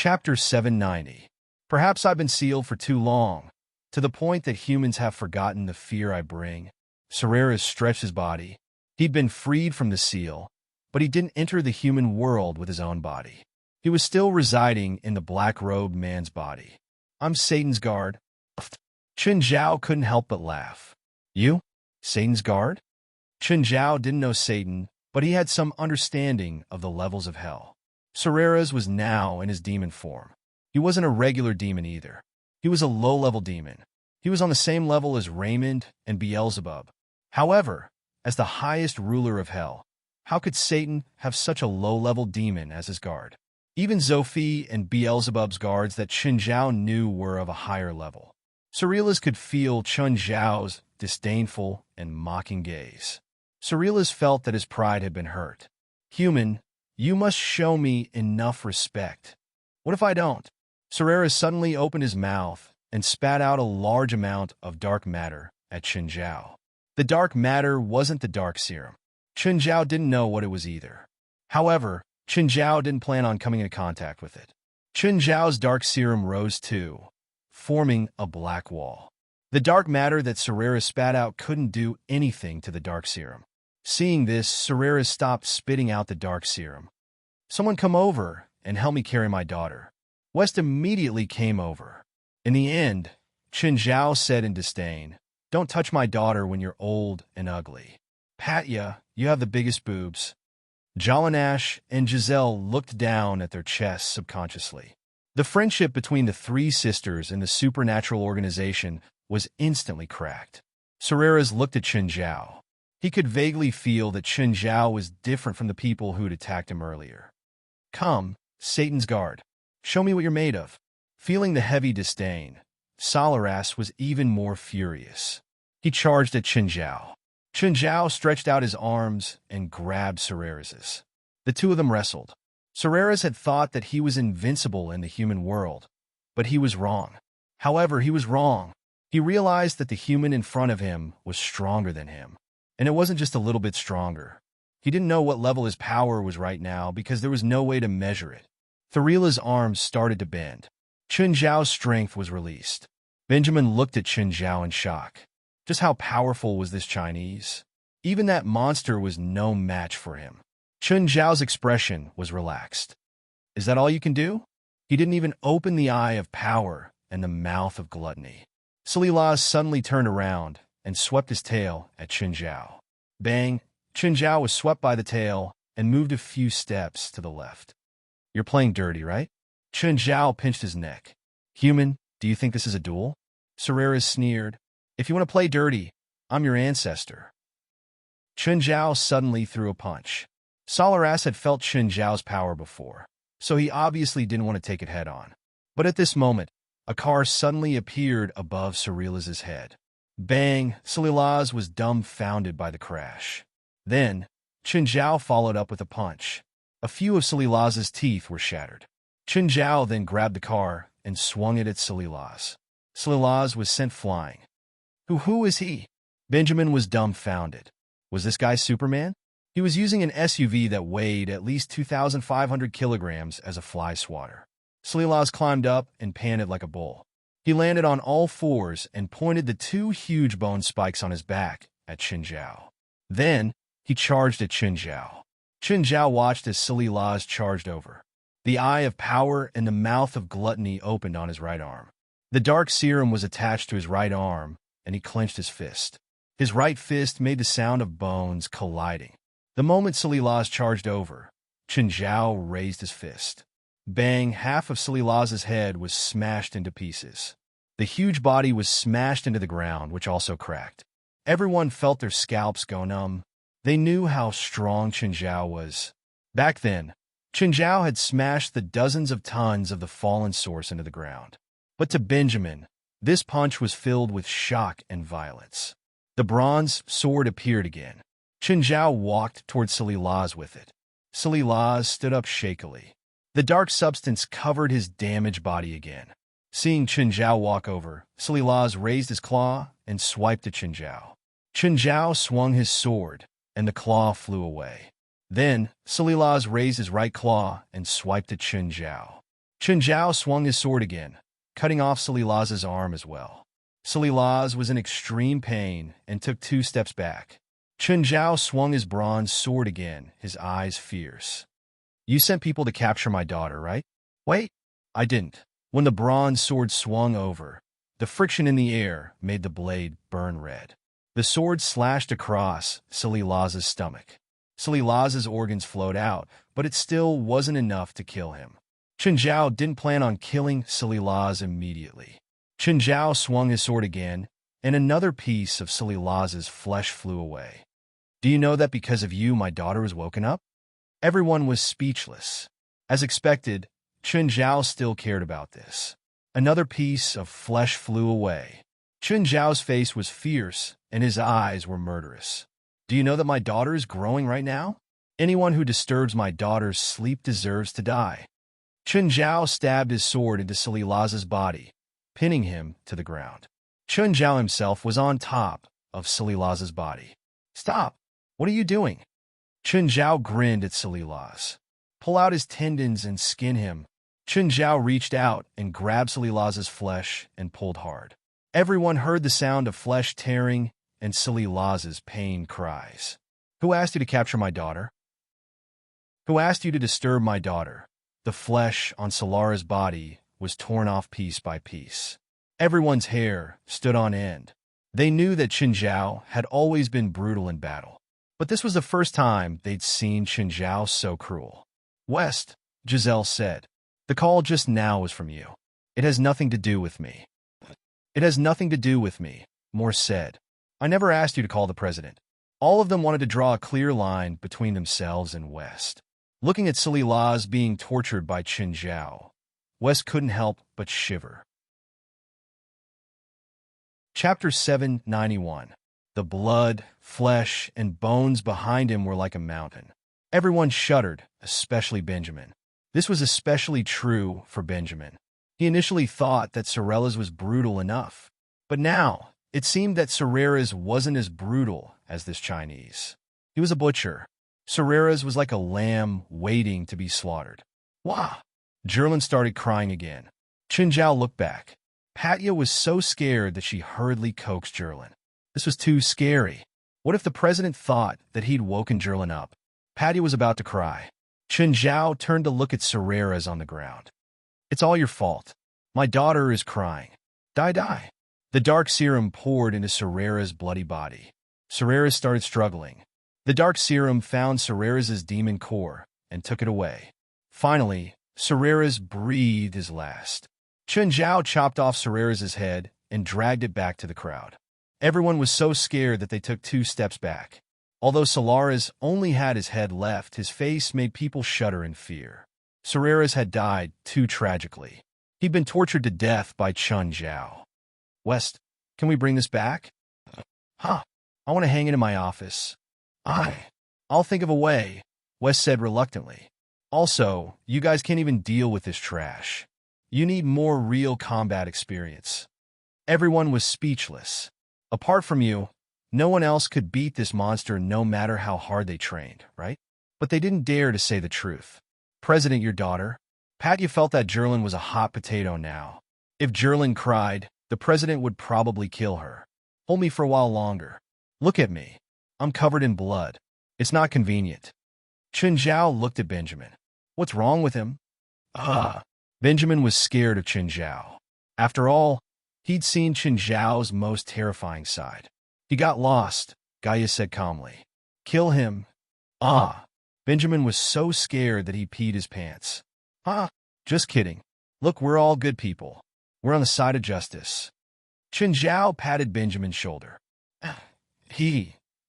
Chapter 790. Perhaps I've been sealed for too long, to the point that humans have forgotten the fear I bring. Sorcererus stretched his body. He'd been freed from the seal, but he didn't enter the human world with his own body. He was still residing in the black-robed man's body. I'm Satan's guard. Chen Zhao couldn't help but laugh. You? Satan's guard? Chen Zhao didn't know Satan, but he had some understanding of the levels of hell. Sorcererus was now in his demon form. He wasn't a regular demon either. He was a low-level demon. He was on the same level as Raymond and Beelzebub. However, as the highest ruler of hell, how could Satan have such a low-level demon as his guard? Even Zophi and Beelzebub's guards that Chen Zhao knew were of a higher level. Sorcererus could feel Chen Zhao's disdainful and mocking gaze. Sorcererus felt that his pride had been hurt. Human, you must show me enough respect. What if I don't? Sorcererus suddenly opened his mouth and spat out a large amount of dark matter at Chen Zhao. The dark matter wasn't the dark serum. Chen Zhao didn't know what it was either. However, Chen Zhao didn't plan on coming in contact with it. Chen Zhao's dark serum rose too, forming a black wall. The dark matter that Sorcererus spat out couldn't do anything to the dark serum. Seeing this, Sorcererus stopped spitting out the dark serum. Someone come over and help me carry my daughter. West immediately came over. In the end, Chen Zhao said in disdain, don't touch my daughter when you're old and ugly. Patya, you have the biggest boobs. Jalanash and Giselle looked down at their chests subconsciously. The friendship between the three sisters in the supernatural organization was instantly cracked. Sorcererus looked at Chen Zhao. He could vaguely feel that Chen Zhao was different from the people who'd attacked him earlier. Come, Satan's guard. Show me what you're made of. Feeling the heavy disdain, Sorcererus was even more furious. He charged at Chen Zhao. Chen Zhao stretched out his arms and grabbed Sorcererus's. The two of them wrestled. Sorcererus had thought that he was invincible in the human world, but he was wrong. However, he was wrong. He realized that the human in front of him was stronger than him. And it wasn't just a little bit stronger. He didn't know what level his power was right now because there was no way to measure it. Tharila's arms started to bend. Chen Zhao's strength was released. Benjamin looked at Chen Zhao in shock. Just how powerful was this Chinese? Even that monster was no match for him. Chen Zhao's expression was relaxed. Is that all you can do? He didn't even open the eye of power and the mouth of gluttony. Salilaz suddenly turned around and swept his tail at Chen Zhao. Bang! Chen Zhao was swept by the tail and moved a few steps to the left. You're playing dirty, right? Chen Zhao pinched his neck. Human, do you think this is a duel? Sorcererus sneered. If you want to play dirty, I'm your ancestor. Chen Zhao suddenly threw a punch. Sorcererus had felt Chen Zhao's power before, so he obviously didn't want to take it head-on. But at this moment, a car suddenly appeared above Sorcererus's head. Bang! Salilaz was dumbfounded by the crash. Then, Chen Zhao followed up with a punch. A few of Salilaz's teeth were shattered. Chen Zhao then grabbed the car and swung it at Salilaz. Salilaz was sent flying. Who is he? Benjamin was dumbfounded. Was this guy Superman? He was using an SUV that weighed at least 2,500 kilograms as a fly swatter. Salilaz climbed up and panted like a bull. He landed on all fours and pointed the two huge bone spikes on his back at Chen Zhao. Then, he charged at Chen Zhao. Chen Zhao watched as Salilaz charged over. The eye of power and the mouth of gluttony opened on his right arm. The dark serum was attached to his right arm, and he clenched his fist. His right fist made the sound of bones colliding. The moment Salilaz charged over, Chen Zhao raised his fist. Bang! Half of Salilaz's head was smashed into pieces. The huge body was smashed into the ground, which also cracked. Everyone felt their scalps go numb. They knew how strong Chen Zhao was. Back then, Chen Zhao had smashed the dozens of tons of the fallen source into the ground. But to Benjamin, this punch was filled with shock and violence. The bronze sword appeared again. Chen Zhao walked toward Salilaz with it. Salilaz stood up shakily. The dark substance covered his damaged body again. Seeing Chen Zhao walk over, Salilaz raised his claw and swiped at Chen Zhao. Chen Zhao swung his sword, and the claw flew away. Then, Salilaz raised his right claw and swiped at Chen Zhao. Chen Zhao swung his sword again, cutting off Silly Laz's arm as well. Silly Laz was in extreme pain and took 2 steps back. Chen Zhao swung his bronze sword again, his eyes fierce. You sent people to capture my daughter, right? Wait, I didn't. When the bronze sword swung over, the friction in the air made the blade burn red. The sword slashed across Silly Laz's stomach. Silly Laz's organs flowed out, but it still wasn't enough to kill him. Chen Zhao didn't plan on killing Silly Laz immediately. Chen Zhao swung his sword again, and another piece of Silly Laz's flesh flew away. Do you know that because of you, my daughter was woken up? Everyone was speechless. As expected, Chen Zhao still cared about this. Another piece of flesh flew away. Chen Zhao's face was fierce, and his eyes were murderous. Do you know that my daughter is growing right now? Anyone who disturbs my daughter's sleep deserves to die. Chen Zhao stabbed his sword into Silly Laz's body, pinning him to the ground. Chen Zhao himself was on top of Silly Laz's body. Stop! What are you doing? Chen Zhao grinned at Silly Laz. Pull out his tendons and skin him. Chen Zhao reached out and grabbed Silly Laz's flesh and pulled hard. Everyone heard the sound of flesh tearing and Silly Laz's pain cries. Who asked you to capture my daughter? Who asked you to disturb my daughter? The flesh on Solara's body was torn off piece by piece. Everyone's hair stood on end. They knew that Chen Zhao had always been brutal in battle, but this was the first time they'd seen Chen Zhao so cruel. West, Giselle said. The call just now was from you. It has nothing to do with me. It has nothing to do with me, Morse said. I never asked you to call the president. All of them wanted to draw a clear line between themselves and West. Looking at Silly Laz being tortured by Chen Zhao, West couldn't help but shiver. Chapter 791. The blood, flesh, and bones behind him were like a mountain. Everyone shuddered, especially Benjamin. This was especially true for Benjamin. He initially thought that Sorela's was brutal enough, but now it seemed that Sorela's wasn't as brutal as this Chinese. He was a butcher. Sorela's was like a lamb waiting to be slaughtered. Wah! Jerlin started crying again. Chen Zhao looked back. Patya was so scared that she hurriedly coaxed Jerlin. This was too scary. What if the president thought that he'd woken Jerlin up? Patya was about to cry. Chen Zhao turned to look at Sorela's on the ground. It's all your fault. My daughter is crying. Die. The dark serum poured into Sorela's bloody body. Sorela started struggling. The dark serum found Sorela's demon core and took it away. Finally, Sorela breathed his last. Chen Zhao chopped off Sorela's head and dragged it back to the crowd. Everyone was so scared that they took 2 steps back. Although Solara's only had his head left, his face made people shudder in fear. Sorela's had died too tragically. He'd been tortured to death by Chen Zhao. West, can we bring this back? I want to hang it in my office. I'll think of a way, West said reluctantly. Also, you guys can't even deal with this trash. You need more real combat experience. Everyone was speechless. Apart from you, no one else could beat this monster no matter how hard they trained, right? But they didn't dare to say the truth. President, your daughter. Patya felt that Jerlin was a hot potato now. If Jerlin cried, the president would probably kill her. Hold me for a while longer. Look at me. I'm covered in blood. It's not convenient. Chen Zhao looked at Benjamin. What's wrong with him? Benjamin was scared of Chen Zhao. After all, he'd seen Chen Zhao's most terrifying side. He got lost, Gaia said calmly. Kill him. Benjamin was so scared that he peed his pants. Just kidding. Look, we're all good people. We're on the side of justice. Chen Zhao patted Benjamin's shoulder.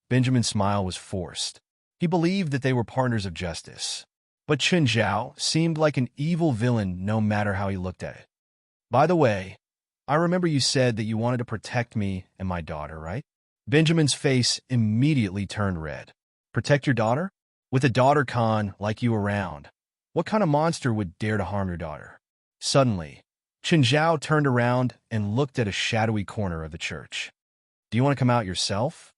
Benjamin's smile was forced. He believed that they were partners of justice. But Chen Zhao seemed like an evil villain no matter how he looked at it. By the way, I remember you said that you wanted to protect me and my daughter, right? Benjamin's face immediately turned red. Protect your daughter? With a daughter Khan like you around, what kind of monster would dare to harm your daughter? Suddenly, Chen Zhao turned around and looked at a shadowy corner of the church. Do you want to come out yourself?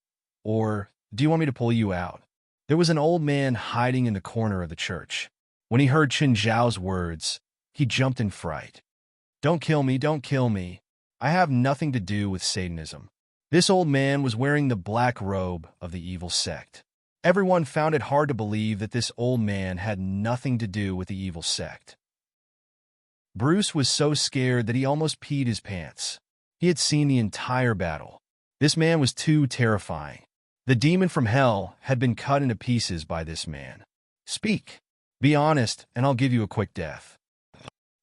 Or do you want me to pull you out? There was an old man hiding in the corner of the church. When he heard Chen Zhao's words, He jumped in fright. Don't kill me, don't kill me. I have nothing to do with Satanism. This old man was wearing the black robe of the evil sect. Everyone found it hard to believe that this old man had nothing to do with the evil sect. Bruce was so scared that he almost peed his pants. He had seen the entire battle. This man was too terrifying. The demon from hell had been cut into pieces by this man. Speak. Be honest, and I'll give you a quick death.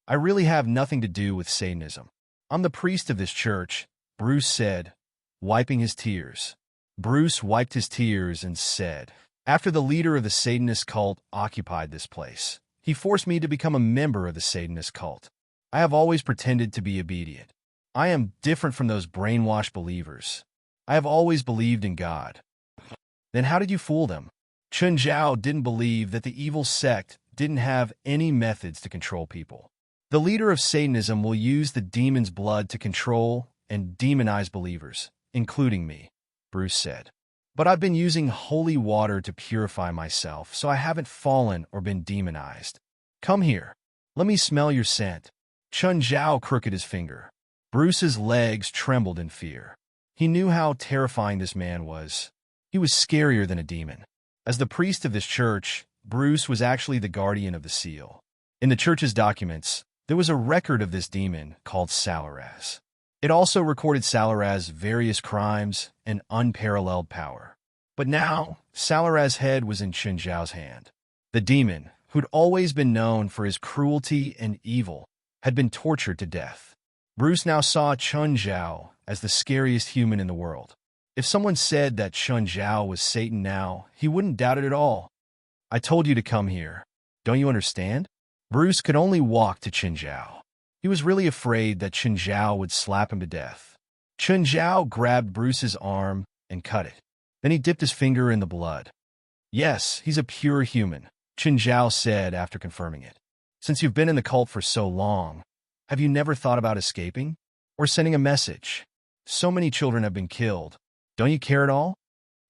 I really have nothing to do with Satanism. I'm the priest of this church, Bruce said, wiping his tears. Bruce wiped his tears and said, after the leader of the Satanist cult occupied this place, he forced me to become a member of the Satanist cult. I have always pretended to be obedient. I am different from those brainwashed believers. I have always believed in God. Then how did you fool them? Chun Zhao didn't believe that the evil sect didn't have any methods to control people. The leader of Satanism will use the demon's blood to control and demonize believers, including me, Bruce said. But I've been using holy water to purify myself, so I haven't fallen or been demonized. Come here. Let me smell your scent. Chun Zhao crooked his finger. Bruce's legs trembled in fear. He knew how terrifying this man was. He was scarier than a demon. As the priest of this church, Bruce was actually the guardian of the seal. In the church's documents, there was a record of this demon called Salaraz. It also recorded Salaraz's various crimes and unparalleled power. But now, Salaraz's head was in Chun Zhao's hand. The demon, who'd always been known for his cruelty and evil, had been tortured to death. Bruce now saw Chun Zhao as the scariest human in the world. If someone said that Chun Zhao was Satan now, he wouldn't doubt it at all. I told you to come here. Don't you understand? Bruce could only walk to Chun Zhao. He was really afraid that Chun Zhao would slap him to death. Chun Zhao grabbed Bruce's arm and cut it. Then he dipped his finger in the blood. Yes, he's a pure human, Chun Zhao said after confirming it. Since you've been in the cult for so long, have you never thought about escaping? Or sending a message? So many children have been killed. Don't you care at all?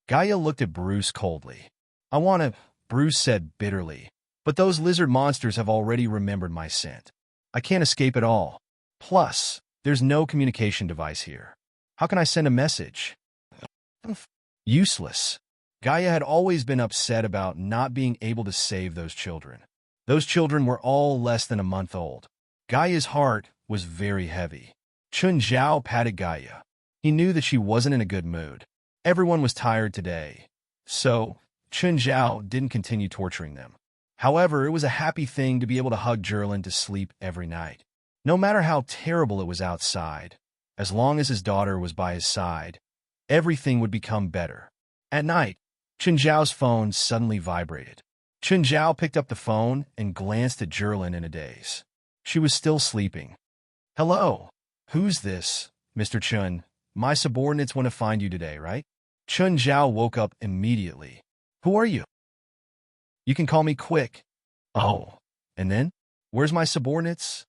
Gaia looked at Bruce coldly. I want to, Bruce said bitterly. But those lizard monsters have already remembered my scent. I can't escape at all. Plus, there's no communication device here. How can I send a message? Useless. Gaia had always been upset about not being able to save those children. Those children were all less than a month old. Gaia's heart was very heavy. Chun Zhao patted Gaia. He knew that she wasn't in a good mood. Everyone was tired today. So, Chun Zhao didn't continue torturing them. However, it was a happy thing to be able to hug Jerlin to sleep every night. No matter how terrible it was outside, as long as his daughter was by his side, everything would become better. At night, Chun Zhao's phone suddenly vibrated. Chun Zhao picked up the phone and glanced at Jerlin in a daze. She was still sleeping. Hello. Who's this, Mr. Chun? My subordinates want to find you today, right? Chun Zhao woke up immediately. Who are you? You can call me Quick. Oh, and then? Where's my subordinates?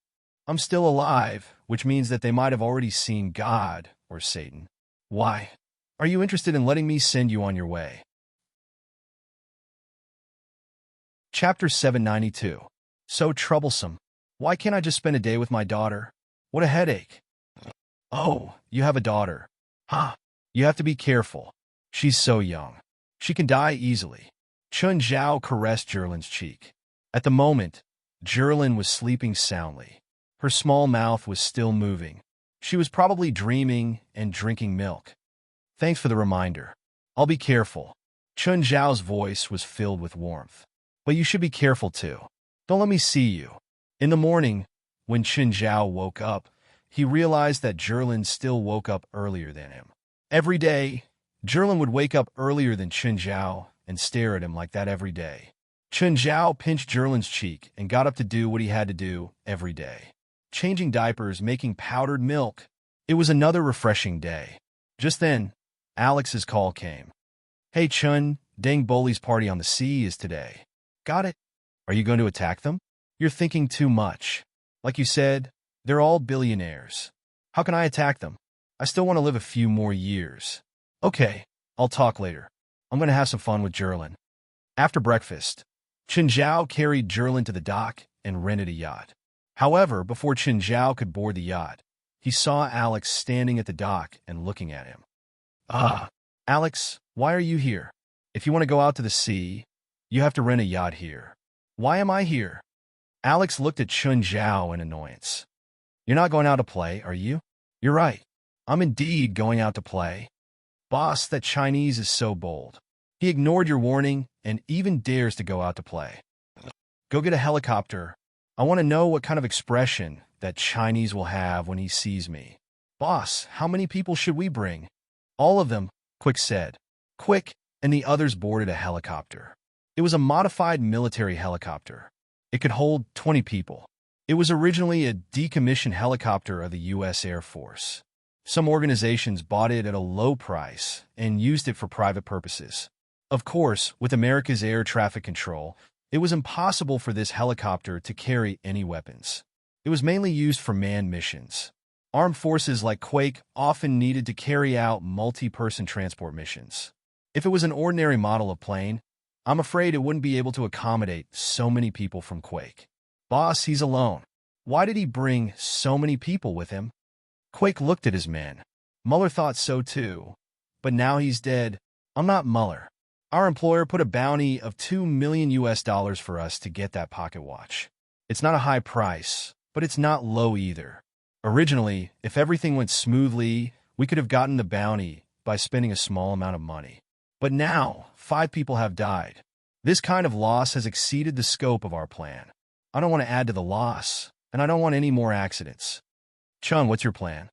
I'm still alive, which means that they might have already seen God or Satan. Why? Are you interested in letting me send you on your way? Chapter 792. So troublesome. Why can't I just spend a day with my daughter? What a headache. Oh, you have a daughter. Huh. You have to be careful. She's so young. She can die easily. Chun Zhao caressed Jerlin's cheek. At the moment, Jerlin was sleeping soundly. Her small mouth was still moving. She was probably dreaming and drinking milk. Thanks for the reminder. I'll be careful. Chun Zhao's voice was filled with warmth. But you should be careful too. Don't let me see you. In the morning, when Chun Zhao woke up, he realized that Jerlin still woke up earlier than him. Every day, Jerlin would wake up earlier than Chun Zhao and stare at him like that every day. Chun Zhao pinched Jerlin's cheek and got up to do what he had to do every day. Changing diapers, making powdered milk. It was another refreshing day. Just then, Alex's call came. Hey Chun, Deng Boli's party on the sea is today. Got it? Are you going to attack them? You're thinking too much. Like you said, they're all billionaires. How can I attack them? I still want to live a few more years. Okay, I'll talk later. I'm going to have some fun with Jerlin. After breakfast, Chun Zhao carried Jerlin to the dock and rented a yacht. However, before Chen Zhao could board the yacht, he saw Alex standing at the dock and looking at him. Ah, Alex, why are you here? If you want to go out to the sea, you have to rent a yacht here. Why am I here? Alex looked at Chen Zhao in annoyance. You're not going out to play, are you? You're right. I'm indeed going out to play. Boss, that Chinese is so bold. He ignored your warning and even dares to go out to play. Go get a helicopter. I want to know what kind of expression that Chinese will have when he sees me. Boss, how many people should we bring? All of them, Quick said. Quick and the others boarded a helicopter. It was a modified military helicopter. It could hold 20 people. It was originally a decommissioned helicopter of the U.S. Air Force. Some organizations bought it at a low price and used it for private purposes. Of course, with America's air traffic control, it was impossible for this helicopter to carry any weapons. It was mainly used for manned missions. Armed forces like Quake often needed to carry out multi-person transport missions. If it was an ordinary model of plane, I'm afraid it wouldn't be able to accommodate so many people from Quake. Boss, he's alone. Why did he bring so many people with him? Quake looked at his men. Muller thought so too. But now he's dead. I'm not Muller. Our employer put a bounty of $2 million for us to get that pocket watch. It's not a high price, but it's not low either. Originally, if everything went smoothly, we could have gotten the bounty by spending a small amount of money. But now, 5 people have died. This kind of loss has exceeded the scope of our plan. I don't want to add to the loss, and I don't want any more accidents. Chung, what's your plan?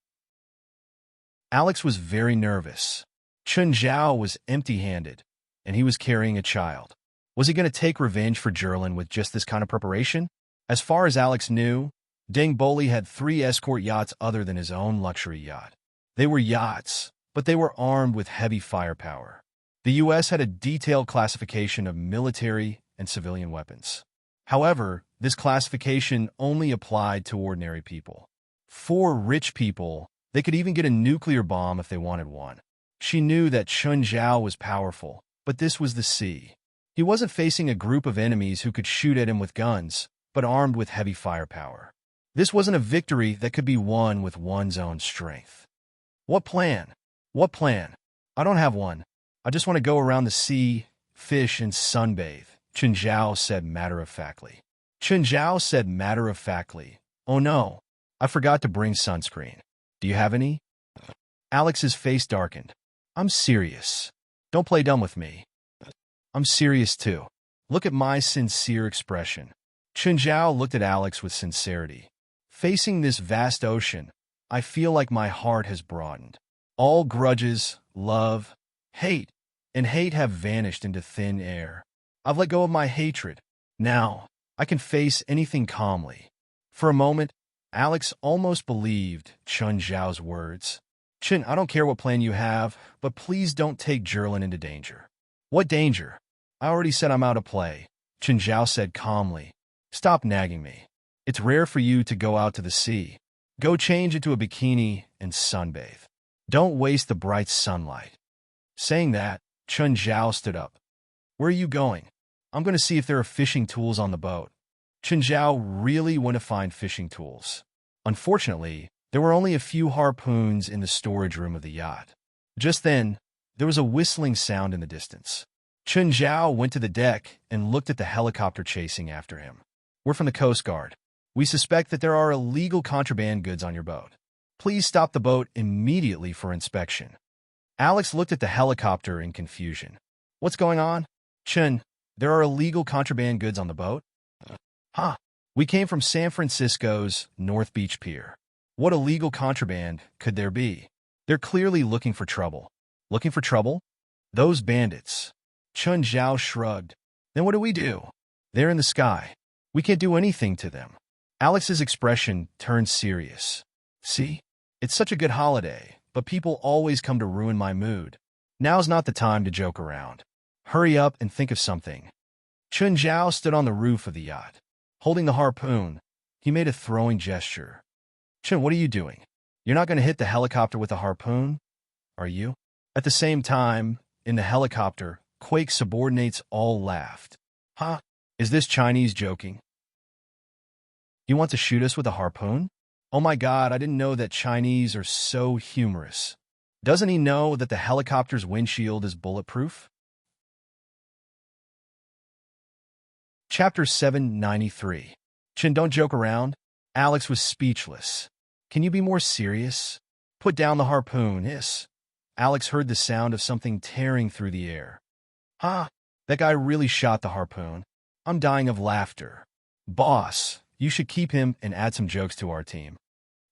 Alex was very nervous. Chen Zhao was empty-handed, and he was carrying a child. Was he going to take revenge for Jerlin with just this kind of preparation? As far as Alex knew, Deng Boli had 3 escort yachts other than his own luxury yacht. They were yachts, but they were armed with heavy firepower. The U.S. had a detailed classification of military and civilian weapons. However, this classification only applied to ordinary people. For rich people, they could even get a nuclear bomb if they wanted one. She knew that Chen Zhao was powerful, but this was the sea. He wasn't facing a group of enemies who could shoot at him with guns, but armed with heavy firepower. This wasn't a victory that could be won with one's own strength. What plan? What plan? I don't have one. I just want to go around the sea, fish, and sunbathe, Chen Zhao said matter-of-factly. Chen Zhao said matter-of-factly, oh no, I forgot to bring sunscreen. Do you have any? Alex's face darkened. I'm serious. Don't play dumb with me. I'm serious too. Look at my sincere expression. Chen Zhao looked at Alex with sincerity. Facing this vast ocean, I feel like my heart has broadened. All grudges, love, hate, and hate have vanished into thin air. I've let go of my hatred. Now, I can face anything calmly. For a moment, Alex almost believed Chen Zhao's words. Chen, I don't care what plan you have, but please don't take Jerlin into danger. What danger? I already said I'm out of play, Chen Zhao said calmly. Stop nagging me. It's rare for you to go out to the sea. Go change into a bikini and sunbathe. Don't waste the bright sunlight. Saying that, Chen Zhao stood up. Where are you going? I'm going to see if there are fishing tools on the boat. Chen Zhao really went to find fishing tools. Unfortunately, there were only a few harpoons in the storage room of the yacht. Just then, there was a whistling sound in the distance. Chen Zhao went to the deck and looked at the helicopter chasing after him. We're from the Coast Guard. We suspect that there are illegal contraband goods on your boat. Please stop the boat immediately for inspection. Alex looked at the helicopter in confusion. What's going on? Chen, there are illegal contraband goods on the boat? Huh. We came from San Francisco's North Beach Pier. What illegal contraband could there be? They're clearly looking for trouble. Looking for trouble? Those bandits. Chen Zhao shrugged. Then what do we do? They're in the sky. We can't do anything to them. Alex's expression turned serious. See? It's such a good holiday, but people always come to ruin my mood. Now's not the time to joke around. Hurry up and think of something. Chen Zhao stood on the roof of the yacht. Holding the harpoon, he made a throwing gesture. Chen, what are you doing? You're not going to hit the helicopter with a harpoon, are you? At the same time, in the helicopter, Quake's subordinates all laughed. Huh? Is this Chinese joking? You want to shoot us with a harpoon? Oh my God, I didn't know that Chinese are so humorous. Doesn't he know that the helicopter's windshield is bulletproof? Chapter 793. Chin, don't joke around. Alex was speechless. Can you be more serious? Put down the harpoon, hiss. Alex heard the sound of something tearing through the air. Ha! That guy really shot the harpoon. I'm dying of laughter. Boss, you should keep him and add some jokes to our team.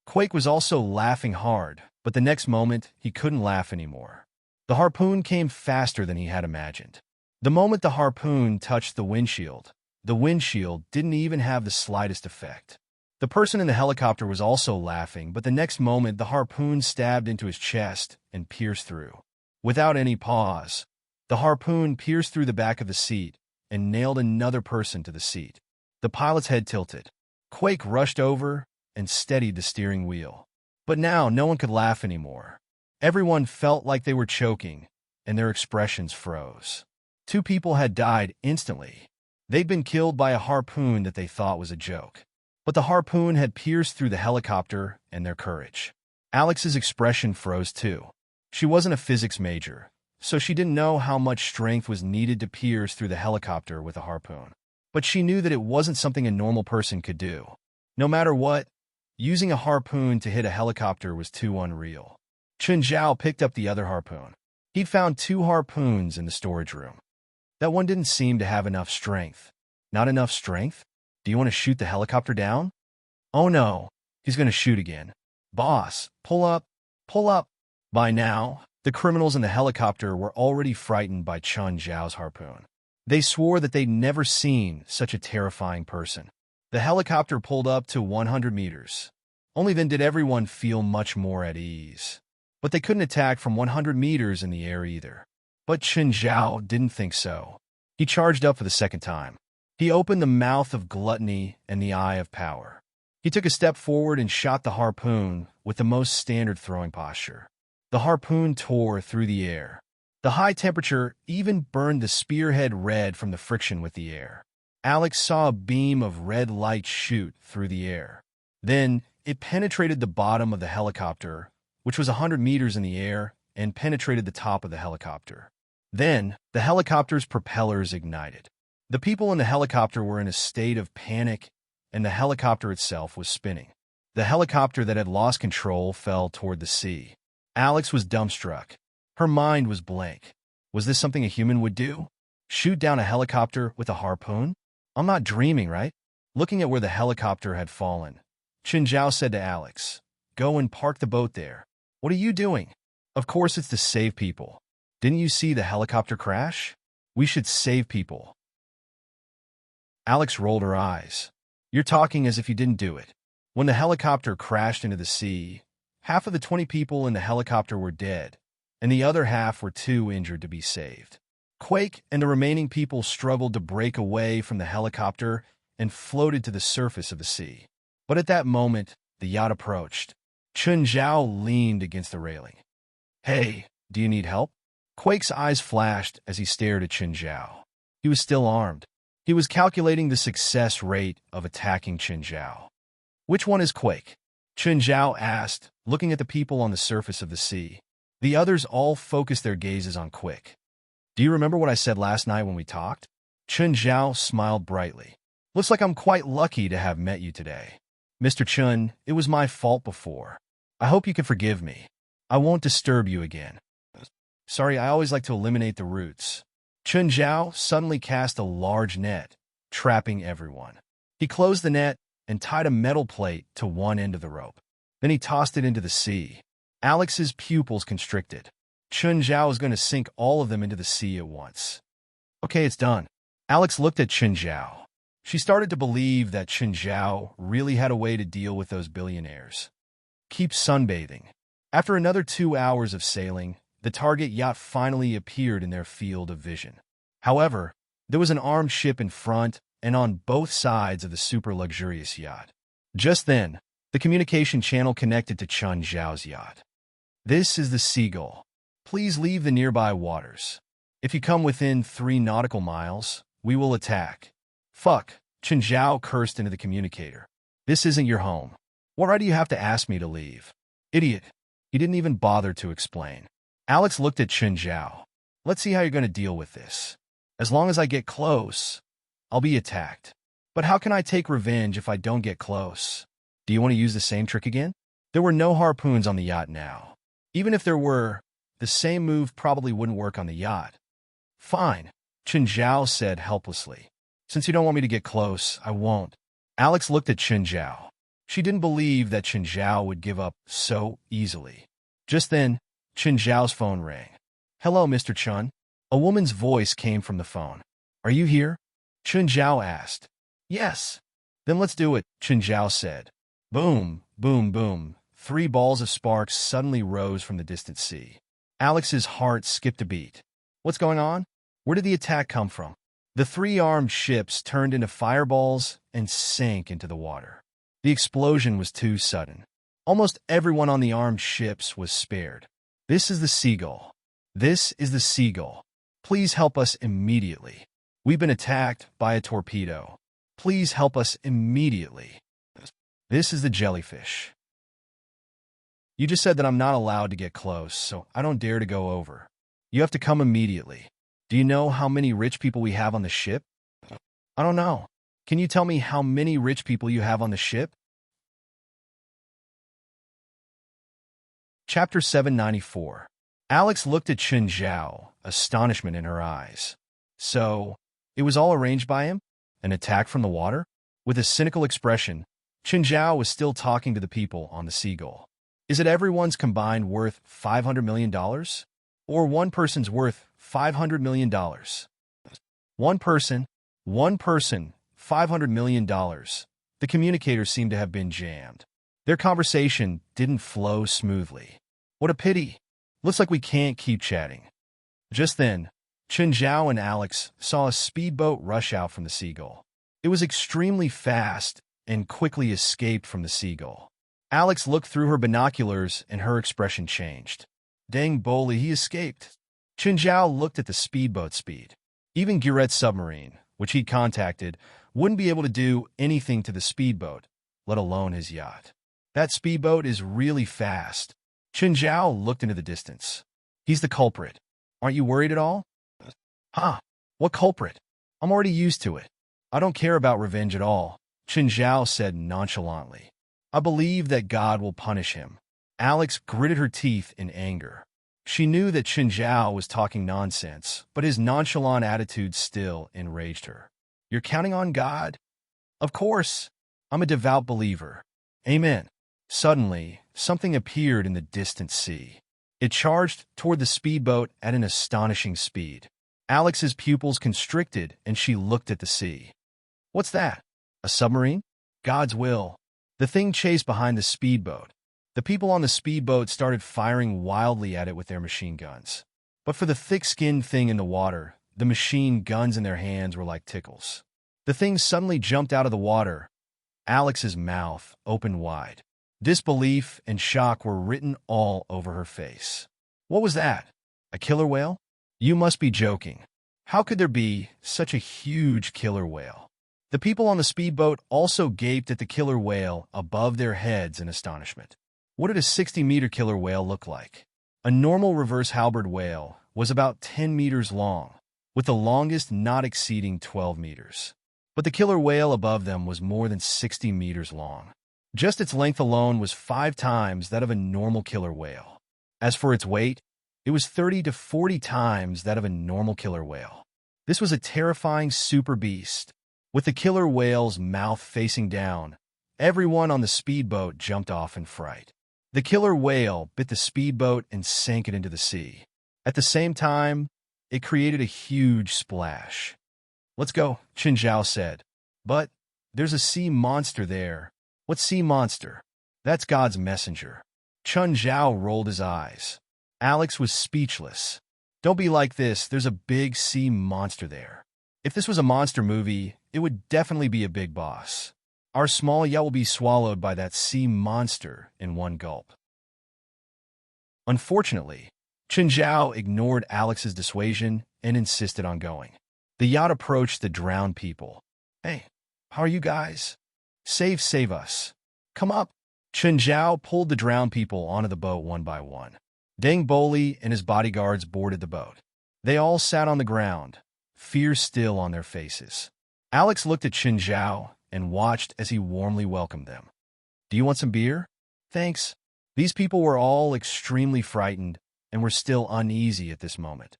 Quake was also laughing hard, but the next moment, he couldn't laugh anymore. The harpoon came faster than he had imagined. The moment the harpoon touched the windshield didn't even have the slightest effect. The person in the helicopter was also laughing, but the next moment the harpoon stabbed into his chest and pierced through. Without any pause, the harpoon pierced through the back of the seat and nailed another person to the seat. The pilot's head tilted. Quake rushed over and steadied the steering wheel. But now no one could laugh anymore. Everyone felt like they were choking, and their expressions froze. 2 people had died instantly. They'd been killed by a harpoon that they thought was a joke. But the harpoon had pierced through the helicopter and their courage. Alex's expression froze too. She wasn't a physics major, so she didn't know how much strength was needed to pierce through the helicopter with a harpoon. But she knew that it wasn't something a normal person could do. No matter what, using a harpoon to hit a helicopter was too unreal. Chun Zhao picked up the other harpoon. He'd found 2 harpoons in the storage room. That one didn't seem to have enough strength. Not enough strength? Do you want to shoot the helicopter down? Oh no, he's going to shoot again. Boss, pull up, pull up. By now, the criminals in the helicopter were already frightened by Chun Zhao's harpoon. They swore that they'd never seen such a terrifying person. The helicopter pulled up to 100 meters. Only then did everyone feel much more at ease. But they couldn't attack from 100 meters in the air either. But Chun Zhao didn't think so. He charged up for the second time. He opened the mouth of gluttony and the eye of power. He took a step forward and shot the harpoon with the most standard throwing posture. The harpoon tore through the air. The high temperature even burned the spearhead red from the friction with the air. Alex saw a beam of red light shoot through the air. Then, it penetrated the bottom of the helicopter, which was 100 meters in the air, and penetrated the top of the helicopter. Then, the helicopter's propellers ignited. The people in the helicopter were in a state of panic, and the helicopter itself was spinning. The helicopter that had lost control fell toward the sea. Alex was dumbstruck. Her mind was blank. Was this something a human would do? Shoot down a helicopter with a harpoon? I'm not dreaming, right? Looking at where the helicopter had fallen, Chun Zhao said to Alex, "Go and park the boat there." "What are you doing?" "Of course it's to save people. Didn't you see the helicopter crash? We should save people." Alex rolled her eyes. "You're talking as if you didn't do it." When the helicopter crashed into the sea, half of the 20 people in the helicopter were dead, and the other half were too injured to be saved. Quake and the remaining people struggled to break away from the helicopter and floated to the surface of the sea. But at that moment, the yacht approached. Chun Zhao leaned against the railing. "Hey, do you need help?" Quake's eyes flashed as he stared at Chun Zhao. He was still armed. He was calculating the success rate of attacking Chun Zhao. "Which one is Quake?" Chun Zhao asked, looking at the people on the surface of the sea. The others all focused their gazes on Quake. "Do you remember what I said last night when we talked?" Chun Zhao smiled brightly. "Looks like I'm quite lucky to have met you today. Mr. Chun, it was my fault before. I hope you can forgive me. I won't disturb you again." "Sorry, I always like to eliminate the roots." Chun Zhao suddenly cast a large net, trapping everyone. He closed the net and tied a metal plate to one end of the rope. Then he tossed it into the sea. Alex's pupils constricted. Chun Zhao was going to sink all of them into the sea at once. "Okay, it's done." Alex looked at Chun Zhao. She started to believe that Chun Zhao really had a way to deal with those billionaires. Keep sunbathing. After another 2 hours of sailing, the target yacht finally appeared in their field of vision. However, there was an armed ship in front and on both sides of the super-luxurious yacht. Just then, the communication channel connected to Chun Zhao's yacht. "This is the Seagull. Please leave the nearby waters. If you come within 3 nautical miles, we will attack." "Fuck," Chun Zhao cursed into the communicator. This isn't your home. Why do you have to ask me to leave? Idiot. He didn't even bother to explain. Alex looked at Chen Zhao. Let's see how you're going to deal with this. As long as I get close, I'll be attacked. But how can I take revenge if I don't get close? Do you want to use the same trick again? There were no harpoons on the yacht now. Even if there were, the same move probably wouldn't work on the yacht. Fine, Chen Zhao said helplessly. Since you don't want me to get close, I won't. Alex looked at Chen Zhao. She didn't believe that Chen Zhao would give up so easily. Just then, Chen Zhao's phone rang. Hello, Mr. Chun. A woman's voice came from the phone. Are you here? Chen Zhao asked. Yes. Then let's do it, Chen Zhao said. Boom, boom, boom. 3 balls of sparks suddenly rose from the distant sea. Alex's heart skipped a beat. What's going on? Where did the attack come from? The 3 armed ships turned into fireballs and sank into the water. The explosion was too sudden. Almost everyone on the armed ships was spared. This is the Seagull. This is the Seagull. Please help us immediately. We've been attacked by a torpedo. Please help us immediately. This is the Jellyfish. You just said that I'm not allowed to get close, so I don't dare to go over. You have to come immediately. Do you know how many rich people we have on the ship? I don't know. Can you tell me how many rich people you have on the ship? Chapter 794. Alex looked at Chen Zhao, astonishment in her eyes. So, it was all arranged by him? An attack from the water? With a cynical expression, Chen Zhao was still talking to the people on the Seagull. Is it everyone's combined worth $500 million? Or one person's worth $500 million? One person, $500 million. The communicators seemed to have been jammed. Their conversation didn't flow smoothly. What a pity. Looks like we can't keep chatting. Just then, Chen Zhao and Alex saw a speedboat rush out from the Seagull. It was extremely fast and quickly escaped from the Seagull. Alex looked through her binoculars and her expression changed. Dang bully, he escaped. Chen Zhao looked at the speedboat speed. Even Guret's submarine, which he'd contacted, wouldn't be able to do anything to the speedboat, let alone his yacht. That speedboat is really fast. Chen Zhao looked into the distance. He's the culprit. Aren't you worried at all? Huh? What culprit? I'm already used to it. I don't care about revenge at all, Chen Zhao said nonchalantly. I believe that God will punish him. Alex gritted her teeth in anger. She knew that Chen Zhao was talking nonsense, but his nonchalant attitude still enraged her. You're counting on God? Of course. I'm a devout believer. Amen. Suddenly, something appeared in the distant sea. It charged toward the speedboat at an astonishing speed. Alex's pupils constricted, and she looked at the sea. What's that? A submarine? God's will. The thing chased behind the speedboat. The people on the speedboat started firing wildly at it with their machine guns. But for the thick-skinned thing in the water, the machine guns in their hands were like tickles. The thing suddenly jumped out of the water. Alex's mouth opened wide. Disbelief and shock were written all over her face. What was that? A killer whale? You must be joking. How could there be such a huge killer whale? The people on the speedboat also gaped at the killer whale above their heads in astonishment. What did a 60-meter killer whale look like? A normal reverse halberd whale was about 10 meters long, with the longest not exceeding 12 meters. But the killer whale above them was more than 60 meters long. Just its length alone was 5 times that of a normal killer whale. As for its weight, it was 30 to 40 times that of a normal killer whale. This was a terrifying super beast. With the killer whale's mouth facing down, everyone on the speedboat jumped off in fright. The killer whale bit the speedboat and sank it into the sea. At the same time, it created a huge splash. Let's go, Chen Zhao said. But there's a sea monster there. What sea monster? That's God's messenger. Chen Zhao rolled his eyes. Alex was speechless. Don't be like this, there's a big sea monster there. If this was a monster movie, it would definitely be a big boss. Our small yacht will be swallowed by that sea monster in one gulp. Unfortunately, Chen Zhao ignored Alex's dissuasion and insisted on going. The yacht approached the drowned people. Hey, how are you guys? Save us. Come up. Chen Zhao pulled the drowned people onto the boat one by one. Deng Boli and his bodyguards boarded the boat. They all sat on the ground, fear still on their faces. Alex looked at Chen Zhao and watched as he warmly welcomed them. Do you want some beer? Thanks. These people were all extremely frightened and were still uneasy at this moment.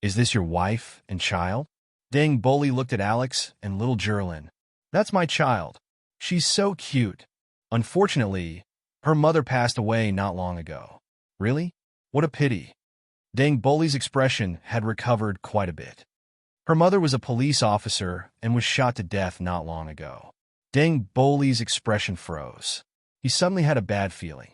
Is this your wife and child? Deng Boli looked at Alex and little Jerlin. That's my child. She's so cute. Unfortunately, her mother passed away not long ago. Really? What a pity. Deng Boli's expression had recovered quite a bit. Her mother was a police officer and was shot to death not long ago. Deng Boli's expression froze. He suddenly had a bad feeling.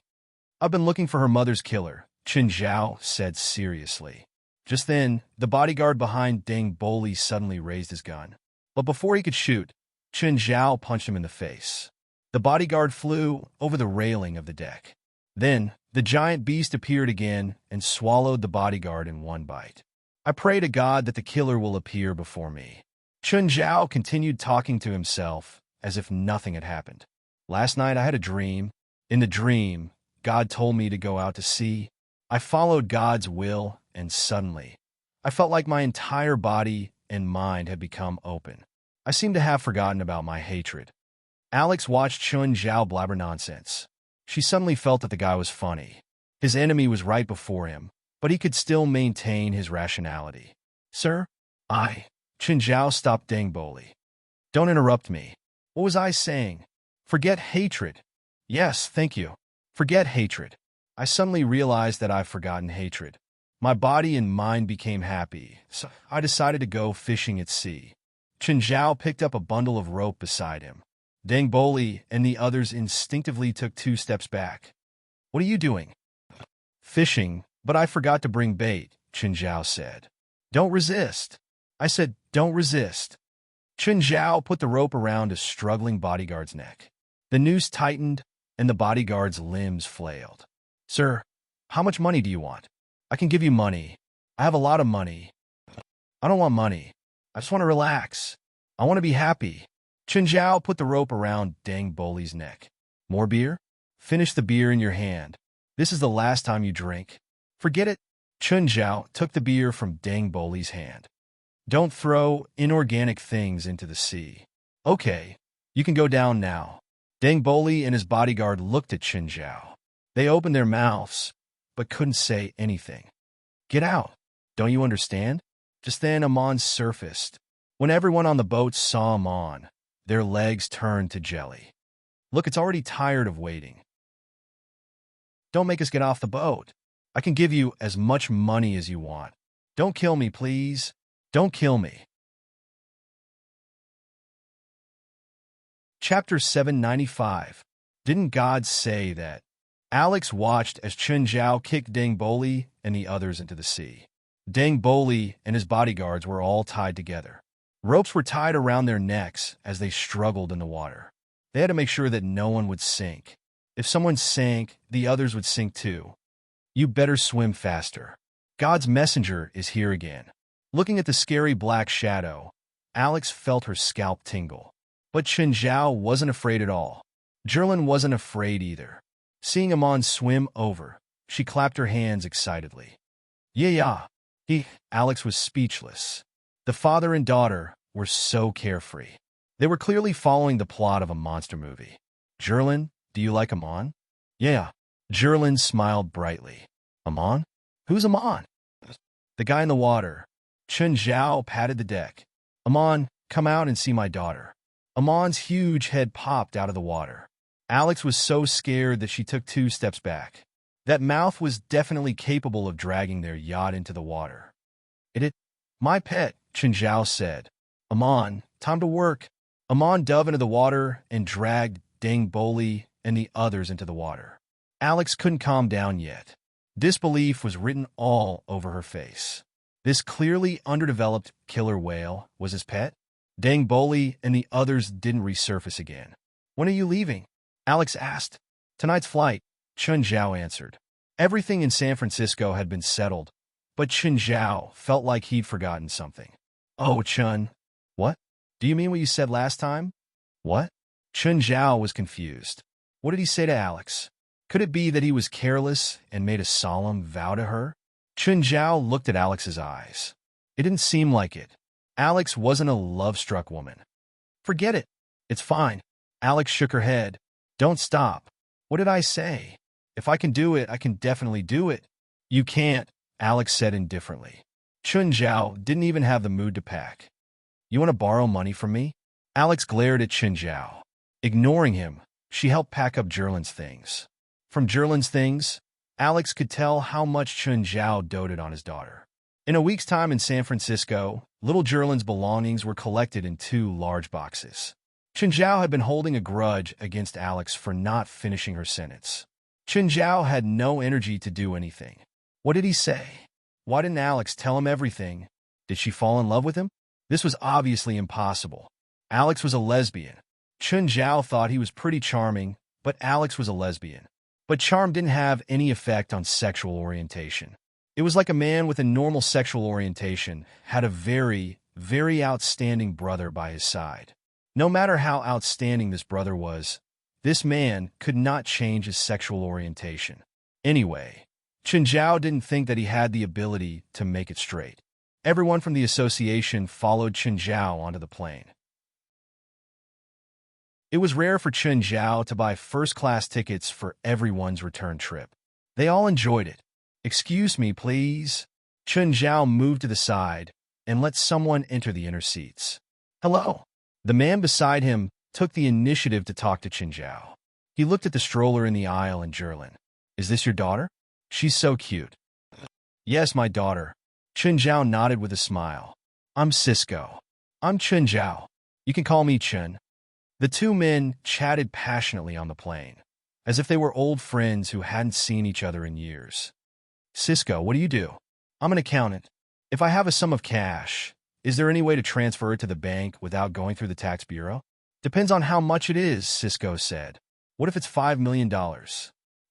I've been looking for her mother's killer, Chen Zhao said seriously. Just then, the bodyguard behind Deng Boli suddenly raised his gun. But before he could shoot, Chen Zhao punched him in the face. The bodyguard flew over the railing of the deck. Then, the giant beast appeared again and swallowed the bodyguard in one bite. I pray to God that the killer will appear before me. Chen Zhao continued talking to himself as if nothing had happened. Last night I had a dream. In the dream, God told me to go out to sea. I followed God's will, and suddenly, I felt like my entire body and mind had become open. I seemed to have forgotten about my hatred. Alex watched Chen Zhao blabber nonsense. She suddenly felt that the guy was funny. His enemy was right before him, but he could still maintain his rationality. Sir? Chen Zhao stopped Deng Boli. Don't interrupt me. What was I saying? Forget hatred. Yes, thank you. Forget hatred. I suddenly realized that I've forgotten hatred. My body and mind became happy, so I decided to go fishing at sea. Chen Zhao picked up a bundle of rope beside him. Deng Boli and the others instinctively took 2 steps back. What are you doing? Fishing, but I forgot to bring bait, Chen Zhao said. Don't resist. I said, don't resist. Chen Zhao put the rope around a struggling bodyguard's neck. The noose tightened, and the bodyguard's limbs flailed. Sir, how much money do you want? I can give you money. I have a lot of money. I don't want money. I just want to relax. I want to be happy. Chen Zhao put the rope around Deng Boli's neck. More beer? Finish the beer in your hand. This is the last time you drink. Forget it. Chen Zhao took the beer from Deng Boli's hand. Don't throw inorganic things into the sea. Okay, you can go down now. Deng Boli and his bodyguard looked at Chen Zhao. They opened their mouths, but couldn't say anything. Get out. Don't you understand? Just then Amon surfaced. When everyone on the boat saw Amon, their legs turned to jelly. Look, it's already tired of waiting. Don't make us get off the boat. I can give you as much money as you want. Don't kill me, please. Don't kill me. Chapter 795. Didn't God say that? Alex watched as Chen Zhao kicked Deng Boli and the others into the sea. Deng Boli and his bodyguards were all tied together. Ropes were tied around their necks as they struggled in the water. They had to make sure that no one would sink. If someone sank, the others would sink too. You better swim faster. God's messenger is here again. Looking at the scary black shadow, Alex felt her scalp tingle. But Chen Zhao wasn't afraid at all. Jerlin wasn't afraid either. Seeing Amon swim over, she clapped her hands excitedly. Yeah. Alex was speechless. The father and daughter were so carefree. They were clearly following the plot of a monster movie. Jerlin, do you like Amon? Yeah. Jerlin smiled brightly. Amon? Who's Amon? The guy in the water. Chen Zhao patted the deck. Amon, come out and see my daughter. Amon's huge head popped out of the water. Alex was so scared that she took 2 steps back. That mouth was definitely capable of dragging their yacht into the water. My pet, Chen Zhao said. Amon, time to work. Amon dove into the water and dragged Deng Boli and the others into the water. Alex couldn't calm down yet. Disbelief was written all over her face. This clearly underdeveloped killer whale was his pet? Deng Boli and the others didn't resurface again. When are you leaving? Alex asked. Tonight's flight, Chen Zhao answered. Everything in San Francisco had been settled, but Chen Zhao felt like he'd forgotten something. Oh, Chen. What? Do you mean what you said last time? What? Chun Zhao was confused. What did he say to Alex? Could it be that he was careless and made a solemn vow to her? Chun Zhao looked at Alex's eyes. It didn't seem like it. Alex wasn't a love-struck woman. Forget it. It's fine. Alex shook her head. Don't stop. What did I say? If I can do it, I can definitely do it. You can't, Alex said indifferently. Chun Zhao didn't even have the mood to pack. You want to borrow money from me? Alex glared at Chun Zhao. Ignoring him, she helped pack up Jerlin's things. From Jerlin's things, Alex could tell how much Chun Zhao doted on his daughter. In a week's time in San Francisco, little Jerlin's belongings were collected in 2 large boxes. Chun Zhao had been holding a grudge against Alex for not finishing her sentence. Chun Zhao had no energy to do anything. What did he say? Why didn't Alex tell him everything? Did she fall in love with him? This was obviously impossible. Alex was a lesbian. Chun Zhao thought he was pretty charming, but Alex was a lesbian. But charm didn't have any effect on sexual orientation. It was like a man with a normal sexual orientation had a very, very outstanding brother by his side. No matter how outstanding this brother was, this man could not change his sexual orientation. Anyway, Chun Zhao didn't think that he had the ability to make it straight. Everyone from the association followed Chun Zhao onto the plane. It was rare for Chun Zhao to buy first-class tickets for everyone's return trip. They all enjoyed it. Excuse me, please. Chun Zhao moved to the side and let someone enter the inner seats. Hello. The man beside him took the initiative to talk to Chun Zhao. He looked at the stroller in the aisle and Jerlin. Is this your daughter? She's so cute. Yes, my daughter. Chun Zhao nodded with a smile. I'm Cisco. I'm Chun Zhao. You can call me Chun. The 2 men chatted passionately on the plane, as if they were old friends who hadn't seen each other in years. Cisco, what do you do? I'm an accountant. If I have a sum of cash, is there any way to transfer it to the bank without going through the tax bureau? Depends on how much it is, Cisco said. What if it's $5 million?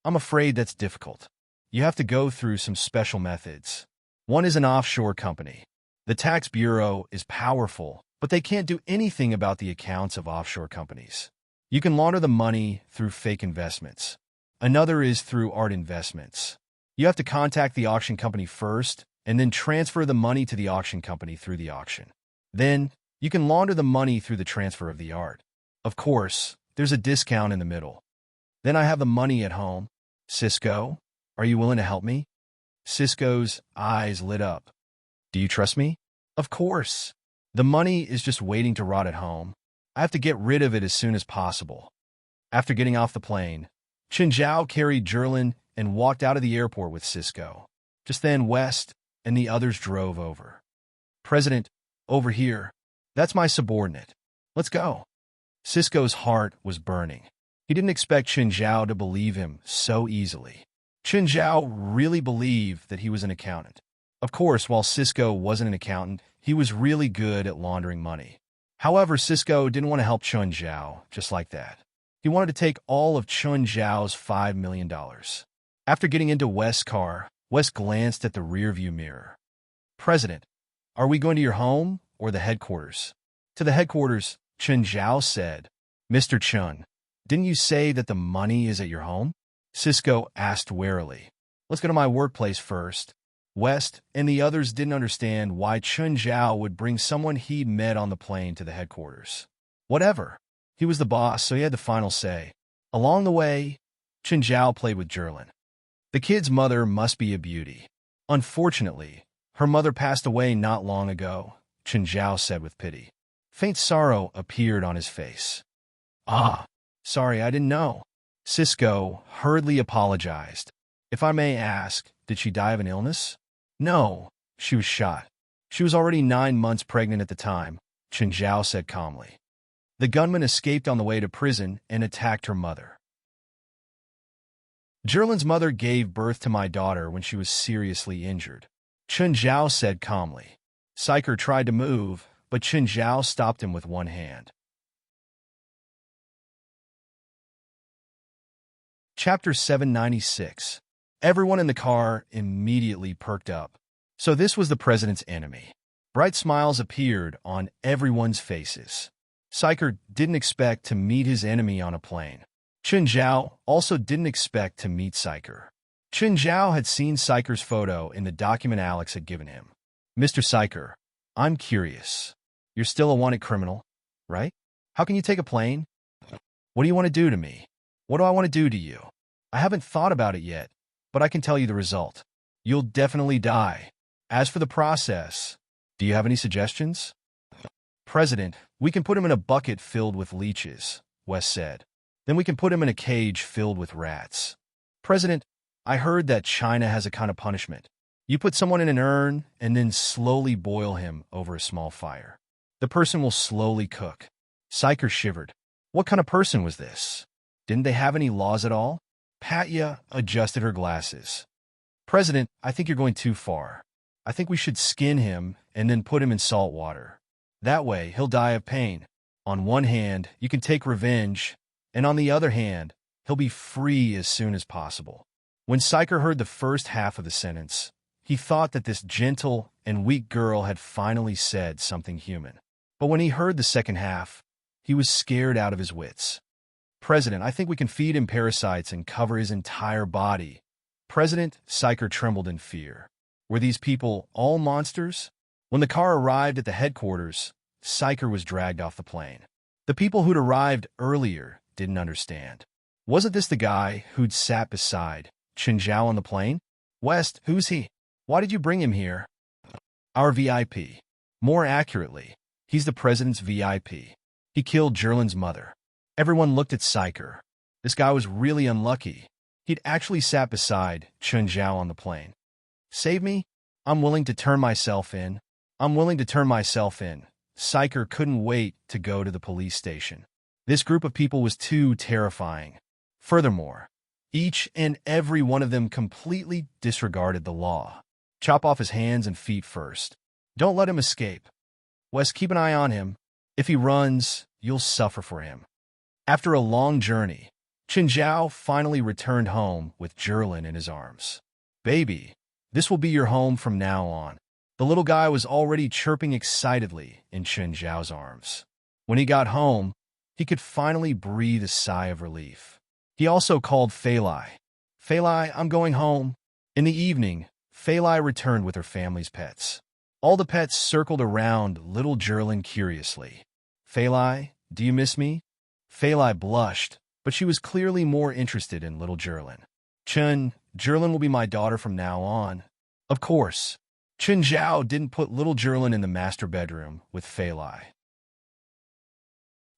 I'm afraid that's difficult. You have to go through some special methods. One is an offshore company. The tax bureau is powerful, but they can't do anything about the accounts of offshore companies. You can launder the money through fake investments. Another is through art investments. You have to contact the auction company first and then transfer the money to the auction company through the auction. Then, you can launder the money through the transfer of the art. Of course, there's a discount in the middle. Then I have the money at home. Cisco, are you willing to help me? Cisco's eyes lit up. Do you trust me? Of course. The money is just waiting to rot at home. I have to get rid of it as soon as possible. After getting off the plane, Chun Zhao carried Jerlin and walked out of the airport with Cisco. Just then West and the others drove over. President, over here. That's my subordinate. Let's go. Cisco's heart was burning. He didn't expect Chun Zhao to believe him so easily. Chun Zhao really believed that he was an accountant. Of course, while Cisco wasn't an accountant, he was really good at laundering money. However, Cisco didn't want to help Chun Zhao just like that. He wanted to take all of Chun Zhao's $5 million. After getting into West's car, West glanced at the rearview mirror. President, are we going to your home or the headquarters? To the headquarters, Chun Zhao said. Mr. Chun, didn't you say that the money is at your home? Cisco asked warily. Let's go to my workplace first. West and the others didn't understand why Chun Zhao would bring someone he'd met on the plane to the headquarters. Whatever. He was the boss, so he had the final say. Along the way, Chun Zhao played with Jerlin. The kid's mother must be a beauty. Unfortunately, her mother passed away not long ago, Chun Zhao said with pity. Faint sorrow appeared on his face. Ah, sorry, I didn't know. Cisco hurriedly apologized. If I may ask, did she die of an illness? No, she was shot. She was already 9 months pregnant at the time, Chun Zhao said calmly. The gunman escaped on the way to prison and attacked her mother. Jerlin's mother gave birth to my daughter when she was seriously injured, Chun Zhao said calmly. Psyker tried to move, but Chun Zhao stopped him with one hand. Chapter 796. Everyone in the car immediately perked up. So this was the president's enemy. Bright smiles appeared on everyone's faces. Psyker didn't expect to meet his enemy on a plane. Chen Zhao also didn't expect to meet Psyker. Chen Zhao had seen Psyker's photo in the document Alex had given him. Mr. Psyker, I'm curious. You're still a wanted criminal, right? How can you take a plane? What do you want to do to me? What do I want to do to you? I haven't thought about it yet, but I can tell you the result. You'll definitely die. As for the process, do you have any suggestions? President, we can put him in a bucket filled with leeches, Wes said. Then we can put him in a cage filled with rats. President, I heard that China has a kind of punishment. You put someone in an urn and then slowly boil him over a small fire. The person will slowly cook. Psyker shivered. What kind of person was this? Didn't they have any laws at all? Patya adjusted her glasses. President, I think you're going too far. I think we should skin him and then put him in salt water. That way, he'll die of pain. On one hand, you can take revenge, and on the other hand, he'll be free as soon as possible. When Psyker heard the first half of the sentence, he thought that this gentle and weak girl had finally said something human. But when he heard the second half, he was scared out of his wits. President, I think we can feed him parasites and cover his entire body. President, Psyker trembled in fear. Were these people all monsters? When the car arrived at the headquarters, Psyker was dragged off the plane. The people who'd arrived earlier didn't understand. Wasn't this the guy who'd sat beside Chen Zhao on the plane? West, who's he? Why did you bring him here? Our VIP. More accurately, he's the president's VIP. He killed Jerlin's mother. Everyone looked at Psyker. This guy was really unlucky. He'd actually sat beside Chen Zhao on the plane. Save me? I'm willing to turn myself in. I'm willing to turn myself in. Psyker couldn't wait to go to the police station. This group of people was too terrifying. Furthermore, each and every one of them completely disregarded the law. Chop off his hands and feet first. Don't let him escape. Wes, keep an eye on him. If he runs, you'll suffer for him. After a long journey, Chen Zhao finally returned home with Jerlin in his arms. Baby, this will be your home from now on. The little guy was already chirping excitedly in Chen Zhao's arms. When he got home, he could finally breathe a sigh of relief. He also called Fei Lai. Fei Lai, I'm going home. In the evening, Fei Lai returned with her family's pets. All the pets circled around little Jerlin curiously. Fei Lai, do you miss me? Fei Lai blushed, but she was clearly more interested in little Jerlin. Chen, Jerlin will be my daughter from now on. Of course. Chen Zhao didn't put little Jerlin in the master bedroom with Fei Lai.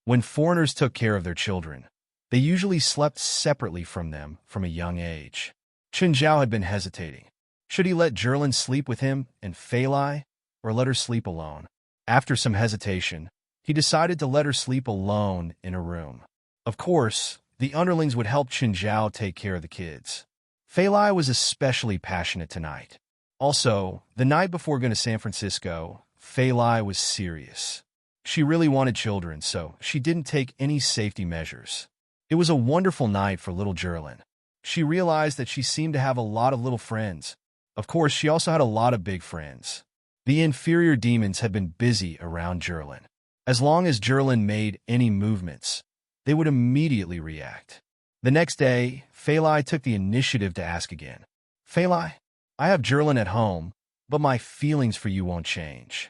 When foreigners took care of their children, they usually slept separately from them from a young age. Chen Zhao had been hesitating. Should he let Jerlin sleep with him and Fei Lai, or let her sleep alone? After some hesitation, he decided to let her sleep alone in a room. Of course, the underlings would help Chen Zhao take care of the kids. Fei Lai was especially passionate tonight. Also, the night before going to San Francisco, Fei Lai was serious. She really wanted children, so she didn't take any safety measures. It was a wonderful night for little Jerlin. She realized that she seemed to have a lot of little friends. Of course, she also had a lot of big friends. The inferior demons had been busy around Jerlin. As long as Jerlin made any movements, they would immediately react. The next day, Fei Lai took the initiative to ask again. Fei Lai, I have Jerlin at home, but my feelings for you won't change.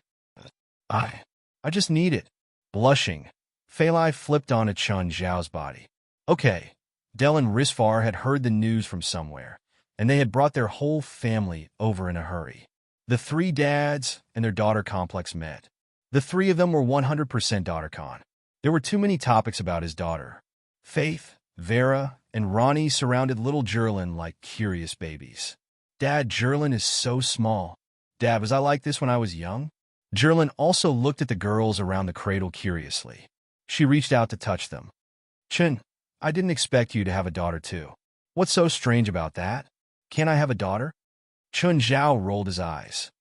I just need it. Blushing, Fei Lai flipped onto Chen Zhao's body. Okay, Del and Risvar had heard the news from somewhere, and they had brought their whole family over in a hurry. The three dads and their daughter complex met. The three of them were 100% DaughterCon. There were too many topics about his daughter. Faith, Vera, and Ronnie surrounded little Jerlin like curious babies. Dad, Jerlin is so small. Dad, was I like this when I was young? Jerlin also looked at the girls around the cradle curiously. She reached out to touch them. Chen, I didn't expect you to have a daughter too. What's so strange about that? Can't I have a daughter? Chen Zhao rolled his eyes.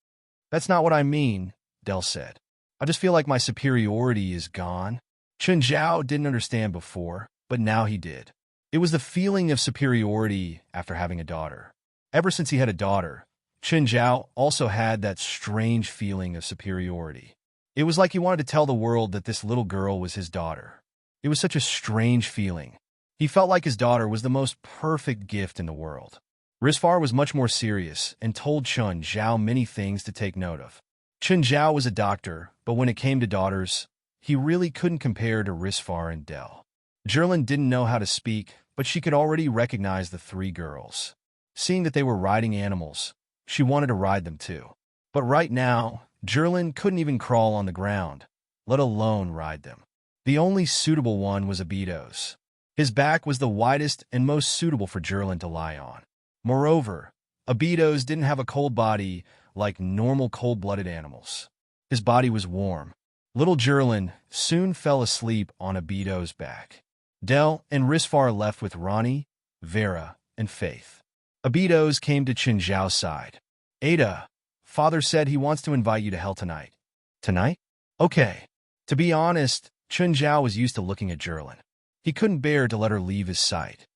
That's not what I mean, Del said. I just feel like my superiority is gone. Chen Zhao didn't understand before, but now he did. It was the feeling of superiority after having a daughter. Ever since he had a daughter, Chen Zhao also had that strange feeling of superiority. It was like he wanted to tell the world that this little girl was his daughter. It was such a strange feeling. He felt like his daughter was the most perfect gift in the world. Risfar was much more serious and told Chun Zhao many things to take note of. Chun Zhao was a doctor, but when it came to daughters, he really couldn't compare to Risfar and Del. Jerlin didn't know how to speak, but she could already recognize the three girls. Seeing that they were riding animals, she wanted to ride them too. But right now, Jerlin couldn't even crawl on the ground, let alone ride them. The only suitable one was Abido's. His back was the widest and most suitable for Jerlin to lie on. Moreover, Abido's didn't have a cold body like normal cold-blooded animals. His body was warm. Little Jerlin soon fell asleep on Abido's back. Del and Risfar left with Ronnie, Vera, and Faith. Abido's came to Chun Zhao's side. Ada, Father said he wants to invite you to hell tonight. Tonight? Okay. To be honest, Chun Zhao was used to looking at Jerlin. He couldn't bear to let her leave his sight.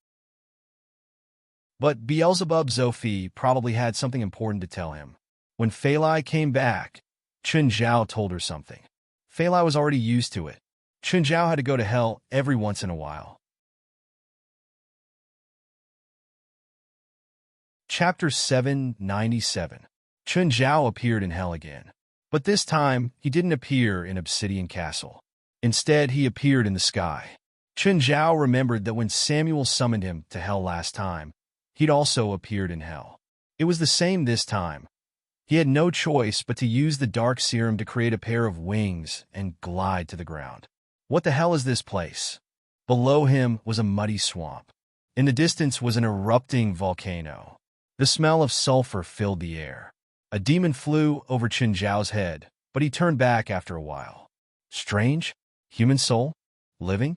But Beelzebub Zophi probably had something important to tell him. When Feilai came back, Chun Zhao told her something. Feilai was already used to it. Chun Zhao had to go to hell every once in a while. Chapter 797. Chun Zhao appeared in hell again. But this time, he didn't appear in Obsidian Castle. Instead, he appeared in the sky. Chun Zhao remembered that when Samuel summoned him to hell last time, he'd also appeared in hell. It was the same this time. He had no choice but to use the dark serum to create a pair of wings and glide to the ground. What the hell is this place? Below him was a muddy swamp. In the distance was an erupting volcano. The smell of sulfur filled the air. A demon flew over Chun Zhao's head, but he turned back after a while. Strange? Human soul? Living?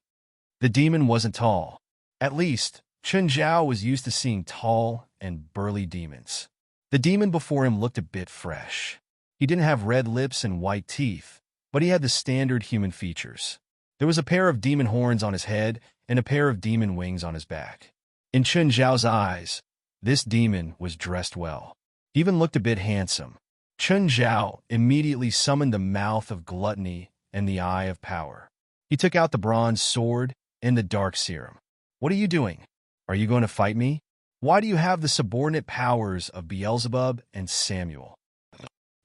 The demon wasn't tall. At least, Chun Zhao was used to seeing tall and burly demons. The demon before him looked a bit fresh. He didn't have red lips and white teeth, but he had the standard human features. There was a pair of demon horns on his head and a pair of demon wings on his back. In Chun Zhao's eyes, this demon was dressed well. He even looked a bit handsome. Chun Zhao immediately summoned the mouth of gluttony and the eye of power. He took out the bronze sword and the dark serum. What are you doing? Are you going to fight me? Why do you have the subordinate powers of Beelzebub and Samuel?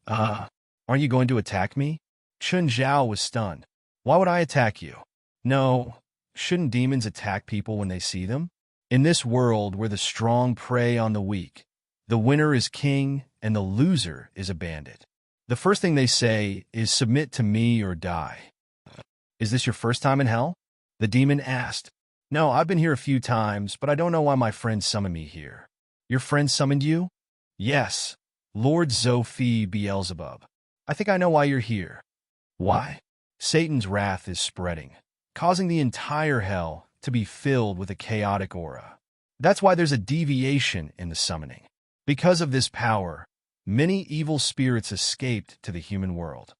Aren't you going to attack me? Chun Zhao was stunned. Why would I attack you? No, shouldn't demons attack people when they see them? In this world where the strong prey on the weak, the winner is king and the loser is a bandit. The first thing they say is submit to me or die. Is this your first time in hell? The demon asked. No, I've been here a few times, but I don't know why my friends summoned me here. Your friend summoned you? Yes, Lord Zophi Beelzebub. I think I know why you're here. Why? Satan's wrath is spreading, causing the entire hell to be filled with a chaotic aura. That's why there's a deviation in the summoning. Because of this power, many evil spirits escaped to the human world.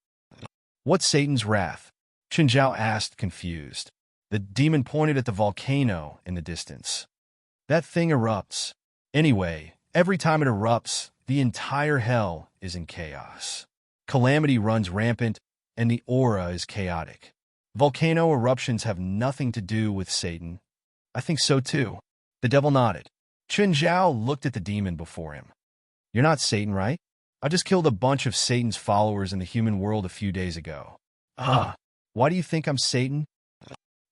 What's Satan's wrath? Chun Zhao asked, confused. The demon pointed at the volcano in the distance. That thing erupts. Anyway, every time it erupts, the entire hell is in chaos. Calamity runs rampant, and the aura is chaotic. Volcano eruptions have nothing to do with Satan. I think so too. The devil nodded. Chun Zhao looked at the demon before him. You're not Satan, right? I just killed a bunch of Satan's followers in the human world a few days ago. Why do you think I'm Satan?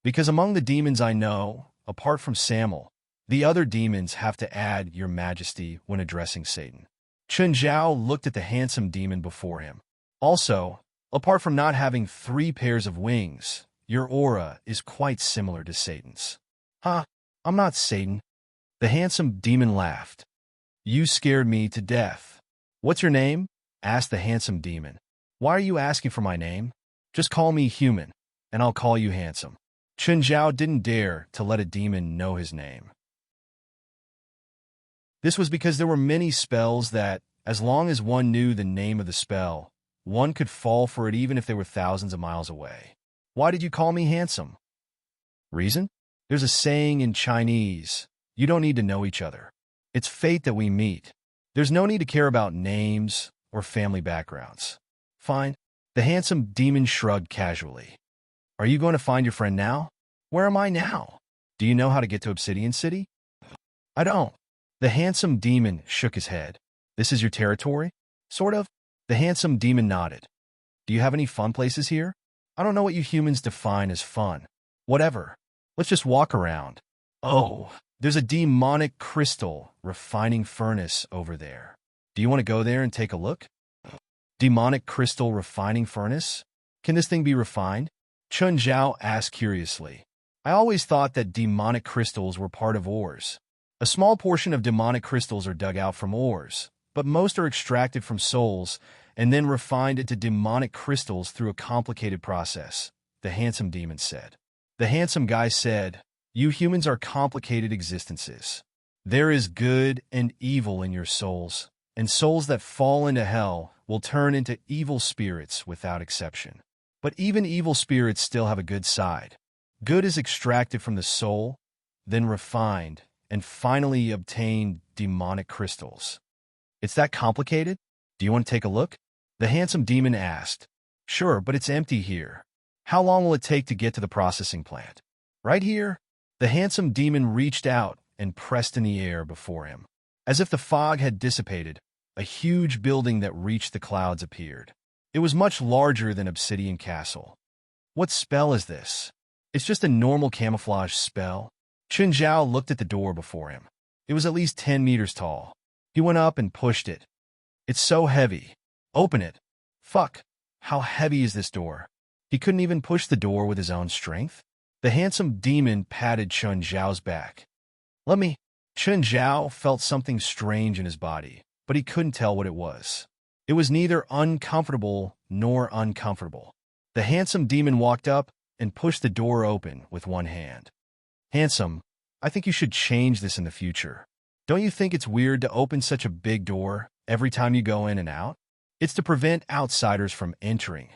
Because among the demons I know, apart from Samuel, the other demons have to add your majesty when addressing Satan. Chun Zhao looked at the handsome demon before him. Also, apart from not having 3 pairs of wings, your aura is quite similar to Satan's. I'm not Satan. The handsome demon laughed. You scared me to death. What's your name? Asked the handsome demon. Why are you asking for my name? Just call me human, and I'll call you handsome. Chun Zhao didn't dare to let a demon know his name. This was because there were many spells that, as long as one knew the name of the spell, one could fall for it even if they were thousands of miles away. Why did you call me handsome? Reason? There's a saying in Chinese, you don't need to know each other. It's fate that we meet. There's no need to care about names or family backgrounds. Fine. The handsome demon shrugged casually. Are you going to find your friend now? Where am I now? Do you know how to get to Obsidian City? I don't. The handsome demon shook his head. This is your territory? Sort of. The handsome demon nodded. Do you have any fun places here? I don't know what you humans define as fun. Whatever. Let's just walk around. Oh, there's a demonic crystal refining furnace over there. Do you want to go there and take a look? Demonic crystal refining furnace? Can this thing be refined? Chun Zhao asked curiously. I always thought that demonic crystals were part of ores. A small portion of demonic crystals are dug out from ores, but most are extracted from souls and then refined into demonic crystals through a complicated process, the handsome demon said. The handsome guy said, You humans are complicated existences. There is good and evil in your souls, and souls that fall into hell will turn into evil spirits without exception. But even evil spirits still have a good side. Good is extracted from the soul, then refined, and finally obtained demonic crystals. It's that complicated? Do you want to take a look? The handsome demon asked. Sure, but it's empty here. How long will it take to get to the processing plant? Right here? The handsome demon reached out and pressed in the air before him. As if the fog had dissipated, a huge building that reached the clouds appeared. It was much larger than Obsidian Castle. What spell is this? It's just a normal camouflage spell. Chun Zhao looked at the door before him. It was at least 10 meters tall. He went up and pushed it. It's so heavy. Open it. Fuck. How heavy is this door? He couldn't even push the door with his own strength. The handsome demon patted Chun Zhao's back. Let me. Chun Zhao felt something strange in his body, but he couldn't tell what it was. It was neither uncomfortable nor uncomfortable. The handsome demon walked up and pushed the door open with one hand. Handsome, I think you should change this in the future. Don't you think it's weird to open such a big door every time you go in and out? It's to prevent outsiders from entering.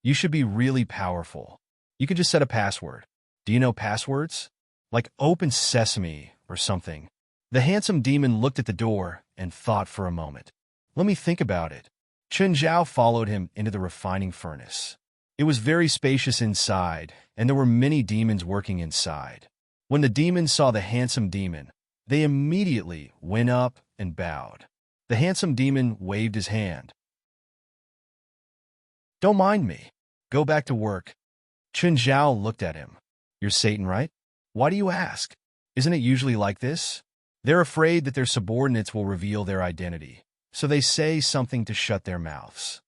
You should be really powerful. You could just set a password. Do you know passwords? Like Open Sesame or something. The handsome demon looked at the door and thought for a moment. Let me think about it. Chun Zhao followed him into the refining furnace. It was very spacious inside, and there were many demons working inside. When the demons saw the handsome demon, they immediately went up and bowed. The handsome demon waved his hand. Don't mind me. Go back to work. Chun Zhao looked at him. You're Satan, right? Why do you ask? Isn't it usually like this? They're afraid that their subordinates will reveal their identity, so they say something to shut their mouths.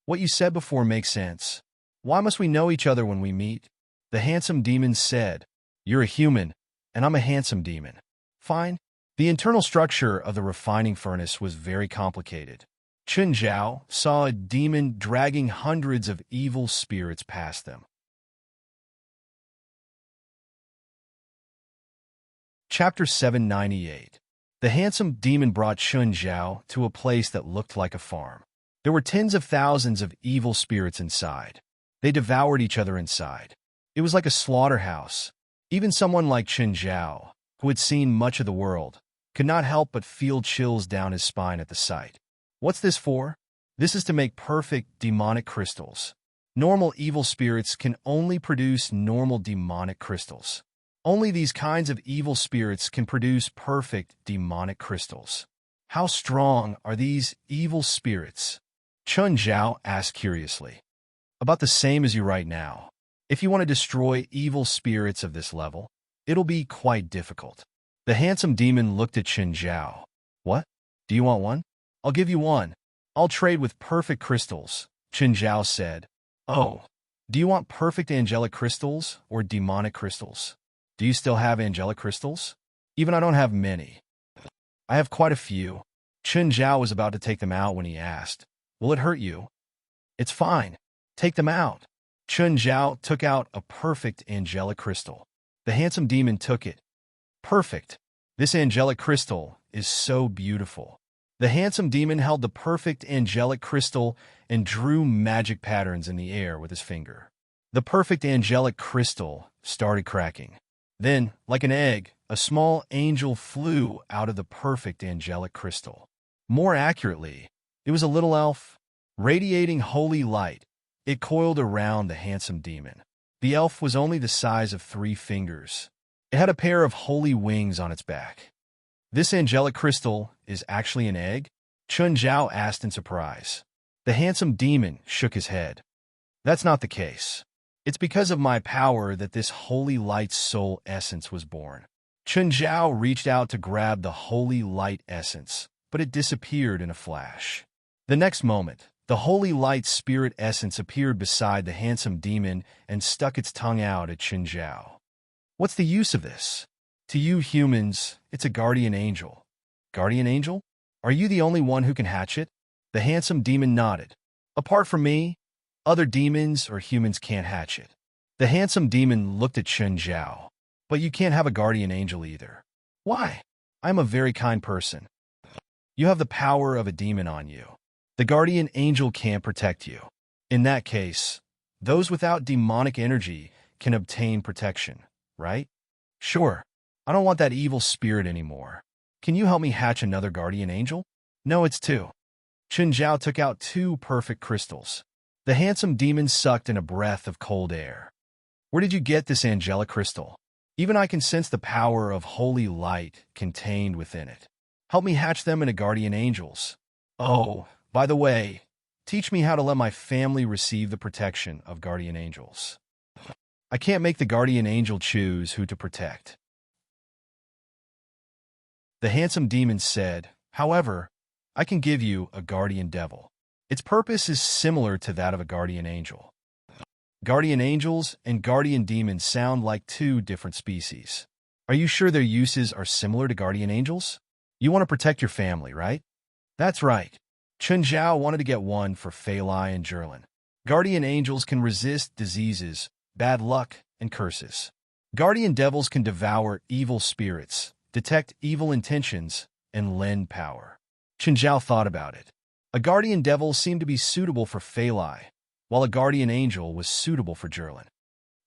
What you said before makes sense. Why must we know each other when we meet? The handsome demon said, You're a human, and I'm a handsome demon. Fine. The internal structure of the refining furnace was very complicated. Chun Zhao saw a demon dragging hundreds of evil spirits past them. Chapter 798. The handsome demon brought Chun Zhao to a place that looked like a farm. There were tens of thousands of evil spirits inside. They devoured each other inside. It was like a slaughterhouse. Even someone like Chun Zhao, who had seen much of the world, could not help but feel chills down his spine at the sight. What's this for? This is to make perfect demonic crystals. Normal evil spirits can only produce normal demonic crystals. Only these kinds of evil spirits can produce perfect demonic crystals. How strong are these evil spirits? Chun Zhao asked curiously. About the same as you right now. If you want to destroy evil spirits of this level, it'll be quite difficult. The handsome demon looked at Chun Zhao. What? Do you want one? I'll give you one. I'll trade with perfect crystals, Chun Zhao said. Oh, do you want perfect angelic crystals or demonic crystals? Do you still have angelic crystals? Even I don't have many. I have quite a few. Chun Zhao was about to take them out when he asked, Will it hurt you? It's fine. Take them out. Chun Zhao took out a perfect angelic crystal. The handsome demon took it. Perfect. This angelic crystal is so beautiful. The handsome demon held the perfect angelic crystal and drew magic patterns in the air with his finger. The perfect angelic crystal started cracking. Then, like an egg, a small angel flew out of the perfect angelic crystal. More accurately, it was a little elf, radiating holy light, It coiled around the handsome demon. The elf was only the size of 3 fingers. It had a pair of holy wings on its back. "This angelic crystal is actually an egg?" Chun Zhao asked in surprise. The handsome demon shook his head. "That's not the case. It's because of my power that this holy light soul essence was born." Chun Zhao reached out to grab the holy light essence, but it disappeared in a flash. The next moment, the holy light spirit essence appeared beside the handsome demon and stuck its tongue out at Chun Zhao. "What's the use of this? To you humans, it's a guardian angel." "Guardian angel? Are you the only one who can hatch it?" The handsome demon nodded. "Apart from me, other demons or humans can't hatch it." The handsome demon looked at Chun Zhao. "But you can't have a guardian angel either." "Why? I'm a very kind person." "You have the power of a demon on you. The guardian angel can't protect you. In that case, those without demonic energy can obtain protection, right?" "Sure. I don't want that evil spirit anymore. Can you help me hatch another guardian angel?" "No, it's 2. Chun Zhao took out 2 perfect crystals. The handsome demon sucked in a breath of cold air. "Where did you get this angelic crystal? Even I can sense the power of holy light contained within it. Help me hatch them into guardian angels. Oh, by the way, teach me how to let my family receive the protection of guardian angels." "I can't make the guardian angel choose who to protect," the handsome demon said. "However, I can give you a guardian devil. Its purpose is similar to that of a guardian angel." Guardian angels and guardian demons sound like 2 different species. "Are you sure their uses are similar to guardian angels? You want to protect your family, right?" "That's right." Chun Zhao wanted to get one for Fei Lai and Zherlin. Guardian angels can resist diseases, bad luck, and curses. Guardian devils can devour evil spirits, detect evil intentions, and lend power. Chun Zhao thought about it. A guardian devil seemed to be suitable for Fei Lai, while a guardian angel was suitable for Zherlin.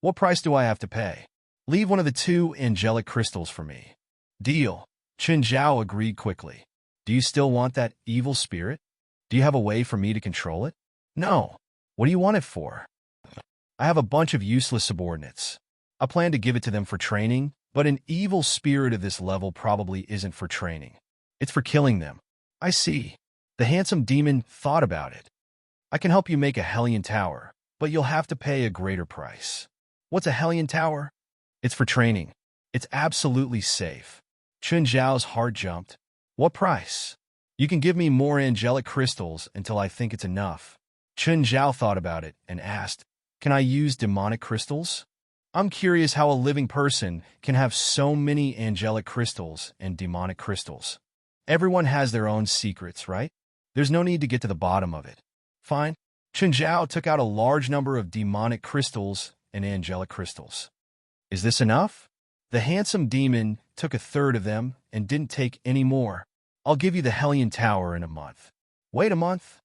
"What price do I have to pay?" "Leave one of the 2 angelic crystals for me." "Deal." Chun Zhao agreed quickly. "Do you still want that evil spirit? Do you have a way for me to control it?" "No." "What do you want it for?" "I have a bunch of useless subordinates. I plan to give it to them for training, but an evil spirit of this level probably isn't for training. It's for killing them." "I see." The handsome demon thought about it. "I can help you make a Hellion Tower, but you'll have to pay a greater price." "What's a Hellion Tower?" "It's for training. It's absolutely safe." Chun Zhao's heart jumped. "What price?" "You can give me more angelic crystals until I think it's enough." Chun Zhao thought about it and asked, "Can I use demonic crystals?" "I'm curious how a living person can have so many angelic crystals and demonic crystals. Everyone has their own secrets, right? There's no need to get to the bottom of it." "Fine." Chun Zhao took out a large number of demonic crystals and angelic crystals. "Is this enough?" The handsome demon took a third of them and didn't take any more. "I'll give you the Hellion Tower in a month." "Wait a month?"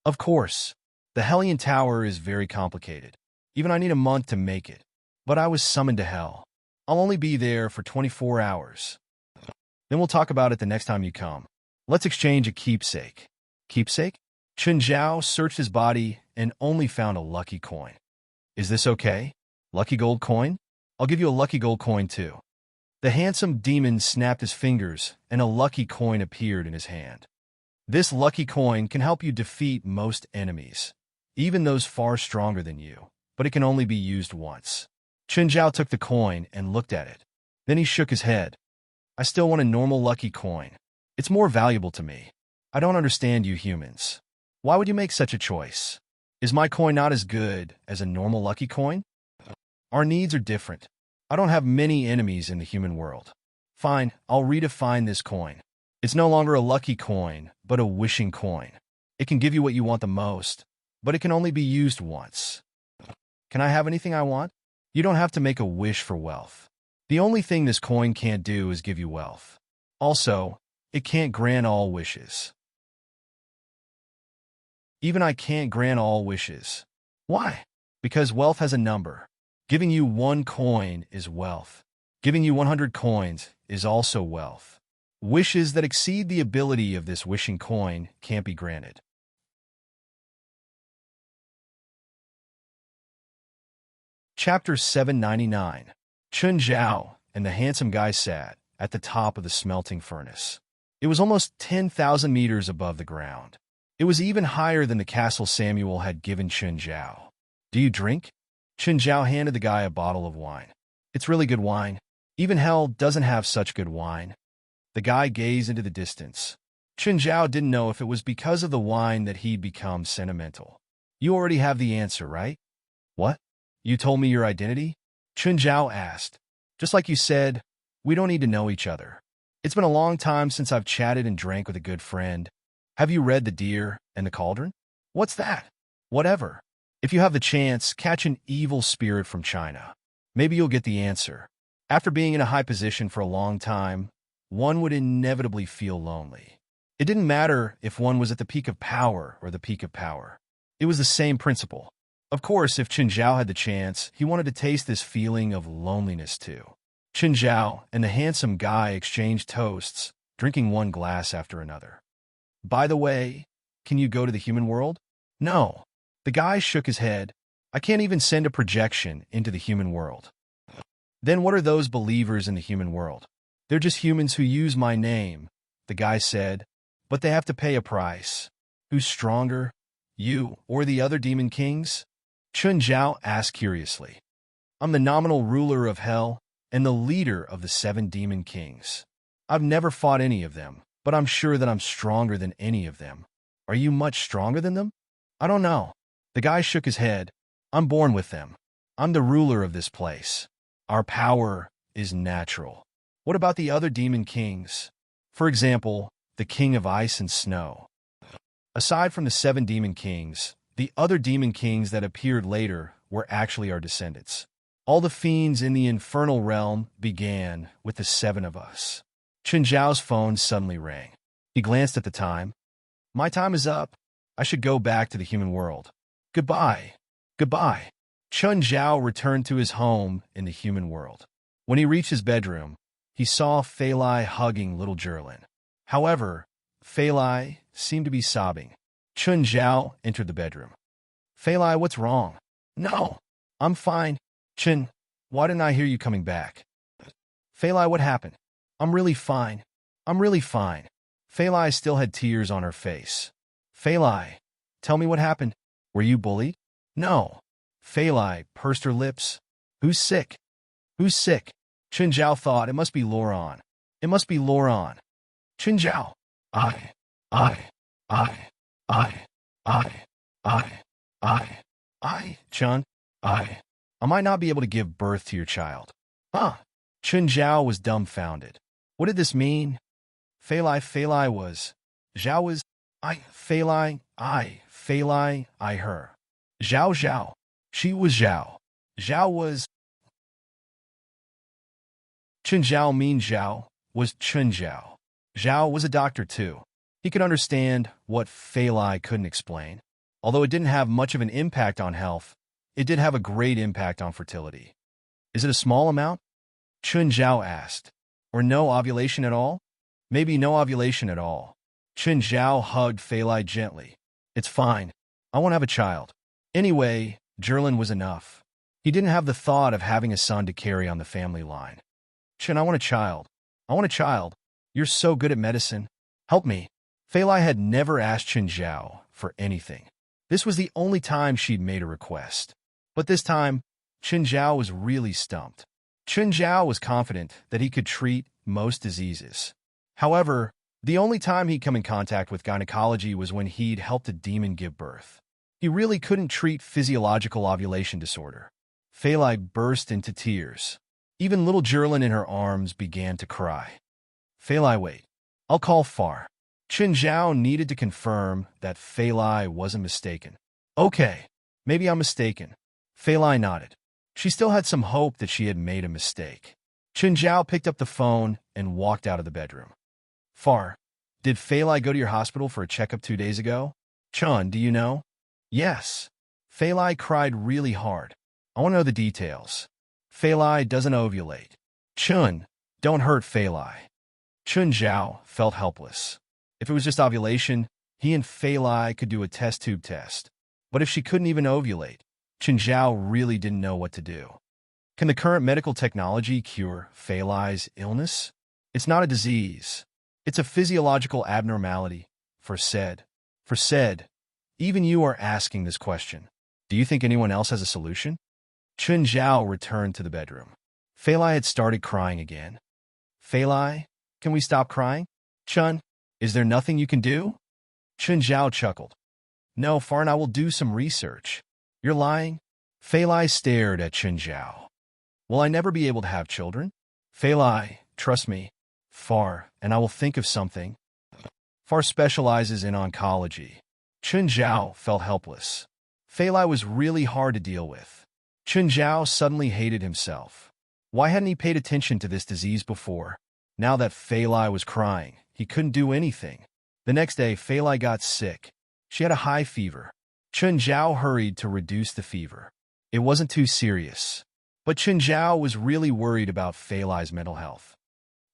"Of course. The Hellion Tower is very complicated. Even I need a month to make it. But I was summoned to hell. I'll only be there for 24 hours. Then we'll talk about it the next time you come. Let's exchange a keepsake." "Keepsake?" Chun Zhao searched his body and only found a lucky coin. "Is this okay? Lucky gold coin? I'll give you a lucky gold coin too." The handsome demon snapped his fingers and a lucky coin appeared in his hand. "This lucky coin can help you defeat most enemies, even those far stronger than you, but it can only be used once." Chun Zhao took the coin and looked at it. Then he shook his head. "I still want a normal lucky coin. It's more valuable to me. I don't understand you humans. Why would you make such a choice? Is my coin not as good as a normal lucky coin? Our needs are different. I don't have many enemies in the human world." "Fine, I'll redefine this coin. It's no longer a lucky coin, but a wishing coin. It can give you what you want the most, but it can only be used once." "Can I have anything I want?" "You don't have to make a wish for wealth. The only thing this coin can't do is give you wealth. Also, it can't grant all wishes." "Even I can't grant all wishes." "Why?" "Because wealth has a number. Giving you 1 coin is wealth. Giving you 100 coins is also wealth. Wishes that exceed the ability of this wishing coin can't be granted." Chapter 799. Chun Zhao and the handsome guy sat at the top of the smelting furnace. It was almost 10,000 meters above the ground. It was even higher than the castle Samuel had given Chun Zhao. Do you drink? Chun Zhao handed the guy a bottle of wine. It's really good wine. Even hell doesn't have such good wine. The guy gazed into the distance. Chun Zhao didn't know if it was because of the wine that he'd become sentimental. You already have the answer, right? What? You told me your identity? Chun Zhao asked. Just like you said, we don't need to know each other. It's been a long time since I've chatted and drank with a good friend. Have you read The Deer and the Cauldron? What's that? Whatever. If you have the chance, catch an evil spirit from China. Maybe you'll get the answer. After being in a high position for a long time, one would inevitably feel lonely. It didn't matter if one was at the peak of power or the peak of power. It was the same principle. Of course, if Chun Zhao had the chance, he wanted to taste this feeling of loneliness too. Chun Zhao and the handsome guy exchanged toasts, drinking one glass after another. By the way, can you go to the human world? No. The guy shook his head. I can't even send a projection into the human world. Then what are those believers in the human world? They're just humans who use my name, the guy said, but they have to pay a price. Who's stronger, you or the other demon kings? Chun Zhao asked curiously. I'm the nominal ruler of hell and the leader of the 7 demon kings. I've never fought any of them, but I'm sure that I'm stronger than any of them. Are you much stronger than them? I don't know. The guy shook his head. I'm born with them. I'm the ruler of this place. Our power is natural. What about the other demon kings? For example, the king of ice and snow. Aside from the 7 demon kings, the other demon kings that appeared later were actually our descendants. All the fiends in the infernal realm began with the 7 of us. Chun Zhao's phone suddenly rang. He glanced at the time. My time is up. I should go back to the human world. Goodbye. Goodbye. Chun Zhao returned to his home in the human world. When he reached his bedroom, he saw Fei Lai hugging little Jerlin. However, Fei Lai seemed to be sobbing. Chun Zhao entered the bedroom. Fei Lai, what's wrong? No, I'm fine. Chun, why didn't I hear you coming back? Fei Lai, what happened? I'm really fine. I'm really fine. Fei Lai still had tears on her face. Fei Lai, tell me what happened. Were you bullied? No. Fei Lai pursed her lips. Who's sick? Who's sick? Chun Zhao thought it must be Loran. It must be Loran. Chun Zhao. I, Chun, I might not be able to give birth to your child. Huh? Chun Zhao was dumbfounded. What did this mean? Fei Lai was. Zhao was. Fei Lai, her. Zhao. She was Zhao. Zhao was. Chun Zhao mean Zhao was Chun Zhao. Zhao was a doctor too. He could understand what Fei Lai couldn't explain. Although it didn't have much of an impact on health, it did have a great impact on fertility. Is it a small amount? Chun Zhao asked. Or no ovulation at all? Maybe no ovulation at all. Chun Zhao hugged Fei Lai gently. It's fine. I won't have a child. Anyway, Jerlin was enough. He didn't have the thought of having a son to carry on the family line. Chun, I want a child. I want a child. You're so good at medicine. Help me. Fei Lai had never asked Chun Zhao for anything. This was the only time she'd made a request. But this time, Chun Zhao was really stumped. Chun Zhao was confident that he could treat most diseases. However, the only time he'd come in contact with gynecology was when he'd helped a demon give birth. He really couldn't treat physiological ovulation disorder. Fei Lai burst into tears. Even little Jerlin in her arms began to cry. Fei Lai, wait. I'll call Far. Chun Zhao needed to confirm that Fei Lai wasn't mistaken. Okay, maybe I'm mistaken. Fei Lai nodded. She still had some hope that she had made a mistake. Chun Zhao picked up the phone and walked out of the bedroom. Far, did Fei Lai go to your hospital for a checkup 2 days ago? Chun, do you know? Yes. Fei Lai cried really hard. I want to know the details. Fei Lai doesn't ovulate. Chun, don't hurt Fei Lai. Chun Zhao felt helpless. If it was just ovulation, he and Fei Lai could do a test tube test. But if she couldn't even ovulate, Chen Zhao really didn't know what to do. Can the current medical technology cure Fei Lai's illness? It's not a disease. It's a physiological abnormality, For said. Even you are asking this question. Do you think anyone else has a solution? Chen Zhao returned to the bedroom. Fei Lai had started crying again. Fei Lai, can we stop crying? Chun, is there nothing you can do? Chen Zhao chuckled. No, Farn, I will do some research. You're lying? Fei Lai stared at Chen Zhao. Will I never be able to have children? Fei Lai, trust me. Far, and I will think of something. Far specializes in oncology. Chen Zhao felt helpless. Fei Lai was really hard to deal with. Chen Zhao suddenly hated himself. Why hadn't he paid attention to this disease before? Now that Fei Lai was crying, he couldn't do anything. The next day, Fei Lai got sick. She had a high fever. Chen Zhao hurried to reduce the fever. It wasn't too serious. But Chen Zhao was really worried about Fei Lai's mental health.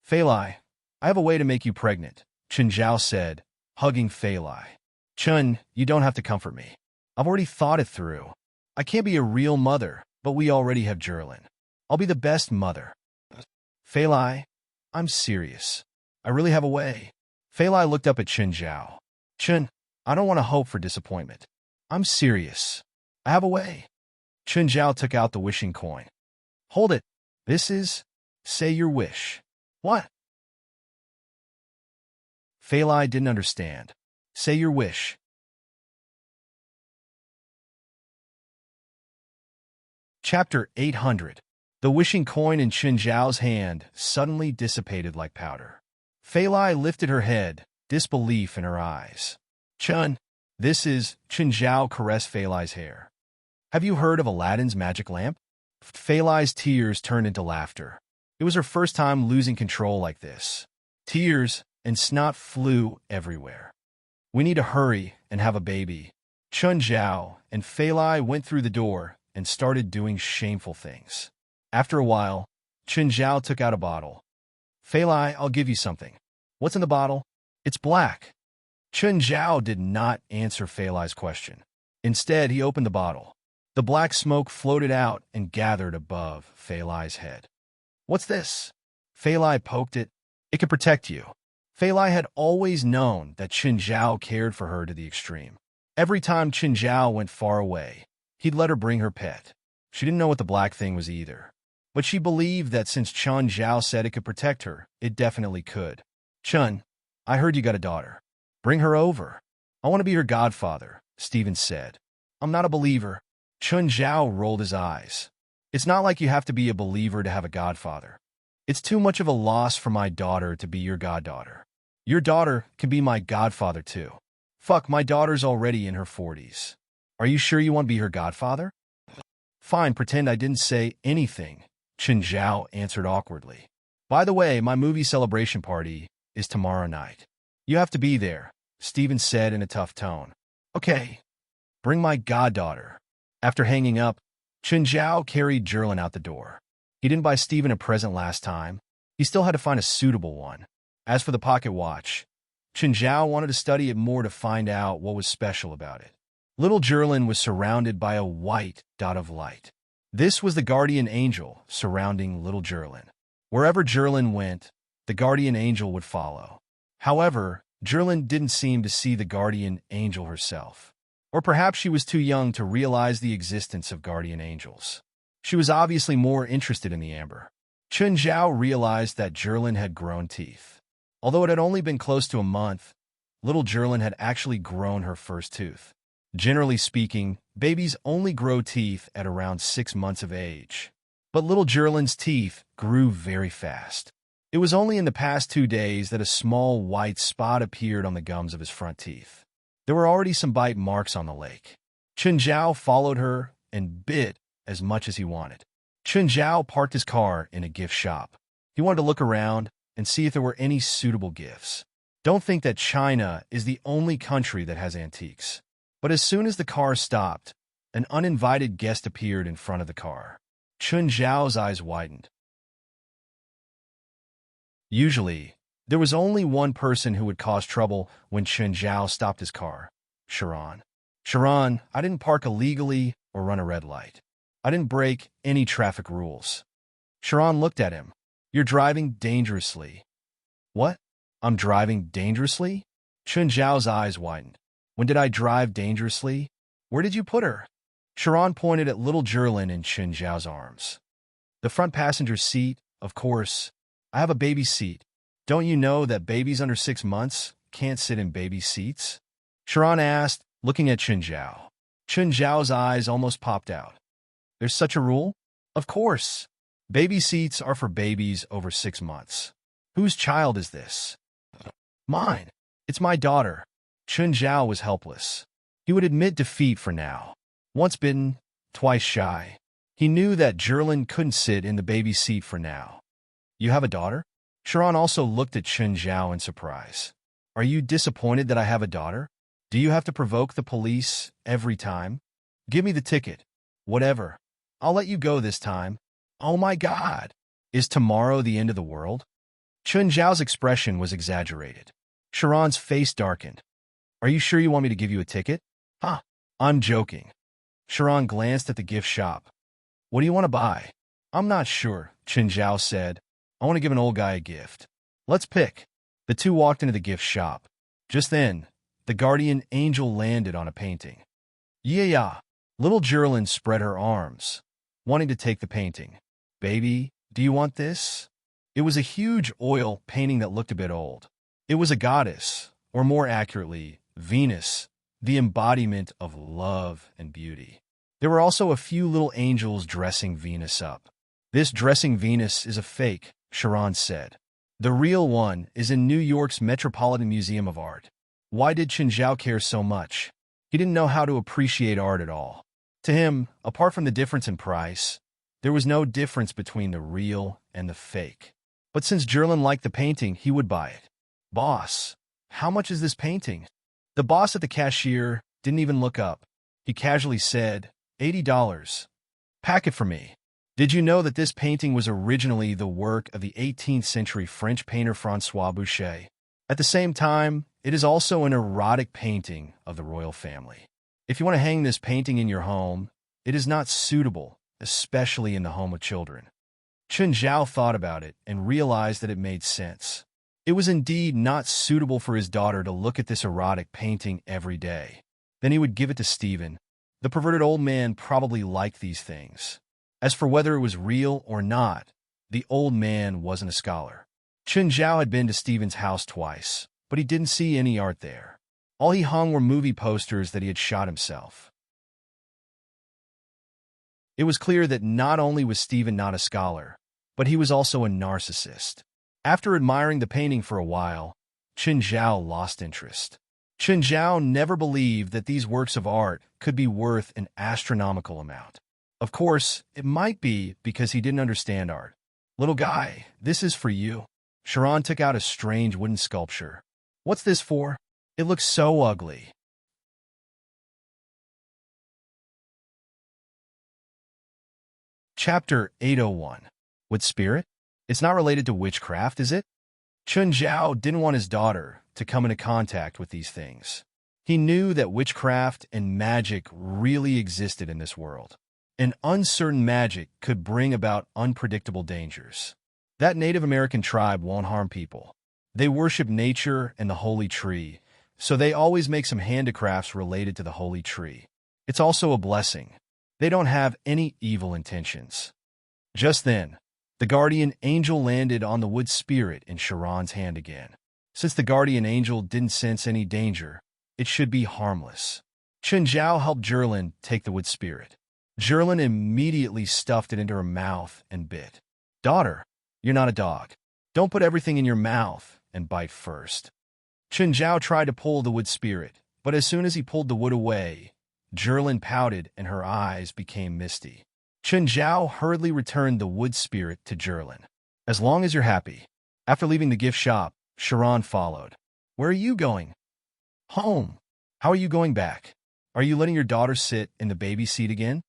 Fei Lai, I have a way to make you pregnant, Chen Zhao said, hugging Fei Lai. Chen, you don't have to comfort me. I've already thought it through. I can't be a real mother, but we already have Jerlin. I'll be the best mother. Fei Lai, I'm serious. I really have a way. Fei Lai looked up at Chen Zhao. Chen, I don't want to hope for disappointment. I'm serious. I have a way. Chen Zhao took out the wishing coin. Hold it. This is... Say your wish. What? Fei Lai didn't understand. Say your wish. Chapter 800. The wishing coin in Chen Zhao's hand suddenly dissipated like powder. Fei Lai lifted her head, disbelief in her eyes. Chun, this is... Chen Zhao caressed Fei Lai's hair. Have you heard of Aladdin's magic lamp? Fei Lai's tears turned into laughter. It was her first time losing control like this. Tears and snot flew everywhere. We need to hurry and have a baby. Chen Zhao and Fei Lai went through the door and started doing shameful things. After a while, Chen Zhao took out a bottle. Fei Lai, I'll give you something. What's in the bottle? It's black. Chen Zhao did not answer Fei Lai's question. Instead, he opened the bottle. The black smoke floated out and gathered above Fei Lai's head. What's this? Fei Lai poked it. It can protect you. Fei Lai had always known that Chen Zhao cared for her to the extreme. Every time Chen Zhao went far away, he'd let her bring her pet. She didn't know what the black thing was either. But she believed that since Chen Zhao said it could protect her, it definitely could. Chun, I heard you got a daughter. Bring her over. I want to be her godfather, Stephen said. I'm not a believer. Chen Zhao rolled his eyes. It's not like you have to be a believer to have a godfather. It's too much of a loss for my daughter to be your goddaughter. Your daughter can be my godfather too. Fuck, my daughter's already in her 40s. Are you sure you want to be her godfather? Fine, pretend I didn't say anything, Chen Zhao answered awkwardly. By the way, my movie celebration party is tomorrow night. You have to be there, Stephen said in a tough tone. Okay, bring my goddaughter. After hanging up, Chen Zhao carried Jerlin out the door. He didn't buy Stephen a present last time. He still had to find a suitable one. As for the pocket watch, Chen Zhao wanted to study it more to find out what was special about it. Little Jerlin was surrounded by a white dot of light. This was the guardian angel surrounding little Jerlin. Wherever Jerlin went, the guardian angel would follow. However, Jerlin didn't seem to see the guardian angel herself. Or perhaps she was too young to realize the existence of guardian angels. She was obviously more interested in the amber. Chen Zhao realized that Jerlin had grown teeth. Although it had only been close to a month, little Jerlin had actually grown her first tooth. Generally speaking, babies only grow teeth at around 6 months of age. But little Jerlin's teeth grew very fast. It was only in the past 2 days that a small white spot appeared on the gums of his front teeth. There were already some bite marks on the lake. Chen Zhao followed her and bit as much as he wanted. Chen Zhao parked his car in a gift shop. He wanted to look around and see if there were any suitable gifts. Don't think that China is the only country that has antiques. But as soon as the car stopped, an uninvited guest appeared in front of the car. Chen Zhao's eyes widened. Usually, there was only one person who would cause trouble when Chen Zhao stopped his car. Sharon. Sharon, I didn't park illegally, or run a red light. I didn't break any traffic rules. Sharon looked at him. You're driving dangerously. What? I'm driving dangerously? Chun Zhao's eyes widened. When did I drive dangerously? Where did you put her? Sharon pointed at little Jerlin in Chun Zhao's arms. The front passenger seat, of course. I have a baby seat. Don't you know that babies under 6 months can't sit in baby seats? Sharon asked, looking at Chun Zhao. Chun Zhao's eyes almost popped out. There's such a rule? Of course. Baby seats are for babies over 6 months. Whose child is this? Mine. It's my daughter. Chun Zhao was helpless. He would admit defeat for now. Once bitten, twice shy. He knew that Jerlin couldn't sit in the baby seat for now. You have a daughter? Sharon also looked at Chun Zhao in surprise. Are you disappointed that I have a daughter? Do you have to provoke the police every time? Give me the ticket. Whatever. I'll let you go this time. Oh my God. Is tomorrow the end of the world? Chun Zhao's expression was exaggerated. Sharon's face darkened. Are you sure you want me to give you a ticket? Huh. I'm joking. Sharon glanced at the gift shop. What do you want to buy? I'm not sure, Chun Zhao said. I want to give an old guy a gift. Let's pick. The two walked into the gift shop. Just then, the guardian angel landed on a painting. Yeah. Little Jerlin spread her arms, wanting to take the painting. Baby, do you want this? It was a huge oil painting that looked a bit old. It was a goddess, or more accurately, Venus, the embodiment of love and beauty. There were also a few little angels dressing Venus up. This dressing Venus is a fake, Sharon said. The real one is in New York's Metropolitan Museum of Art. Why did Chun Zhao care so much? He didn't know how to appreciate art at all. To him, apart from the difference in price, there was no difference between the real and the fake. But since Jerlin liked the painting, he would buy it. Boss, how much is this painting? The boss at the cashier didn't even look up. He casually said, $80. Pack it for me. Did you know that this painting was originally the work of the 18th century French painter François Boucher? At the same time, it is also an erotic painting of the royal family. If you want to hang this painting in your home, it is not suitable, especially in the home of children. Chun Zhao thought about it and realized that it made sense. It was indeed not suitable for his daughter to look at this erotic painting every day. Then he would give it to Stephen. The perverted old man probably liked these things. As for whether it was real or not, the old man wasn't a scholar. Chun Zhao had been to Stephen's house twice, but he didn't see any art there. All he hung were movie posters that he had shot himself. It was clear that not only was Stephen not a scholar, but he was also a narcissist. After admiring the painting for a while, Chun Zhao lost interest. Chun Zhao never believed that these works of art could be worth an astronomical amount. Of course, it might be because he didn't understand art. Little guy, this is for you. Sharon took out a strange wooden sculpture. What's this for? It looks so ugly. Chapter 801. Wood Spirit? It's not related to witchcraft, is it? Chun Zhao didn't want his daughter to come into contact with these things. He knew that witchcraft and magic really existed in this world. An uncertain magic could bring about unpredictable dangers. That Native American tribe won't harm people. They worship nature and the holy tree, so they always make some handicrafts related to the holy tree. It's also a blessing. They don't have any evil intentions. Just then, the guardian angel landed on the wood spirit in Sharon's hand again. Since the guardian angel didn't sense any danger, it should be harmless. Chun Zhao helped Jerlin take the wood spirit. Jerlin immediately stuffed it into her mouth and bit. Daughter, you're not a dog. Don't put everything in your mouth and bite first. Chun Zhao tried to pull the wood spirit, but as soon as he pulled the wood away, Jerlin pouted and her eyes became misty. Chun Zhao hurriedly returned the wood spirit to Jerlin. As long as you're happy. After leaving the gift shop, Sharon followed. Where are you going? Home. How are you going back? Are you letting your daughter sit in the baby seat again?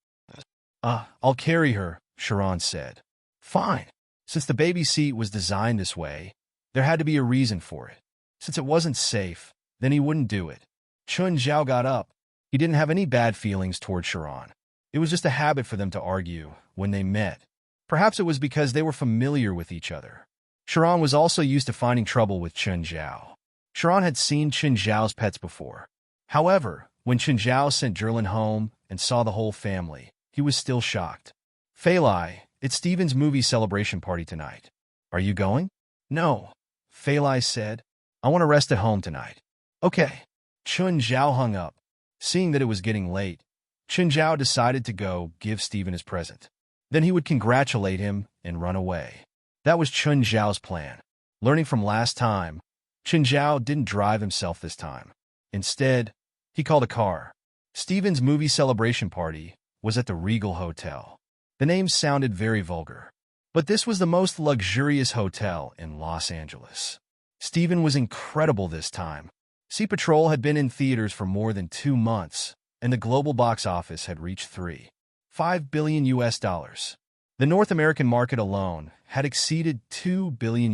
I'll carry her, Sharon said. Fine. Since the baby seat was designed this way, there had to be a reason for it. Since it wasn't safe, then he wouldn't do it. Chun Zhao got up. He didn't have any bad feelings toward Sharon. It was just a habit for them to argue when they met. Perhaps it was because they were familiar with each other. Sharon was also used to finding trouble with Chen Zhao. Sharon had seen Chen Zhao's pets before. However, when Chen Zhao sent Jerlin home and saw the whole family, he was still shocked. Fei Lai, it's Steven's movie celebration party tonight. Are you going? No, Fei Lai said. I want to rest at home tonight. Okay. Chen Zhao hung up. Seeing that it was getting late, Chen Zhao decided to go give Steven his present. Then he would congratulate him and run away. That was Chen Zhao's plan. Learning from last time, Chen Zhao didn't drive himself this time. Instead, he called a car. Steven's movie celebration party was at the Regal Hotel. The name sounded very vulgar, but this was the most luxurious hotel in Los Angeles. Steven was incredible this time. Sea Patrol had been in theaters for more than 2 months, and the global box office had reached $3.5 billion. The North American market alone had exceeded $2 billion.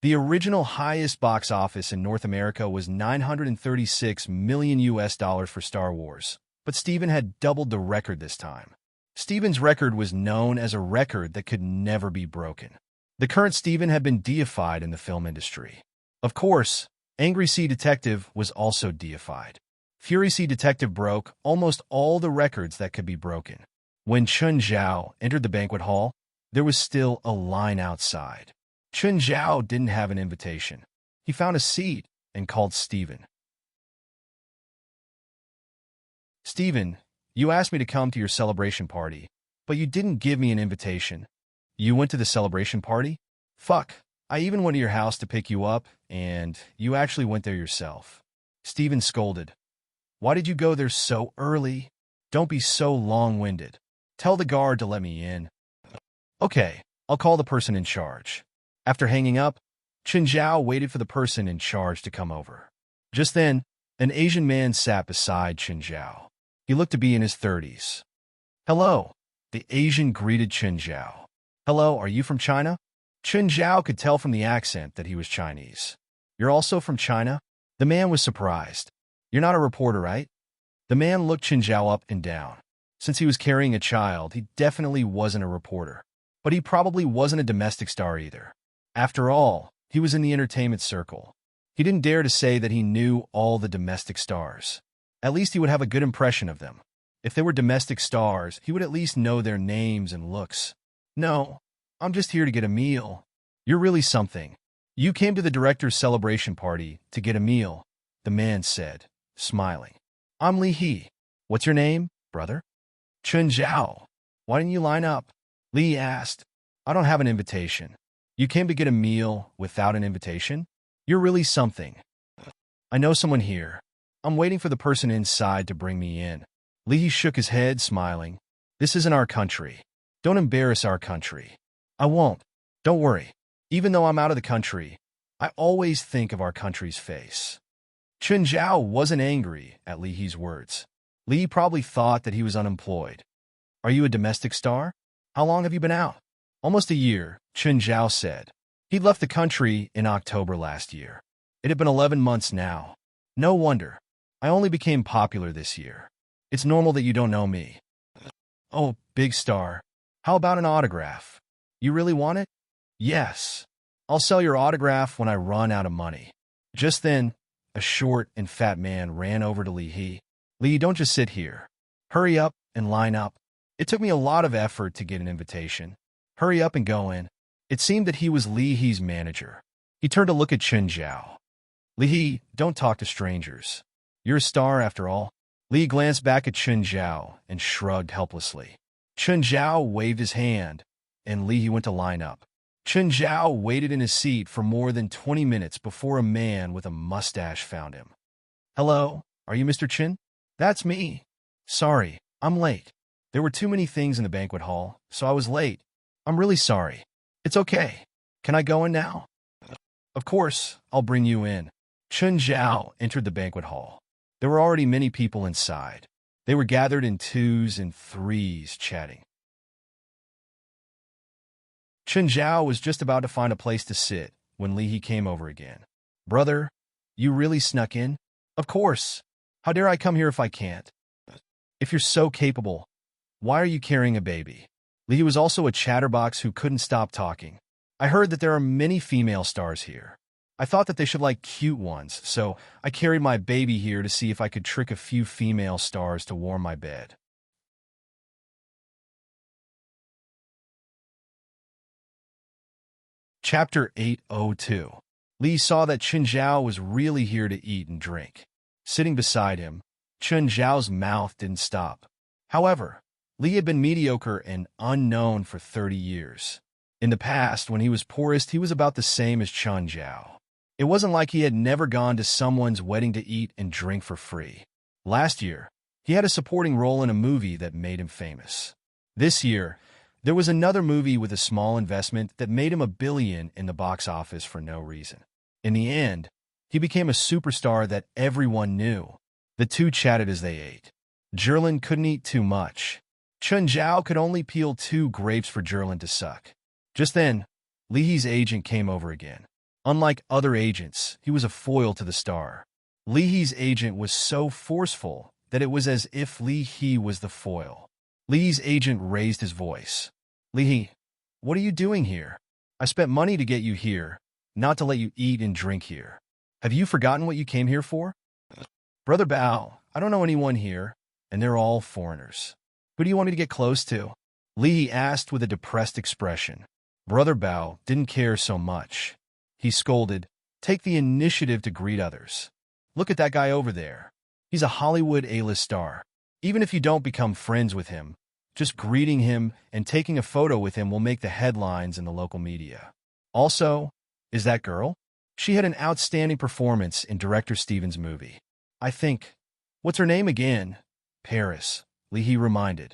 The original highest box office in North America was $936 million for Star Wars, but Steven had doubled the record this time. Steven's record was known as a record that could never be broken. The current Steven had been deified in the film industry. Of course, Angry Sea Detective was also deified. Fury Sea Detective broke almost all the records that could be broken. When Chen Zhao entered the banquet hall, there was still a line outside. Chen Zhao didn't have an invitation. He found a seat and called Steven. Steven, you asked me to come to your celebration party, but you didn't give me an invitation. You went to the celebration party? Fuck, I even went to your house to pick you up, and you actually went there yourself. Steven scolded. Why did you go there so early? Don't be so long-winded. Tell the guard to let me in. Okay, I'll call the person in charge. After hanging up, Chen Zhao waited for the person in charge to come over. Just then, an Asian man sat beside Chen Zhao. He looked to be in his 30s. Hello, the Asian greeted Chen Zhao. Hello, are you from China? Chen Zhao could tell from the accent that he was Chinese. You're also from China? The man was surprised. You're not a reporter, right? The man looked Chen Zhao up and down. Since he was carrying a child, he definitely wasn't a reporter. But he probably wasn't a domestic star either. After all, he was in the entertainment circle. He didn't dare to say that he knew all the domestic stars. At least he would have a good impression of them. If they were domestic stars, he would at least know their names and looks. No, I'm just here to get a meal. You're really something. You came to the director's celebration party to get a meal, the man said, smiling. I'm Li He. What's your name, brother? Chen Zhao. Why didn't you line up? Li asked. I don't have an invitation. You came to get a meal without an invitation? You're really something. I know someone here. I'm waiting for the person inside to bring me in. Li shook his head, smiling. This isn't our country. Don't embarrass our country. I won't. Don't worry. Even though I'm out of the country, I always think of our country's face. Chen Zhao wasn't angry at Li He's words. Li probably thought that he was unemployed. Are you a domestic star? How long have you been out? Almost a year, Chen Zhao said. He'd left the country in October last year. It had been 11 months now. No wonder. I only became popular this year. It's normal that you don't know me. Oh, big star. How about an autograph? You really want it? Yes. I'll sell your autograph when I run out of money. Just then, a short and fat man ran over to Li He. Li, don't just sit here. Hurry up and line up. It took me a lot of effort to get an invitation. Hurry up and go in. It seemed that he was Li He's manager. He turned to look at Chen Zhao. Li He, don't talk to strangers. You're a star after all. Li glanced back at Chen Zhao and shrugged helplessly. Chen Zhao waved his hand, and Li He went to line up. Chen Zhao waited in his seat for more than 20 minutes before a man with a mustache found him. Hello, are you Mr. Chen? That's me. Sorry, I'm late. There were too many things in the banquet hall, so I was late. I'm really sorry. It's okay. Can I go in now? Of course, I'll bring you in. Chen Zhao entered the banquet hall. There were already many people inside. They were gathered in 2s and 3s, chatting. Chen Zhao was just about to find a place to sit when Li He came over again. Brother, you really snuck in? Of course. How dare I come here if I can't? If you're so capable, why are you carrying a baby? Lee was also a chatterbox who couldn't stop talking. I heard that there are many female stars here. I thought that they should like cute ones, so I carried my baby here to see if I could trick a few female stars to warm my bed. Chapter 802. Lee saw that Chen Zhao was really here to eat and drink. Sitting beside him, Chen Zhao's mouth didn't stop. However, Lee had been mediocre and unknown for 30 years. In the past, when he was poorest, he was about the same as Chen Zhao. It wasn't like he had never gone to someone's wedding to eat and drink for free. Last year, he had a supporting role in a movie that made him famous. This year, there was another movie with a small investment that made him $1 billion in the box office for no reason. In the end, he became a superstar that everyone knew. The two chatted as they ate. Jerlin couldn't eat too much. Chen Zhao could only peel 2 grapes for Jerlin to suck. Just then, Li He's agent came over again. Unlike other agents, he was a foil to the star. Li He's agent was so forceful that it was as if Li He was the foil. Li's agent raised his voice. Li He, what are you doing here? I spent money to get you here, not to let you eat and drink here. Have you forgotten what you came here for? Brother Bao, I don't know anyone here, and they're all foreigners. Who do you want me to get close to? Li asked with a depressed expression. Brother Bao didn't care so much. He scolded, take the initiative to greet others. Look at that guy over there. He's a Hollywood A-list star. Even if you don't become friends with him, just greeting him and taking a photo with him will make the headlines in the local media. Also, is that girl? She had an outstanding performance in director Steven's movie. I think. What's her name again? Paris, Li He reminded.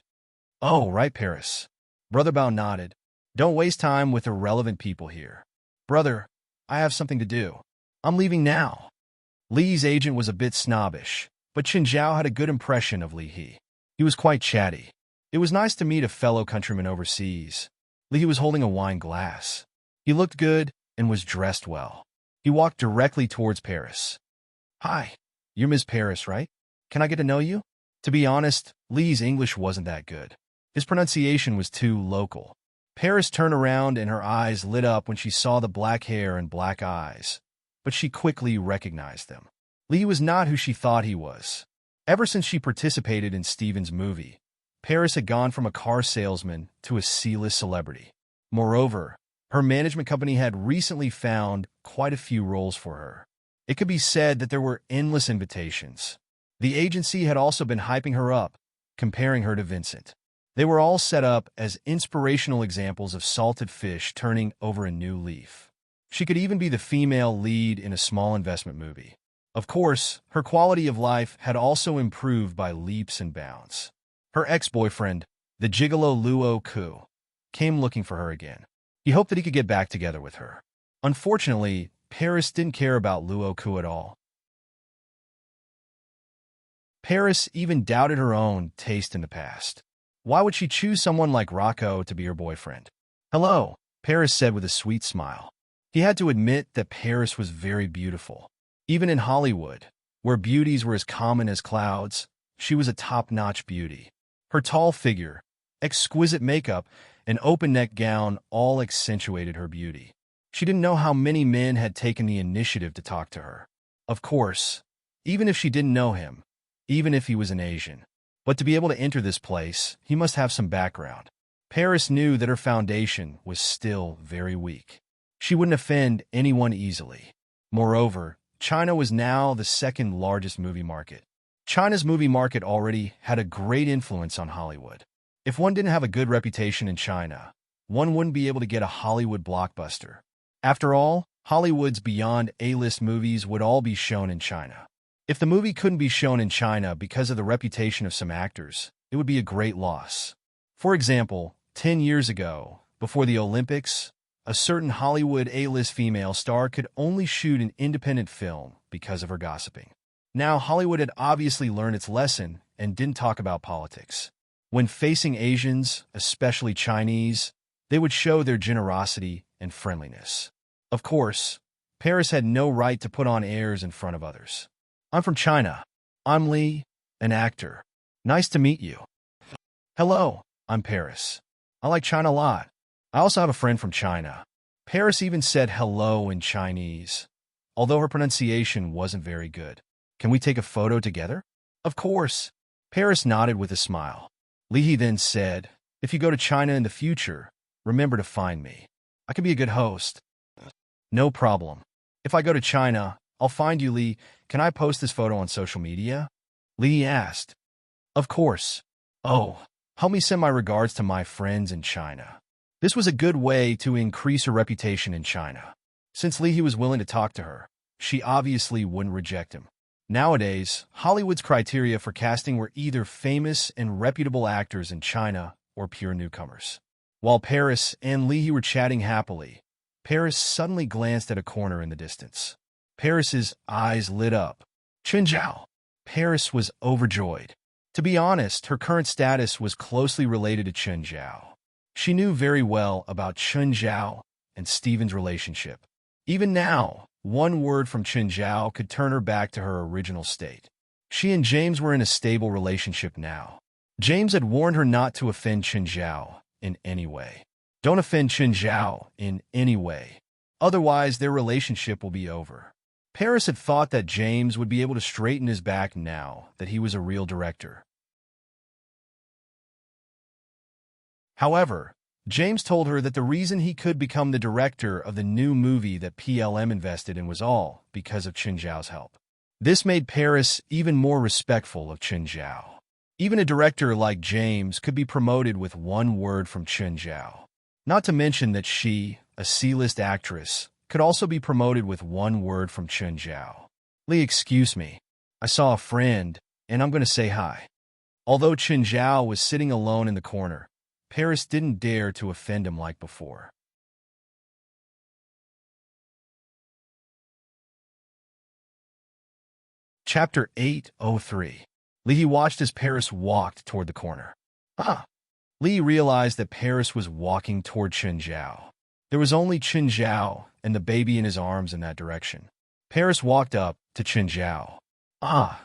Oh, right, Paris. Brother Bao nodded. Don't waste time with irrelevant people here. Brother, I have something to do. I'm leaving now. Li's agent was a bit snobbish, but Chen Zhao had a good impression of Li He. He was quite chatty. It was nice to meet a fellow countryman overseas. Li He was holding a wine glass. He looked good and was dressed well. He walked directly towards Paris. Hi, you're Ms. Paris, right? Can I get to know you? To be honest, Li's English wasn't that good. His pronunciation was too local. Paris turned around and her eyes lit up when she saw the black hair and black eyes, but she quickly recognized them. Li was not who she thought he was. Ever since she participated in Steven's movie, Paris had gone from a car salesman to a C-list celebrity. Moreover, her management company had recently found quite a few roles for her. It could be said that there were endless invitations. The agency had also been hyping her up, comparing her to Vincent. They were all set up as inspirational examples of salted fish turning over a new leaf. She could even be the female lead in a small investment movie. Of course, her quality of life had also improved by leaps and bounds. Her ex-boyfriend, the gigolo Luo Ku, came looking for her again. He hoped that he could get back together with her. Unfortunately, Paris didn't care about Luo Ku at all. Paris even doubted her own taste in the past. Why would she choose someone like Rocco to be her boyfriend? Hello, Paris said with a sweet smile. He had to admit that Paris was very beautiful. Even in Hollywood, where beauties were as common as clouds, she was a top-notch beauty. Her tall figure, exquisite makeup, and open-neck gown all accentuated her beauty. She didn't know how many men had taken the initiative to talk to her. Of course, even if she didn't know him, even if he was an Asian. But to be able to enter this place, he must have some background. Paris knew that her foundation was still very weak. She wouldn't offend anyone easily. Moreover, China was now the second largest movie market. China's movie market already had a great influence on Hollywood. If one didn't have a good reputation in China, one wouldn't be able to get a Hollywood blockbuster. After all, Hollywood's beyond A-list movies would all be shown in China. If the movie couldn't be shown in China because of the reputation of some actors, it would be a great loss. For example, 10 years ago, before the Olympics, a certain Hollywood A-list female star could only shoot an independent film because of her gossiping. Now, Hollywood had obviously learned its lesson and didn't talk about politics. When facing Asians, especially Chinese, they would show their generosity and friendliness. Of course, Paris had no right to put on airs in front of others. I'm from China. I'm Li, an actor. Nice to meet you. Hello, I'm Paris. I like China a lot. I also have a friend from China. Paris even said hello in Chinese, although her pronunciation wasn't very good. Can we take a photo together? Of course. Paris nodded with a smile. Li then said, if you go to China in the future, remember to find me. I can be a good host. No problem. If I go to China, I'll find you, Li. Can I post this photo on social media? Li asked. Of course. Oh, help me send my regards to my friends in China. This was a good way to increase her reputation in China. Since Li was willing to talk to her, she obviously wouldn't reject him. Nowadays, Hollywood's criteria for casting were either famous and reputable actors in China or pure newcomers. While Paris and Li were chatting happily, Paris suddenly glanced at a corner in the distance. Paris's eyes lit up. Chen Zhao. Paris was overjoyed. To be honest, her current status was closely related to Chen Zhao. She knew very well about Chen Zhao and Steven's relationship. Even now, one word from Chen Zhao could turn her back to her original state. She and James were in a stable relationship now. James had warned her not to offend Chen Zhao in any way. Don't offend Chen Zhao in any way. Otherwise, their relationship will be over. Paris had thought that James would be able to straighten his back now that he was a real director. However, James told her that the reason he could become the director of the new movie that PLM invested in was all because of Chen Zhao's help. This made Paris even more respectful of Chen Zhao. Even a director like James could be promoted with one word from Chen Zhao. Not to mention that she, a C-list actress, could also be promoted with one word from Chen Zhao. Li, excuse me. I saw a friend, and I'm going to say hi. Although Chen Zhao was sitting alone in the corner, Paris didn't dare to offend him like before. Chapter 803. Li watched as Paris walked toward the corner. Li realized that Paris was walking toward Chen Zhao. There was only Chen Zhao and the baby in his arms in that direction. Paris walked up to Chen Zhao.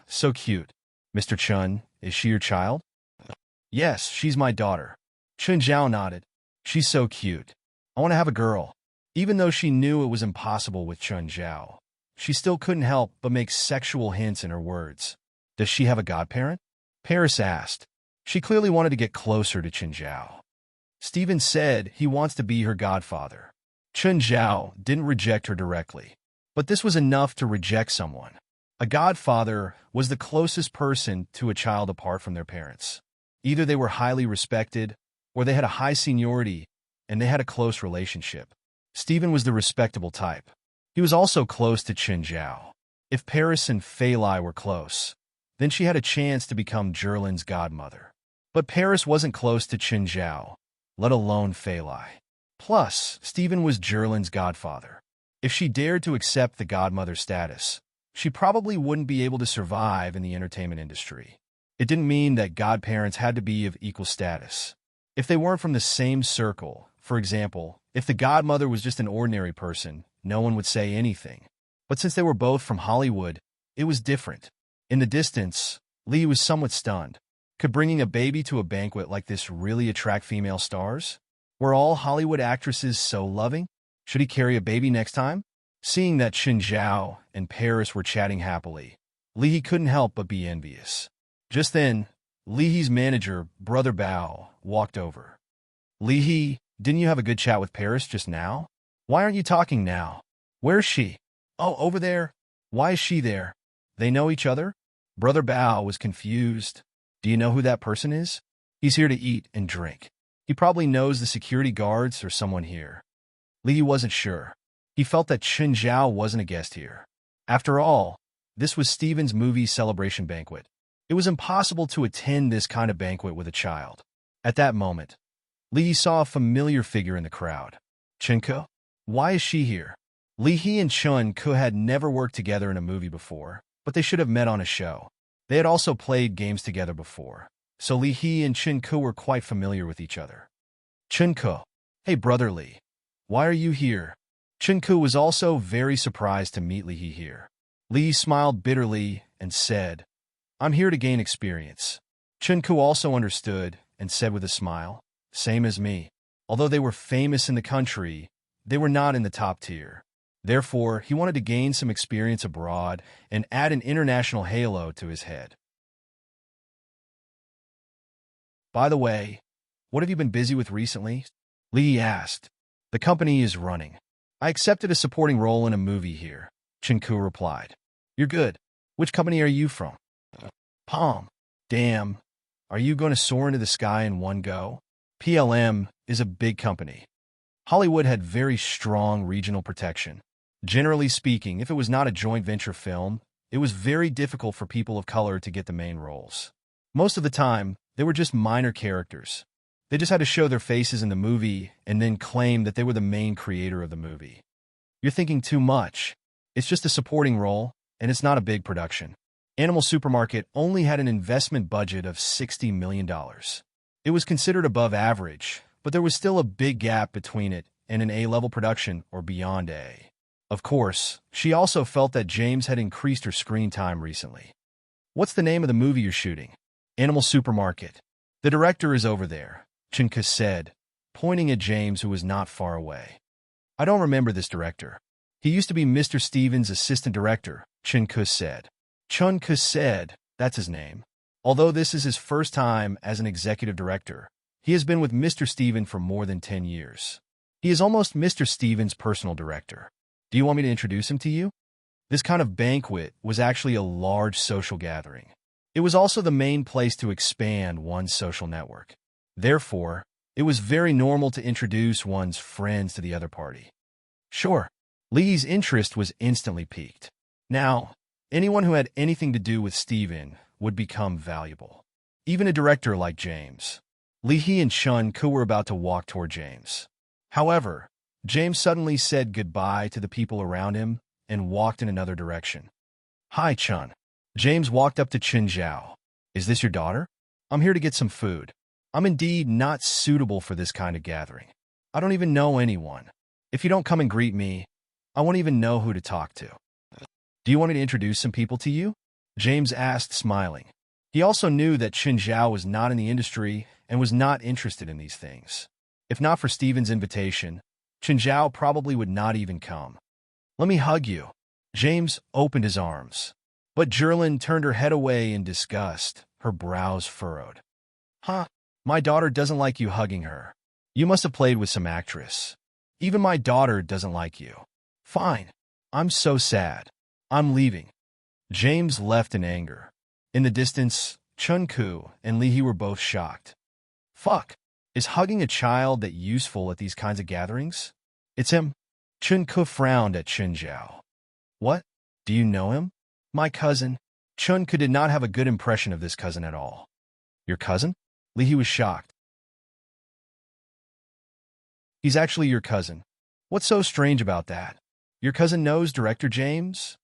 So cute. Mr. Chen, is she your child? Yes, she's my daughter. Chen Zhao nodded. She's so cute. I want to have a girl. Even though she knew it was impossible with Chen Zhao, she still couldn't help but make sexual hints in her words. Does she have a godparent? Paris asked. She clearly wanted to get closer to Chen Zhao. Steven said he wants to be her godfather. Chen Zhao didn't reject her directly, but this was enough to reject someone. A godfather was the closest person to a child apart from their parents. Either they were highly respected, or they had a high seniority, and they had a close relationship. Steven was the respectable type. He was also close to Chen Zhao. If Paris and Fei Lai were close, then she had a chance to become Zhilin's godmother. But Paris wasn't close to Chen Zhao, let alone Fei Lai. Plus, Steven was Zhilin's godfather. If she dared to accept the godmother status, she probably wouldn't be able to survive in the entertainment industry. It didn't mean that godparents had to be of equal status. If they weren't from the same circle, for example, if the godmother was just an ordinary person, no one would say anything. But since they were both from Hollywood, it was different. In the distance, Li was somewhat stunned. Could bringing a baby to a banquet like this really attract female stars? Were all Hollywood actresses so loving? Should he carry a baby next time? Seeing that Chen Zhao and Paris were chatting happily, Li couldn't help but be envious. Just then, Li's manager, Brother Bao, walked over. Li, didn't you have a good chat with Paris just now? Why aren't you talking now? Where's she? Oh, over there. Why is she there? They know each other? Brother Bao was confused. Do you know who that person is? He's here to eat and drink. He probably knows the security guards or someone here. Li wasn't sure. He felt that Chen Zhao wasn't a guest here. After all, this was Steven's movie celebration banquet. It was impossible to attend this kind of banquet with a child. At that moment, Li saw a familiar figure in the crowd. Chen Ke? Why is she here? Li and Chen Ke had never worked together in a movie before, but they should have met on a show. They had also played games together before, so Li and Chen Ke were quite familiar with each other. Chen Ke. Hey, brother Li. Why are you here? Chen Ke was also very surprised to meet Li here. Li smiled bitterly and said, I'm here to gain experience. Chun-Ku also understood and said with a smile, "Same as me. Although they were famous in the country, they were not in the top tier. Therefore, he wanted to gain some experience abroad and add an international halo to his head." "By the way, what have you been busy with recently?" Lee asked. "The company is running. I accepted a supporting role in a movie here," Chun-Ku replied. "You're good. Which company are you from?" "Palm. Damn. Are you going to soar into the sky in one go?" PLM is a big company. Hollywood had very strong regional protection. Generally speaking, if it was not a joint venture film, it was very difficult for people of color to get the main roles. Most of the time, they were just minor characters. They just had to show their faces in the movie and then claim that they were the main creator of the movie. You're thinking too much. It's just a supporting role, and it's not a big production. Animal Supermarket only had an investment budget of $60 million. It was considered above average, but there was still a big gap between it and an A-level production or beyond A. Of course, she also felt that James had increased her screen time recently. "What's the name of the movie you're shooting?" "Animal Supermarket. The director is over there," Chun-Ku said, pointing at James, who was not far away. "I don't remember this director. He used to be Mr. Stevens' assistant director," Chun-Ku said. Chun-Ku said, "That's his name. Although this is his first time as an executive director, he has been with Mr. Steven for more than 10 years. He is almost Mr. Steven's personal director. Do you want me to introduce him to you?" This kind of banquet was actually a large social gathering. It was also the main place to expand one's social network. Therefore, it was very normal to introduce one's friends to the other party. Sure, Lee's interest was instantly piqued. Now, anyone who had anything to do with Steven would become valuable. Even a director like James. Lee and Chun-Ku were about to walk toward James. However, James suddenly said goodbye to the people around him and walked in another direction. "Hi, Chun." James walked up to Chun Zhao. "Is this your daughter? I'm here to get some food. I'm indeed not suitable for this kind of gathering. I don't even know anyone. If you don't come and greet me, I won't even know who to talk to." "Do you want me to introduce some people to you?" James asked, smiling. He also knew that Chun Zhao was not in the industry and was not interested in these things. If not for Steven's invitation, Chun Zhao probably would not even come. "Let me hug you." James opened his arms. But Jerlyn turned her head away in disgust, her brows furrowed. "Huh? My daughter doesn't like you hugging her. You must have played with some actress. Even my daughter doesn't like you." "Fine. I'm so sad. I'm leaving." James left in anger. In the distance, Chun-Ku and Lee were both shocked. "Fuck. Is hugging a child that useful at these kinds of gatherings?" "It's him." Chun-Ku frowned at Chun Zhao. "What? Do you know him?" "My cousin." Chun-Ku did not have a good impression of this cousin at all. "Your cousin?" Lee was shocked. "He's actually your cousin. What's so strange about that? Your cousin knows Director James?"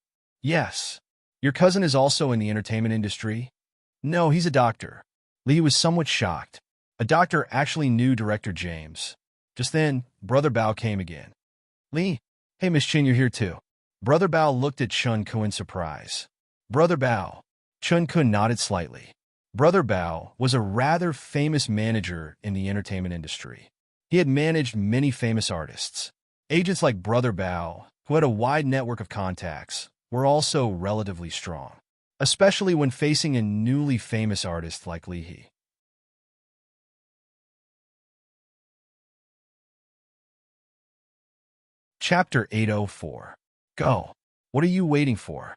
"Yes." "Your cousin is also in the entertainment industry?" "No, he's a doctor." Lee was somewhat shocked. A doctor actually knew Director James. Just then, Brother Bao came again. "Lee, hey Miss Chin, you're here too." Brother Bao looked at Chun-Ku in surprise. "Brother Bao." Chun-Ku nodded slightly. Brother Bao was a rather famous manager in the entertainment industry. He had managed many famous artists. Agents like Brother Bao, who had a wide network of contacts, were also relatively strong, especially when facing a newly famous artist like Lee. Chapter 804. "Go. What are you waiting for?"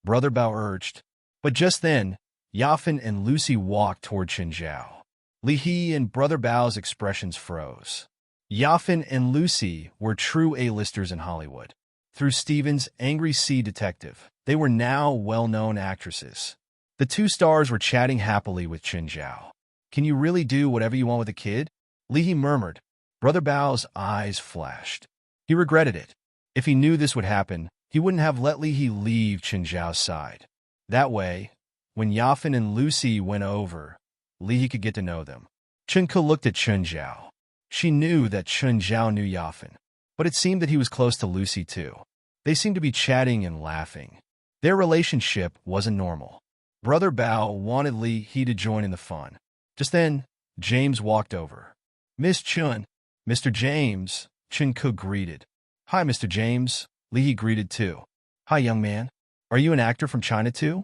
Brother Bao urged. But just then, Yafin and Lucy walked toward Chun Zhao. Lee and Brother Bao's expressions froze. Yafin and Lucy were true A-listers in Hollywood. Through Steven's Angry Sea Detective, they were now well-known actresses. The two stars were chatting happily with Chun Zhao. "Can you really do whatever you want with a kid?" Lee murmured. Brother Bao's eyes flashed. He regretted it. If he knew this would happen, he wouldn't have let Lee leave Chun Zhao's side. That way, when Yafin and Lucy went over, Lee could get to know them. Chun-Ku looked at Chun Zhao. She knew that Chun Zhao knew Yafin, but it seemed that he was close to Lucy too. They seemed to be chatting and laughing. Their relationship wasn't normal. Brother Bao wanted Li He to join in the fun. Just then, James walked over. Miss Chun, Mr. James, Chun Ku greeted. Hi, Mr. James, Li He greeted too. Hi, young man. Are you an actor from China too?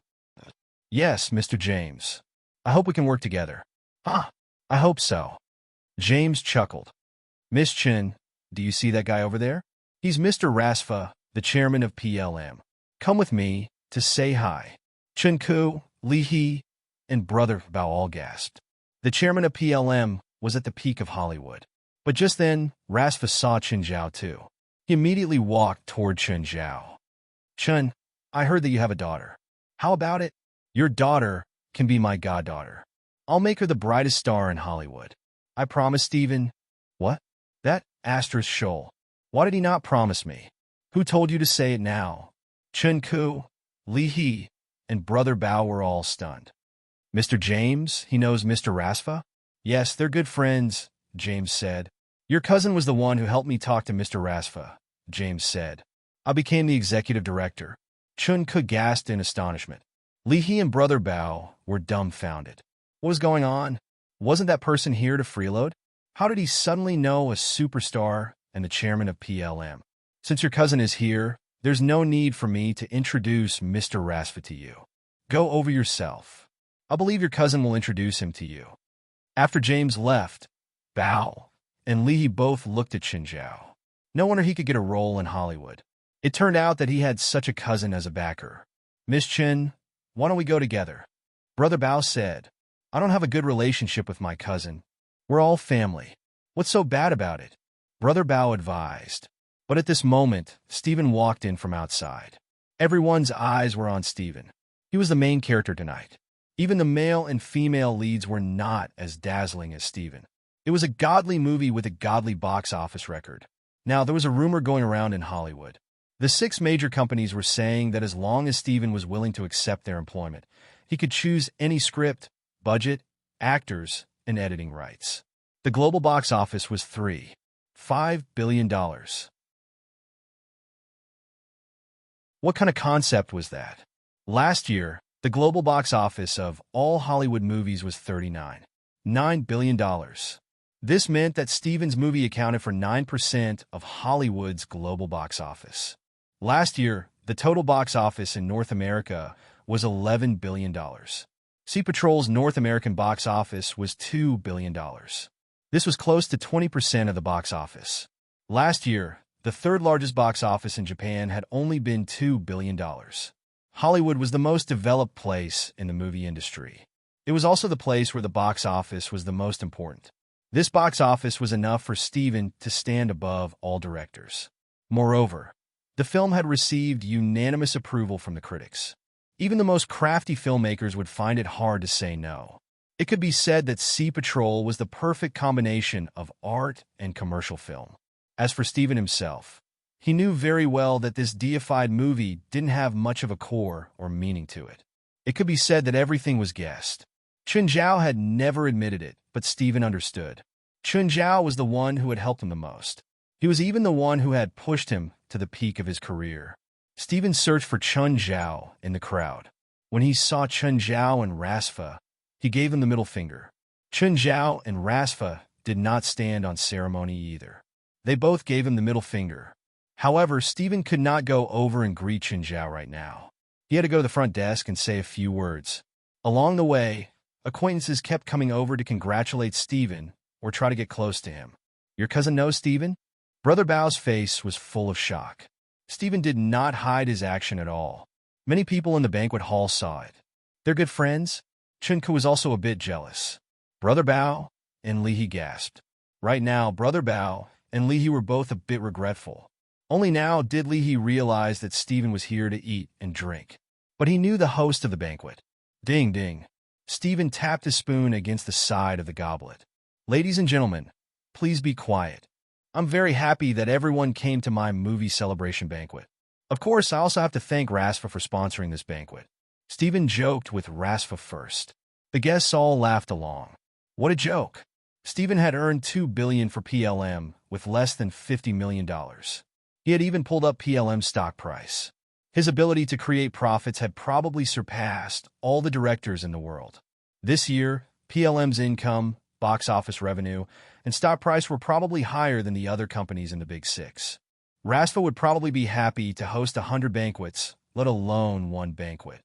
Yes, Mr. James. I hope we can work together. Ah, I hope so. James chuckled. Miss Chun, do you see that guy over there? He's Mr. Rasfa, the chairman of PLM. Come with me to say hi. Chun Ku, Li He, and Brother Bao all gasped. The chairman of PLM was at the peak of Hollywood. But just then, Rasfa saw Chun Zhao too. He immediately walked toward Chun Zhao. Chun, I heard that you have a daughter. How about it? Your daughter can be my goddaughter. I'll make her the brightest star in Hollywood. I promise, Stephen. What? That asterisk shoal. Why did he not promise me? Who told you to say it now? Chun Ku, Li He, and Brother Bao were all stunned. Mr. James, he knows Mr. Rasfa? Yes, they're good friends, James said. Your cousin was the one who helped me talk to Mr. Rasfa, James said. I became the executive director. Chun Ku gasped in astonishment. Li He and Brother Bao were dumbfounded. What was going on? Wasn't that person here to freeload? How did he suddenly know a superstar and the chairman of PLM? Since your cousin is here, there's no need for me to introduce Mr. Rasfa to you. Go over yourself. I believe your cousin will introduce him to you. After James left, Bao and Li He both looked at Chun Zhao. No wonder he could get a role in Hollywood. It turned out that he had such a cousin as a backer. Miss Chun, why don't we go together? Brother Bao said, I don't have a good relationship with my cousin. We're all family. What's so bad about it? Brother Bao advised. But at this moment, Stephen walked in from outside. Everyone's eyes were on Stephen. He was the main character tonight. Even the male and female leads were not as dazzling as Stephen. It was a godly movie with a godly box office record. Now, there was a rumor going around in Hollywood. The 6 major companies were saying that as long as Stephen was willing to accept their employment, he could choose any script, budget, actors, and editing rights. The global box office was $3.5 billion. What kind of concept was that? Last year, the global box office of all Hollywood movies was $39.9 billion. This meant that Stephen's movie accounted for 9% of Hollywood's global box office. Last year, the total box office in North America was $11 billion. Sea Patrol's North American box office was $2 billion. This was close to 20% of the box office. Last year, the third largest box office in Japan had only been $2 billion. Hollywood was the most developed place in the movie industry. It was also the place where the box office was the most important. This box office was enough for Stephen to stand above all directors. Moreover, the film had received unanimous approval from the critics. Even the most crafty filmmakers would find it hard to say no. It could be said that Sea Patrol was the perfect combination of art and commercial film. As for Stephen himself, he knew very well that this deified movie didn't have much of a core or meaning to it. It could be said that everything was guessed. Chun Zhao had never admitted it, but Stephen understood. Chun Zhao was the one who had helped him the most. He was even the one who had pushed him to the peak of his career. Stephen searched for Chun Zhao in the crowd. When he saw Chun Zhao and Rasfa, he gave them the middle finger. Chun Zhao and Rasfa did not stand on ceremony either. They both gave him the middle finger. However, Stephen could not go over and greet Chun Zhao right now. He had to go to the front desk and say a few words. Along the way, acquaintances kept coming over to congratulate Stephen or try to get close to him. Your cousin knows Stephen? Brother Bao's face was full of shock. Stephen did not hide his action at all. Many people in the banquet hall saw it. They're good friends? Chun Ku was also a bit jealous. Brother Bao and Li He gasped. Right now, Brother Bao and Li He were both a bit regretful. Only now did Li He realize that Stephen was here to eat and drink. But he knew the host of the banquet. Ding, ding. Stephen tapped his spoon against the side of the goblet. Ladies and gentlemen, please be quiet. I'm very happy that everyone came to my movie celebration banquet. Of course, I also have to thank Rasfa for sponsoring this banquet. Stephen joked with Rasfa first. The guests all laughed along. What a joke. Stephen had earned $2 billion for PLM with less than $50 million. He had even pulled up PLM's stock price. His ability to create profits had probably surpassed all the directors in the world. This year, PLM's income, box office revenue, and stock price were probably higher than the other companies in the Big Six. Rasfa would probably be happy to host 100 banquets, let alone one banquet.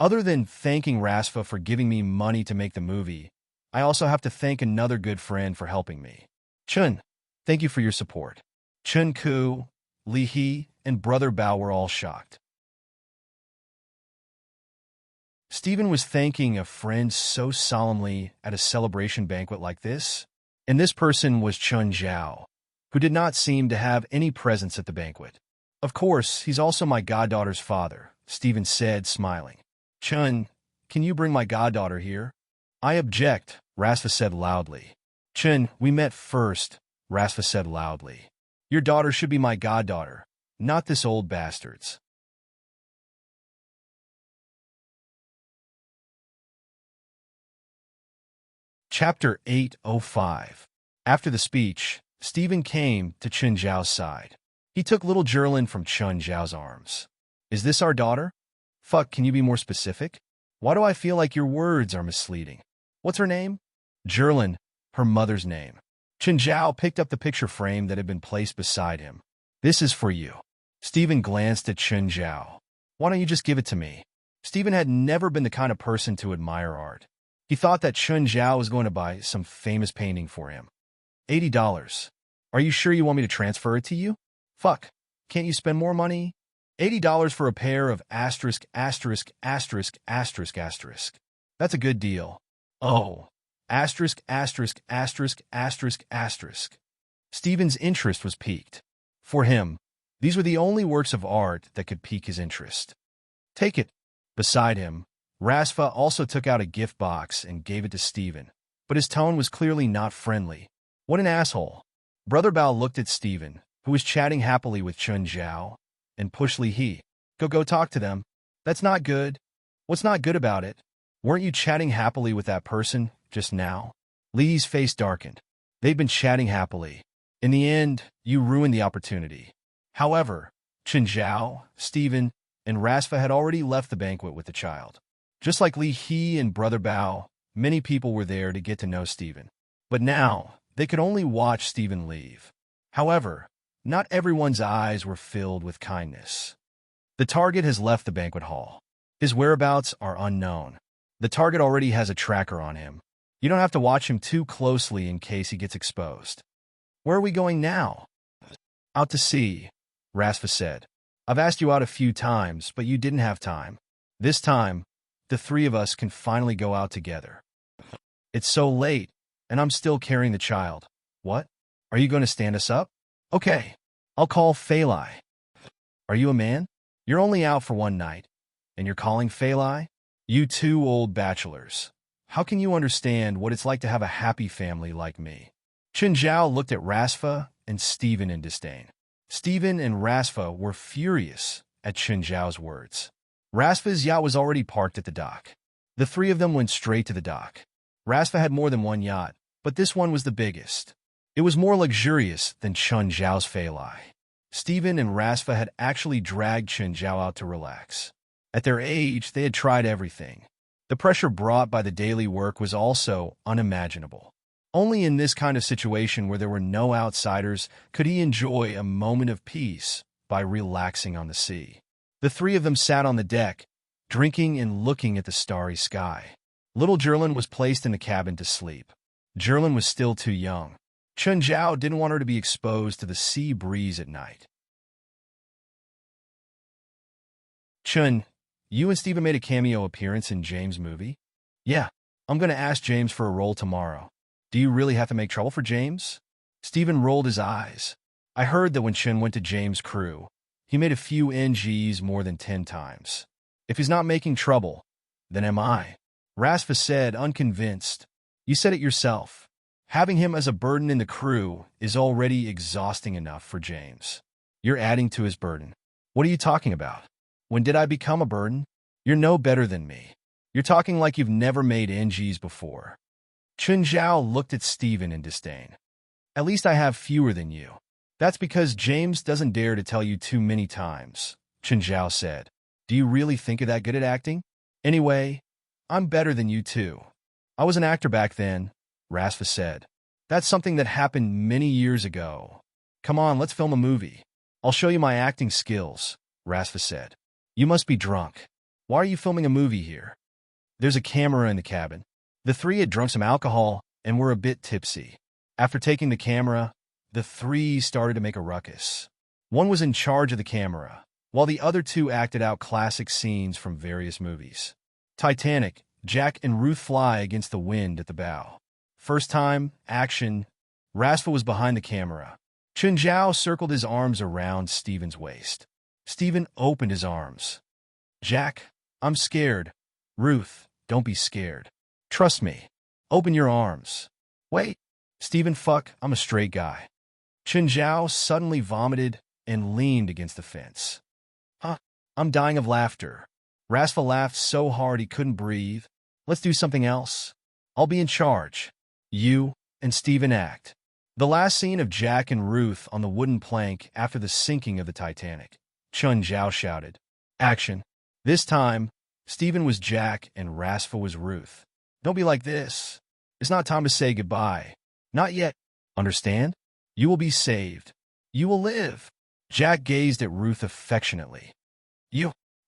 Other than thanking Rasfa for giving me money to make the movie, I also have to thank another good friend for helping me. Chun, thank you for your support. Chun Ku, Li He, and Brother Bao were all shocked. Stephen was thanking a friend so solemnly at a celebration banquet like this, and this person was Chun Zhao, who did not seem to have any presence at the banquet. Of course, he's also my goddaughter's father, Stephen said, smiling. Chun, can you bring my goddaughter here? I object, Rasfa said loudly. Chun, we met first, Rasfa said loudly. Your daughter should be my goddaughter, not this old bastard's. Chapter 805. After the speech, Stephen came to Chun Zhao's side. He took little Jerlin from Chun Zhao's arms. Is this our daughter? Fuck, can you be more specific? Why do I feel like your words are misleading? What's her name? Jerlin, her mother's name. Chun Zhao picked up the picture frame that had been placed beside him. This is for you. Stephen glanced at Chun Zhao. Why don't you just give it to me? Stephen had never been the kind of person to admire art. He thought that Chun Zhao was going to buy some famous painting for him. $80. Are you sure you want me to transfer it to you? Fuck, can't you spend more money? $80 for a pair of asterisk, asterisk, asterisk, asterisk, asterisk. That's a good deal. Oh, asterisk, asterisk, asterisk, asterisk, asterisk. Stephen's interest was piqued. For him, these were the only works of art that could pique his interest. Take it. Beside him, Rasfa also took out a gift box and gave it to Stephen, but his tone was clearly not friendly. What an asshole. Brother Bao looked at Stephen, who was chatting happily with Chun Zhao, and pushed Li He. Go talk to them. That's not good. What's not good about it? Weren't you chatting happily with that person just now? Li's face darkened. They'd been chatting happily. In the end, you ruined the opportunity. However, Chun Zhao, Stephen, and Rasfa had already left the banquet with the child. Just like Li He and Brother Bao, many people were there to get to know Stephen. But now, they could only watch Stephen leave. However, not everyone's eyes were filled with kindness. The target has left the banquet hall. His whereabouts are unknown. The target already has a tracker on him. You don't have to watch him too closely in case he gets exposed. Where are we going now? Out to sea, Rasfa said. I've asked you out a few times, but you didn't have time. This time, the three of us can finally go out together. It's so late, and I'm still carrying the child. What? Are you going to stand us up? Okay, I'll call Feilai. Are you a man? You're only out for one night, and you're calling Feilai? You two old bachelors. How can you understand what it's like to have a happy family like me? Chun Zhao looked at Rasfa and Stephen in disdain. Stephen and Rasfa were furious at Chun Zhao's words. Rasfa's yacht was already parked at the dock. The three of them went straight to the dock. Rasfa had more than one yacht, but this one was the biggest. It was more luxurious than Chun Zhao's Feilai. Stephen and Rasfa had actually dragged Chun Zhao out to relax. At their age, they had tried everything. The pressure brought by the daily work was also unimaginable. Only in this kind of situation where there were no outsiders could he enjoy a moment of peace by relaxing on the sea. The three of them sat on the deck, drinking and looking at the starry sky. Little Jerlin was placed in the cabin to sleep. Jerlin was still too young. Chun Zhao didn't want her to be exposed to the sea breeze at night. Chun, you and Stephen made a cameo appearance in James' movie? Yeah, I'm going to ask James for a role tomorrow. Do you really have to make trouble for James? Stephen rolled his eyes. I heard that when Chun went to James' crew, he made a few NGs more than 10 times. If he's not making trouble, then am I? Rasfa said, unconvinced. You said it yourself. Having him as a burden in the crew is already exhausting enough for James. You're adding to his burden. What are you talking about? When did I become a burden? You're no better than me. You're talking like you've never made NGs before. Chun Zhao looked at Stephen in disdain. At least I have fewer than you. That's because James doesn't dare to tell you too many times Chen Zhao said. Do you really think you're that good at acting? Anyway, I'm better than you too. I was an actor back then, Rasfa said. That's something that happened many years ago. Come on, let's film a movie. I'll show you my acting skills, Rasfa said. You must be drunk. Why are you filming a movie here? There's a camera in the cabin. The three had drunk some alcohol and were a bit tipsy. After taking the camera, the three started to make a ruckus. One was in charge of the camera, while the other two acted out classic scenes from various movies. Titanic, Jack and Ruth fly against the wind at the bow. First time, action. Rasfa was behind the camera. Chen Zhao circled his arms around Stephen's waist. Stephen opened his arms. Jack, I'm scared. Ruth, don't be scared. Trust me. Open your arms. Wait. Stephen, fuck, I'm a straight guy. Chen Zhao suddenly vomited and leaned against the fence. I'm dying of laughter. Rasfa laughed so hard he couldn't breathe. Let's do something else. I'll be in charge. You and Stephen act. The last scene of Jack and Ruth on the wooden plank after the sinking of the Titanic. Chen Zhao shouted. Action. This time, Stephen was Jack and Rasfa was Ruth. Don't be like this. It's not time to say goodbye. Not yet. Understand? You will be saved. You will live. Jack gazed at Ruth affectionately.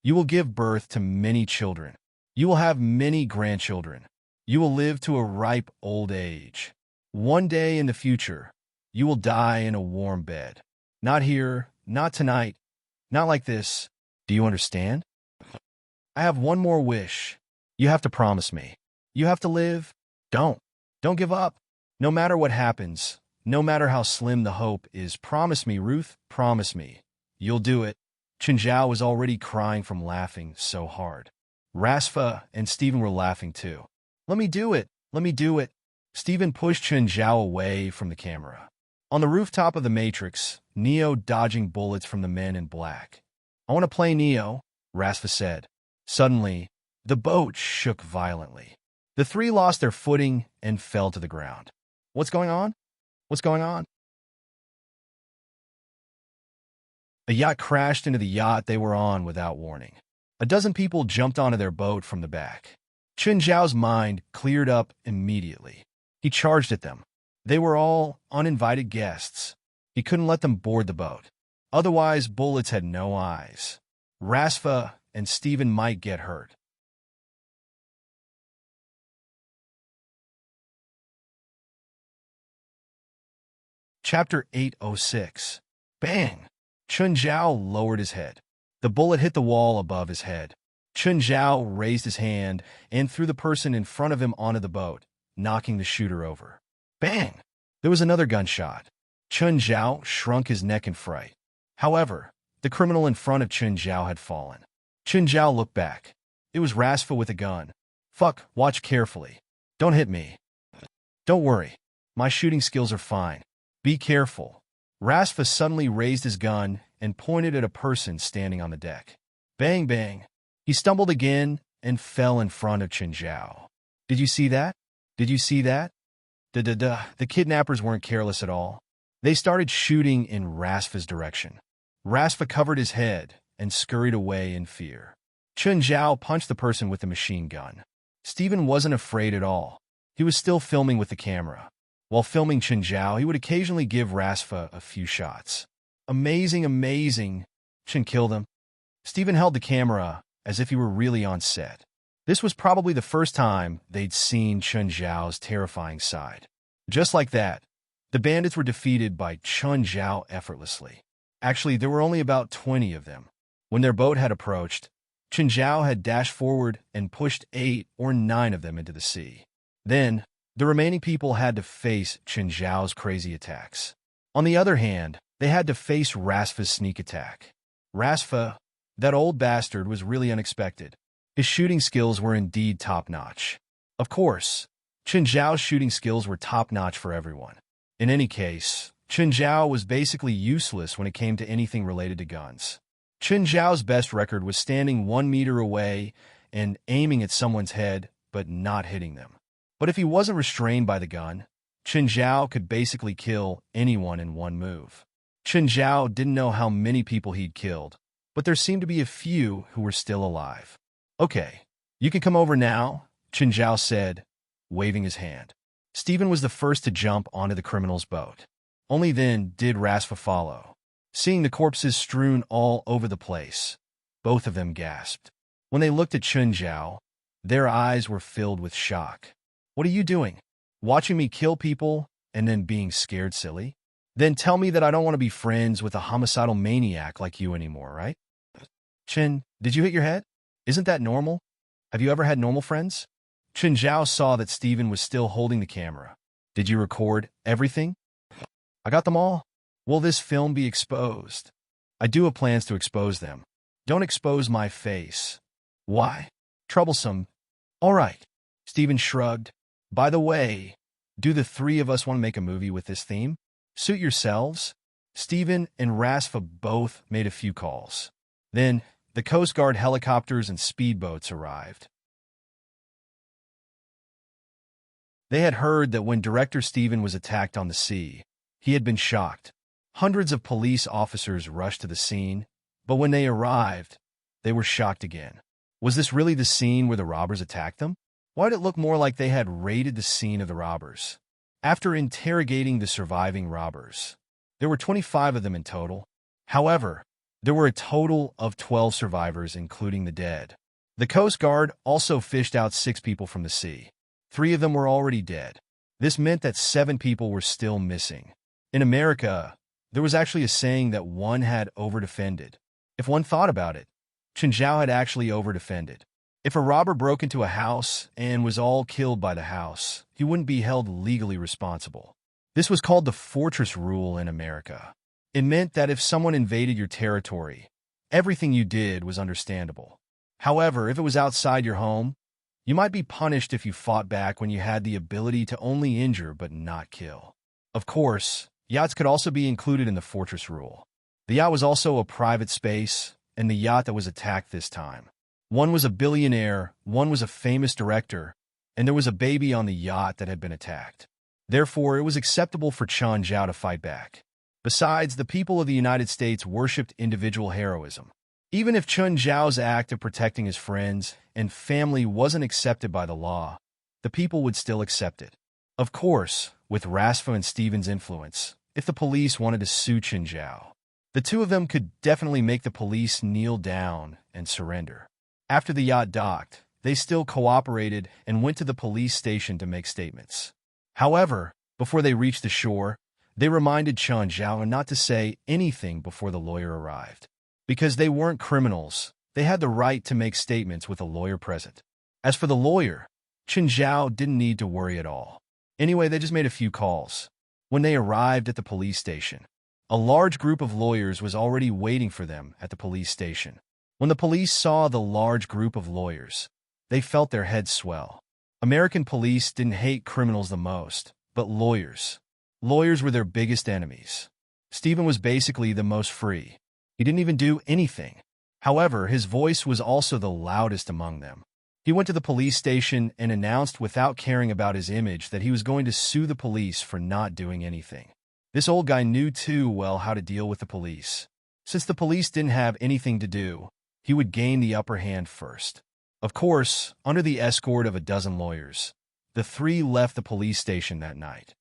You will give birth to many children. You will have many grandchildren. You will live to a ripe old age. One day in the future, you will die in a warm bed. Not here, not tonight, not like this. Do you understand? I have one more wish. You have to promise me. You have to live. Don't give up. No matter what happens, no matter how slim the hope is, promise me, Ruth, promise me. You'll do it. Chen Zhao was already crying from laughing so hard. Rasfa and Stephen were laughing too. Let me do it. Let me do it. Stephen pushed Chen Zhao away from the camera. On the rooftop of the Matrix, Neo dodging bullets from the men in black. I want to play Neo, Rasfa said. Suddenly, the boat shook violently. The three lost their footing and fell to the ground. What's going on? What's going on? A yacht crashed into the yacht they were on without warning. A dozen people jumped onto their boat from the back. Chen Zhao's mind cleared up immediately. He charged at them. They were all uninvited guests. He couldn't let them board the boat. Otherwise, bullets had no eyes. Rasfa and Stephen might get hurt. Chapter 806. Bang! Chen Zhao lowered his head. The bullet hit the wall above his head. Chen Zhao raised his hand and threw the person in front of him onto the boat, knocking the shooter over. Bang! There was another gunshot. Chen Zhao shrunk his neck in fright. However, the criminal in front of Chen Zhao had fallen. Chen Zhao looked back. It was Rasfa with a gun. Fuck, watch carefully. Don't hit me. Don't worry. My shooting skills are fine. Be careful. Rasfa suddenly raised his gun and pointed at a person standing on the deck. Bang, bang. He stumbled again and fell in front of Chen Zhao. Did you see that? Did you see that? The kidnappers weren't careless at all. They started shooting in Rasfa's direction. Rasfa covered his head and scurried away in fear. Chen Zhao punched the person with the machine gun. Stephen wasn't afraid at all. He was still filming with the camera. While filming Chen Zhao, he would occasionally give Rasfa a few shots. Amazing, amazing. Chen killed him. Stephen held the camera as if he were really on set. This was probably the first time they'd seen Chen Zhao's terrifying side. Just like that, the bandits were defeated by Chen Zhao effortlessly. Actually, there were only about 20 of them. When their boat had approached, Chen Zhao had dashed forward and pushed 8 or 9 of them into the sea. Then, the remaining people had to face Chen Zhao's crazy attacks. On the other hand, they had to face Rasfa's sneak attack. Rasfa, that old bastard, was really unexpected. His shooting skills were indeed top-notch. Of course, Chen Zhao's shooting skills were top-notch for everyone. In any case, Chen Zhao was basically useless when it came to anything related to guns. Chen Zhao's best record was standing 1 meter away and aiming at someone's head, but not hitting them. But if he wasn't restrained by the gun, Chen Zhao could basically kill anyone in one move. Chen Zhao didn't know how many people he'd killed, but there seemed to be a few who were still alive. "Okay, you can come over now," Chen Zhao said, waving his hand. Stephen was the first to jump onto the criminal's boat. Only then did Rasfa follow. Seeing the corpses strewn all over the place, both of them gasped. When they looked at Chen Zhao, their eyes were filled with shock. "What are you doing? Watching me kill people and then being scared silly? Then tell me that I don't want to be friends with a homicidal maniac like you anymore, right?" "Chen, did you hit your head? Isn't that normal? Have you ever had normal friends?" Chen Zhao saw that Stephen was still holding the camera. "Did you record everything?" "I got them all." "Will this film be exposed?" "I do have plans to expose them." "Don't expose my face." "Why?" "Troublesome." "All right." Stephen shrugged. "By the way, do the three of us want to make a movie with this theme? Suit yourselves." Stephen and Rasfa both made a few calls. Then, the Coast Guard helicopters and speedboats arrived. They had heard that when Director Stephen was attacked on the sea, he had been shocked. Hundreds of police officers rushed to the scene, but when they arrived, they were shocked again. Was this really the scene where the robbers attacked them? Why did it look more like they had raided the scene of the robbers? After interrogating the surviving robbers, there were 25 of them in total. However, there were a total of 12 survivors, including the dead. The Coast Guard also fished out 6 people from the sea. 3 of them were already dead. This meant that 7 people were still missing. In America, there was actually a saying that one had overdefended. If one thought about it, Chen Zhao had actually overdefended. If a robber broke into a house and was all killed by the house, he wouldn't be held legally responsible. This was called the fortress rule in America. It meant that if someone invaded your territory, everything you did was understandable. However, if it was outside your home, you might be punished if you fought back when you had the ability to only injure but not kill. Of course, yachts could also be included in the fortress rule. The yacht was also a private space, and the yacht that was attacked this time. One was a billionaire, one was a famous director, and there was a baby on the yacht that had been attacked. Therefore, it was acceptable for Chen Zhao to fight back. Besides, the people of the United States worshipped individual heroism. Even if Chen Zhao's act of protecting his friends and family wasn't accepted by the law, the people would still accept it. Of course, with Rasfa and Stephen's influence, if the police wanted to sue Chen Zhao, the two of them could definitely make the police kneel down and surrender. After the yacht docked, they still cooperated and went to the police station to make statements. However, before they reached the shore, they reminded Chen Zhao not to say anything before the lawyer arrived. Because they weren't criminals, they had the right to make statements with a lawyer present. As for the lawyer, Chen Zhao didn't need to worry at all. Anyway, they just made a few calls. When they arrived at the police station, a large group of lawyers was already waiting for them at the police station. When the police saw the large group of lawyers, they felt their heads swell. American police didn't hate criminals the most, but lawyers. Lawyers were their biggest enemies. Stephen was basically the most free. He didn't even do anything. However, his voice was also the loudest among them. He went to the police station and announced without caring about his image that he was going to sue the police for not doing anything. This old guy knew too well how to deal with the police. Since the police didn't have anything to do, he would gain the upper hand first. Of course, under the escort of a dozen lawyers, the three left the police station that night.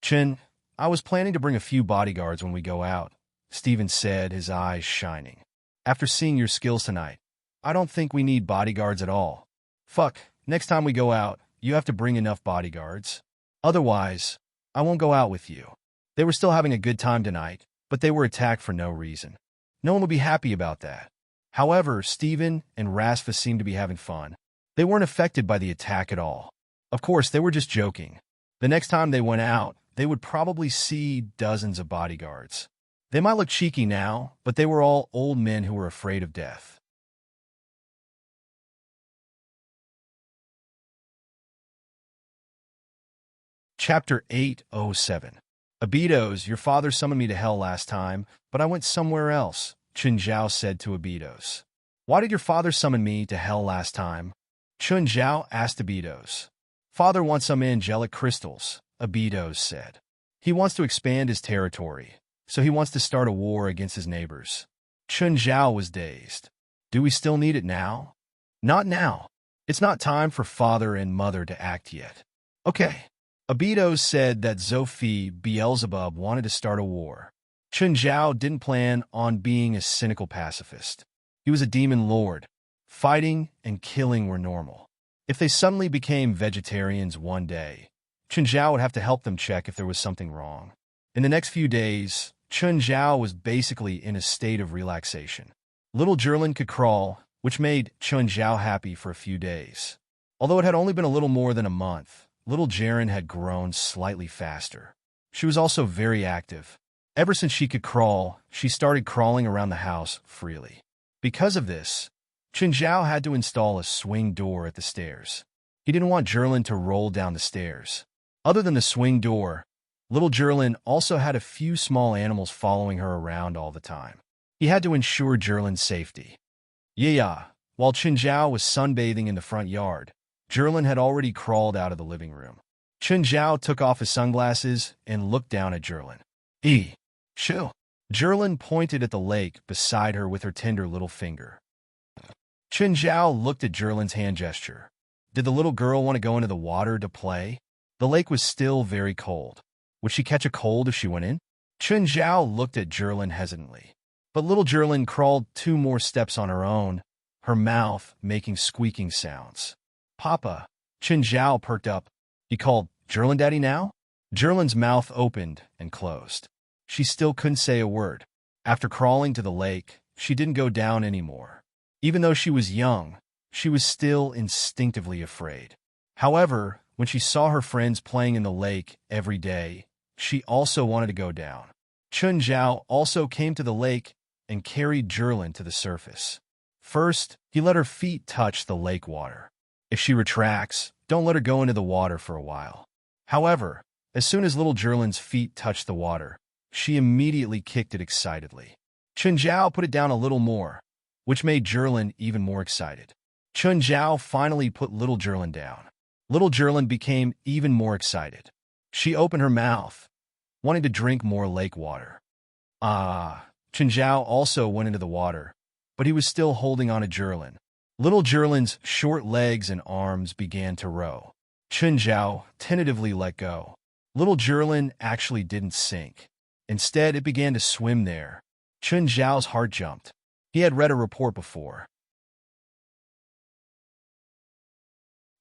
"Chen, I was planning to bring a few bodyguards when we go out," Stephen said, his eyes shining. "After seeing your skills tonight, I don't think we need bodyguards at all. Fuck, next time we go out, you have to bring enough bodyguards. Otherwise, I won't go out with you." They were still having a good time tonight, but they were attacked for no reason. No one would be happy about that. However, Stephen and Rasfa seemed to be having fun. They weren't affected by the attack at all. Of course, they were just joking. The next time they went out, they would probably see dozens of bodyguards. They might look cheeky now, but they were all old men who were afraid of death. Chapter 807. "Abidos, your father summoned me to hell last time, but I went somewhere else," Chen Zhao said to Abidos. "Why did your father summon me to hell last time?" Chen Zhao asked Abidos. "Father wants some angelic crystals," Abidos said. "He wants to expand his territory, so he wants to start a war against his neighbors. Chun Zhao was dazed. Do we still need it now? Not now. It's not time for father and mother to act yet. Okay. Abito said that Zophie Beelzebub wanted to start a war. Chun Zhao didn't plan on being a cynical pacifist. He was a demon lord. Fighting and killing were normal. If they suddenly became vegetarians one day, Chun Zhao would have to help them check if there was something wrong. In the next few days, Chun Zhao was basically in a state of relaxation. Little Jerlin could crawl, which made Chun Zhao happy for a few days. Although it had only been a little more than a month, little Jaren had grown slightly faster. She was also very active. Ever since she could crawl, she started crawling around the house freely. Because of this, Chun Zhao had to install a swing door at the stairs. He didn't want Jerlin to roll down the stairs. Other than the swing door, little Jerlin also had a few small animals following her around all the time. He had to ensure Jerlin's safety. Yeah. While Chun Zhao was sunbathing in the front yard, Jerlin had already crawled out of the living room. Chun Zhao took off his sunglasses and looked down at Jerlin. Shoo. Jerlin pointed at the lake beside her with her tender little finger. Chun Zhao looked at Jerlin's hand gesture. Did the little girl want to go into the water to play? The lake was still very cold. Would she catch a cold if she went in? Chun Zhao looked at Jerlin hesitantly. But little Jerlin crawled 2 more steps on her own, her mouth making squeaking sounds. Papa. Chun Zhao perked up. He called, Jerlin Daddy now? Jerlin's mouth opened and closed. She still couldn't say a word. After crawling to the lake, she didn't go down anymore. Even though she was young, she was still instinctively afraid. However, when she saw her friends playing in the lake every day, she also wanted to go down. Chun Zhao also came to the lake and carried Jerlin to the surface. First, he let her feet touch the lake water. If she retracts, don't let her go into the water for a while. However, as soon as little Jerlin's feet touched the water, she immediately kicked it excitedly. Chun Zhao put it down a little more, which made Jerlin even more excited. Chun Zhao finally put little Jerlin down. Little Jerlin became even more excited. She opened her mouth, wanting to drink more lake water. Chun Zhao also went into the water, but he was still holding on to Jerlin. Little Jerlin's short legs and arms began to row. Chun Zhao tentatively let go. Little Jerlin actually didn't sink. Instead, it began to swim there. Chun Zhao's heart jumped. He had read a report before.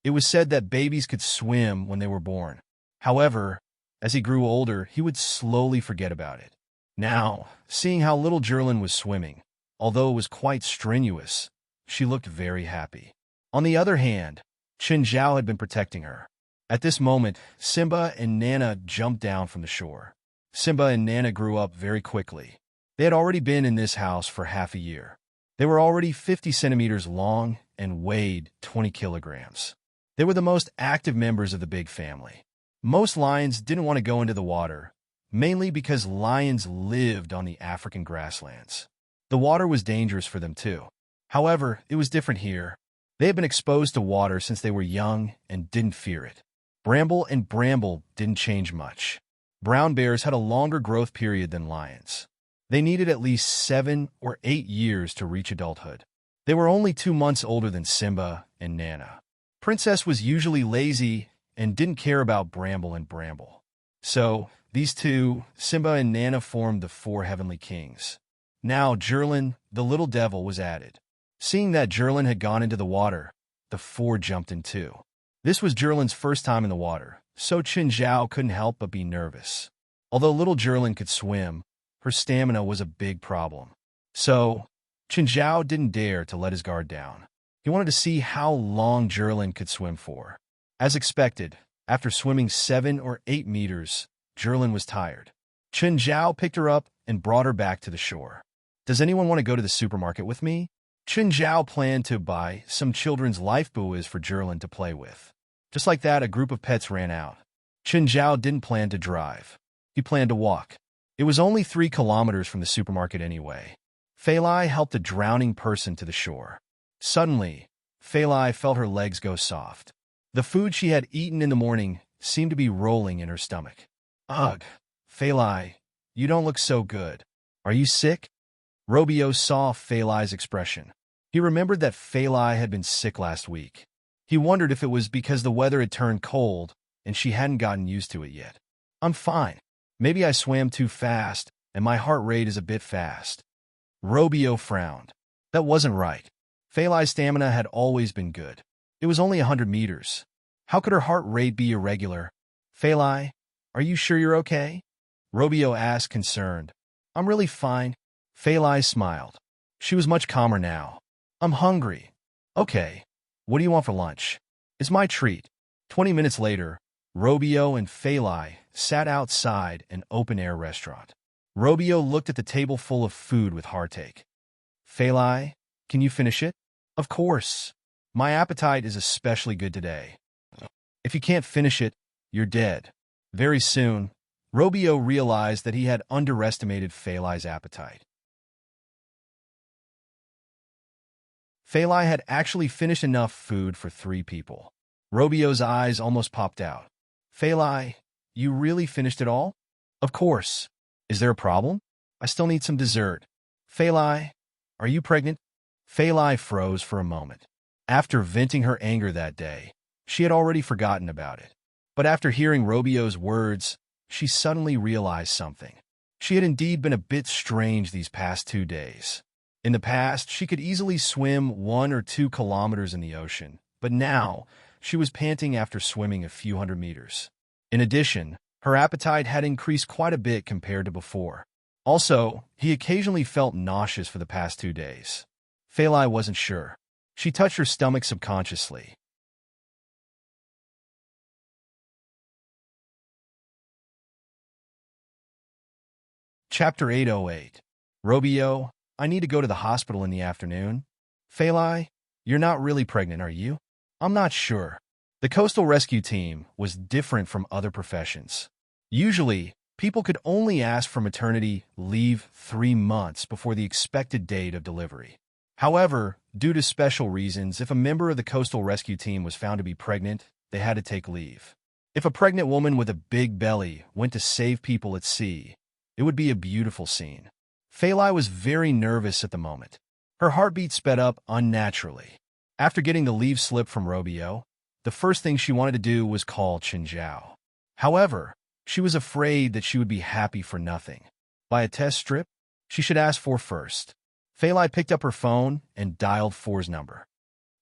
It was said that babies could swim when they were born. However, as he grew older, he would slowly forget about it. Now, seeing how little Jerlin was swimming, although it was quite strenuous, she looked very happy. On the other hand, Chun Zhao had been protecting her. At this moment, Simba and Nana jumped down from the shore. Simba and Nana grew up very quickly. They had already been in this house for half a year. They were already 50 centimeters long and weighed 20 kilograms. They were the most active members of the big family. Most lions didn't want to go into the water, mainly because lions lived on the African grasslands. The water was dangerous for them too. However, it was different here. They had been exposed to water since they were young and didn't fear it. Bramble and Bramble didn't change much. Brown bears had a longer growth period than lions. They needed at least 7 or 8 years to reach adulthood. They were only 2 months older than Simba and Nana. Princess was usually lazy and didn't care about Bramble and Bramble. So, these two, Simba and Nana, formed the 4 heavenly kings. Now, Jerlin, the little devil, was added. Seeing that Jerlin had gone into the water, the 4 jumped in too. This was Jerlin's first time in the water, so Chun Zhao couldn't help but be nervous. Although little Jerlin could swim, her stamina was a big problem. So, Chun Zhao didn't dare to let his guard down. He wanted to see how long Jerlin could swim for. As expected, after swimming 7 or 8 meters, Jerlin was tired. Chun Zhao picked her up and brought her back to the shore. Does anyone want to go to the supermarket with me? Chun Zhao planned to buy some children's life buoys for Jerlin to play with. Just like that, a group of pets ran out. Chun Zhao didn't plan to drive. He planned to walk. It was only 3 kilometers from the supermarket anyway. Fei Lai helped a drowning person to the shore. Suddenly, Fei Lai felt her legs go soft. The food she had eaten in the morning seemed to be rolling in her stomach. Ugh, Fei Lai, you don't look so good. Are you sick? Robio saw Phalai's expression. He remembered that Phalai had been sick last week. He wondered if it was because the weather had turned cold and she hadn't gotten used to it yet. I'm fine. Maybe I swam too fast and my heart rate is a bit fast. Robio frowned. That wasn't right. Phalai's stamina had always been good. It was only 100 meters. How could her heart rate be irregular? Phalai, are you sure you're okay? Robio asked, concerned. I'm really fine. Phalai smiled. She was much calmer now. I'm hungry. Okay. What do you want for lunch? It's my treat. 20 minutes later, Robio and Phalai sat outside an open-air restaurant. Robio looked at the table full of food with heartache. Phalai, can you finish it? Of course. My appetite is especially good today. If you can't finish it, you're dead. Very soon, Robio realized that he had underestimated Phalai's appetite. Phalai had actually finished enough food for 3 people. Robio's eyes almost popped out. Phalai, you really finished it all? Of course. Is there a problem? I still need some dessert. Phalai, are you pregnant? Phalai froze for a moment. After venting her anger that day, she had already forgotten about it. But after hearing Robio's words, she suddenly realized something. She had indeed been a bit strange these past 2 days. In the past, she could easily swim 1 or 2 kilometers in the ocean, but now she was panting after swimming a few hundred meters. In addition, her appetite had increased quite a bit compared to before. Also, he occasionally felt nauseous for the past 2 days. Phalai wasn't sure. She touched her stomach subconsciously. Chapter 808. Robio, I need to go to the hospital in the afternoon. Phalai, you're not really pregnant, are you? I'm not sure. The coastal rescue team was different from other professions. Usually, people could only ask for maternity leave 3 months before the expected date of delivery. However, due to special reasons, if a member of the coastal rescue team was found to be pregnant, they had to take leave. If a pregnant woman with a big belly went to save people at sea, it would be a beautiful scene. Phalai was very nervous at the moment. Her heartbeat sped up unnaturally. After getting the leave slip from Robio, the first thing she wanted to do was call Chinjiao. However, she was afraid that she would be happy for nothing. Buy a test strip? She should ask for first. Phalai picked up her phone and dialed 4's number.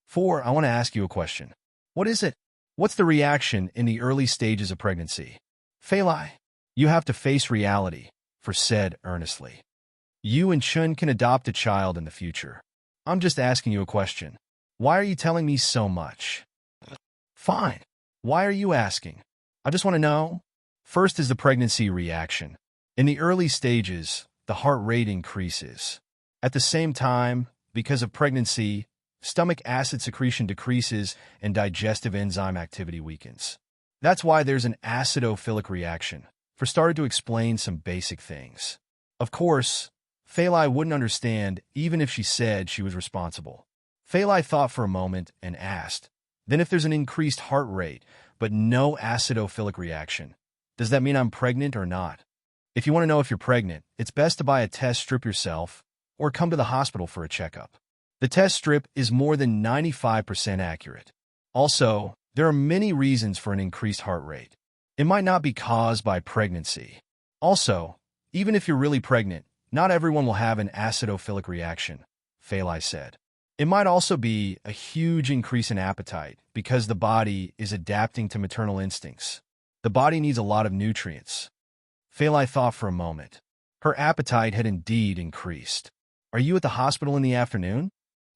4, I want to ask you a question. What is it? What's the reaction in the early stages of pregnancy? Phalai, you have to face reality, 4 said earnestly. You and Chun can adopt a child in the future. I'm just asking you a question. Why are you telling me so much? Fine. Why are you asking? I just want to know. First is the pregnancy reaction. In the early stages, the heart rate increases. At the same time, because of pregnancy, stomach acid secretion decreases and digestive enzyme activity weakens. That's why there's an acidophilic reaction. 4 started to explain some basic things. Of course, Phalai wouldn't understand even if she said she was responsible. Phalai thought for a moment and asked, then if there's an increased heart rate but no acidophilic reaction, does that mean I'm pregnant or not? If you want to know if you're pregnant, it's best to buy a test strip yourself or come to the hospital for a checkup. The test strip is more than 95% accurate. Also, there are many reasons for an increased heart rate. It might not be caused by pregnancy. Also, even if you're really pregnant, not everyone will have an acidophilic reaction, Phalai said. It might also be a huge increase in appetite because the body is adapting to maternal instincts. The body needs a lot of nutrients. Phalai thought for a moment. Her appetite had indeed increased. Are you at the hospital in the afternoon?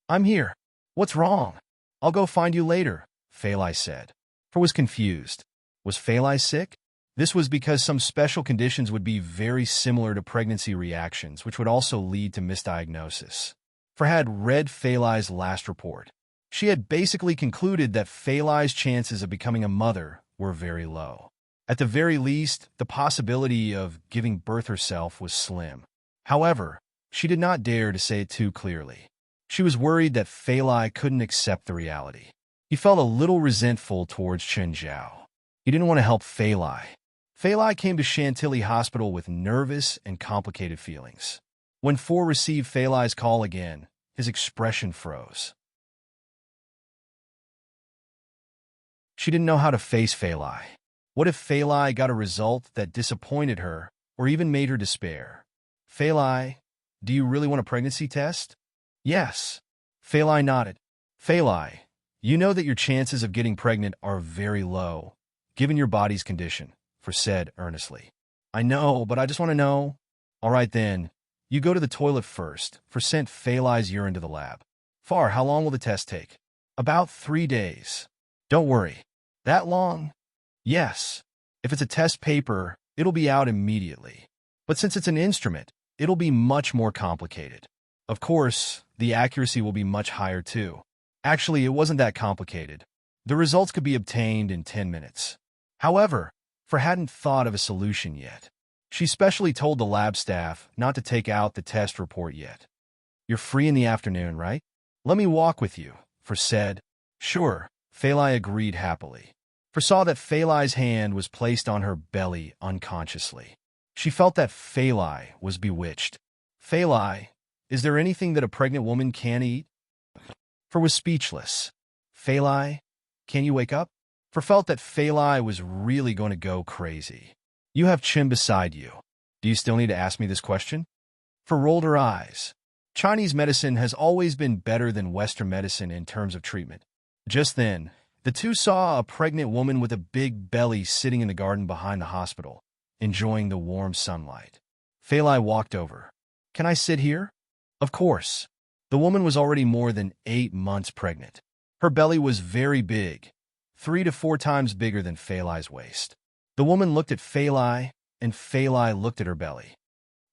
I'm here. What's wrong? I'll go find you later, Phalai said. 4 was confused. Was Phalai sick? This was because some special conditions would be very similar to pregnancy reactions, which would also lead to misdiagnosis. 4 had read Phalai's last report. She had basically concluded that Phalai's chances of becoming a mother were very low. At the very least, the possibility of giving birth herself was slim. However, she did not dare to say it too clearly. She was worried that Phalai couldn't accept the reality. He felt a little resentful towards Chen Zhao. He didn't want to help Phalai. Phalai came to Chantilly Hospital with nervous and complicated feelings. When Four received Phalai's call again, his expression froze. She didn't know how to face Phalai. What if Phalai got a result that disappointed her or even made her despair? Phalai, do you really want a pregnancy test? Yes. Phalai nodded. Phalai, you know that your chances of getting pregnant are very low, given your body's condition, For said earnestly. I know, but I just want to know. All right then, you go to the toilet first. For sent Phalai's urine to the lab. Far, how long will the test take? About 3 days. Don't worry. That long? Yes. If it's a test paper, it'll be out immediately. But since it's an instrument, it'll be much more complicated. Of course, the accuracy will be much higher too. Actually, it wasn't that complicated. The results could be obtained in 10 minutes. However, For hadn't thought of a solution yet. She specially told the lab staff not to take out the test report yet. You're free in the afternoon, right? Let me walk with you, For said. Sure, Phalai agreed happily. For saw that Phalai's hand was placed on her belly unconsciously. She felt that Phalai was bewitched. Phalai, is there anything that a pregnant woman can't eat? For was speechless. Phalai, can you wake up? For felt that Phalai was really going to go crazy. You have Chin beside you. Do you still need to ask me this question? For rolled her eyes. Chinese medicine has always been better than Western medicine in terms of treatment. Just then, the two saw a pregnant woman with a big belly sitting in the garden behind the hospital, enjoying the warm sunlight. Phalai walked over. Can I sit here? Of course. The woman was already more than 8 months pregnant. Her belly was very big, 3 to 4 times bigger than Phalai's waist. The woman looked at Phalai, and Phalai looked at her belly.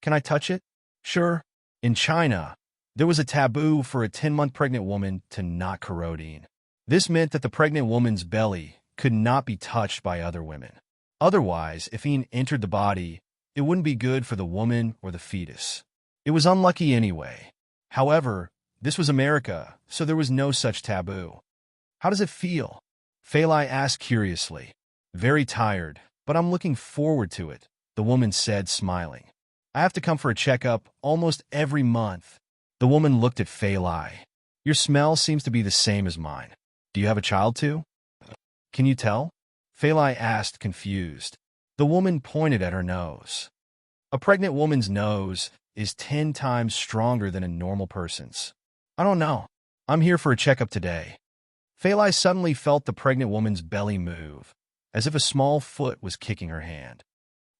Can I touch it? Sure. In China, there was a taboo for a 10-month pregnant woman to not corrodine. This meant that the pregnant woman's belly could not be touched by other women. Otherwise, if Een entered the body, it wouldn't be good for the woman or the fetus. It was unlucky anyway. However, this was America, so there was no such taboo. How does it feel? Phalai asked curiously. Very tired, but I'm looking forward to it, the woman said, smiling. I have to come for a checkup almost every month. The woman looked at Phalai. Your smell seems to be the same as mine. Do you have a child too? Can you tell? Phalai asked, confused. The woman pointed at her nose. A pregnant woman's nose is 10 times stronger than a normal person's. I don't know. I'm here for a checkup today. Phalai suddenly felt the pregnant woman's belly move, as if a small foot was kicking her hand.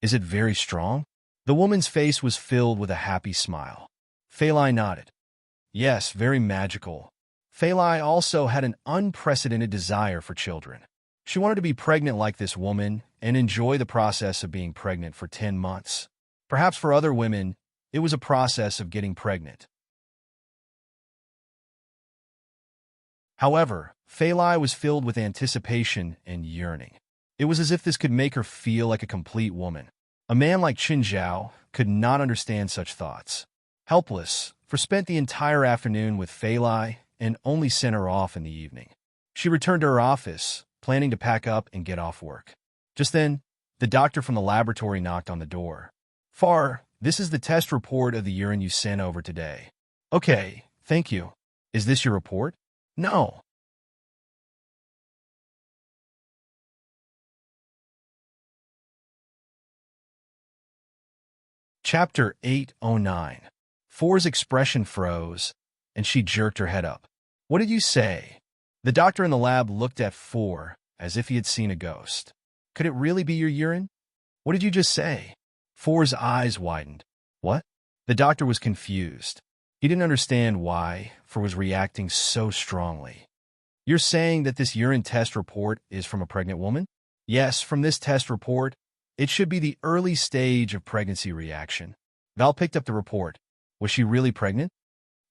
Is it very strong? The woman's face was filled with a happy smile. Phalai nodded. Yes, very magical. Phalai also had an unprecedented desire for children. She wanted to be pregnant like this woman and enjoy the process of being pregnant for 10 months. Perhaps for other women, it was a process of getting pregnant. However, Phalai was filled with anticipation and yearning. It was as if this could make her feel like a complete woman. A man like Qin Zhao could not understand such thoughts. Helpless, For spent the entire afternoon with Phalai and only sent her off in the evening. She returned to her office, planning to pack up and get off work. Just then, the doctor from the laboratory knocked on the door. Far, this is the test report of the urine you sent over today. Okay, thank you. Is this your report? No. Chapter 809. Four's expression froze, and she jerked her head up. What did you say? The doctor in the lab looked at Four as if he had seen a ghost. Could it really be your urine? What did you just say? Four's eyes widened. What? The doctor was confused. He didn't understand why Four was reacting so strongly. You're saying that this urine test report is from a pregnant woman? Yes, from this test report, it should be the early stage of pregnancy reaction. Val picked up the report. Was she really pregnant?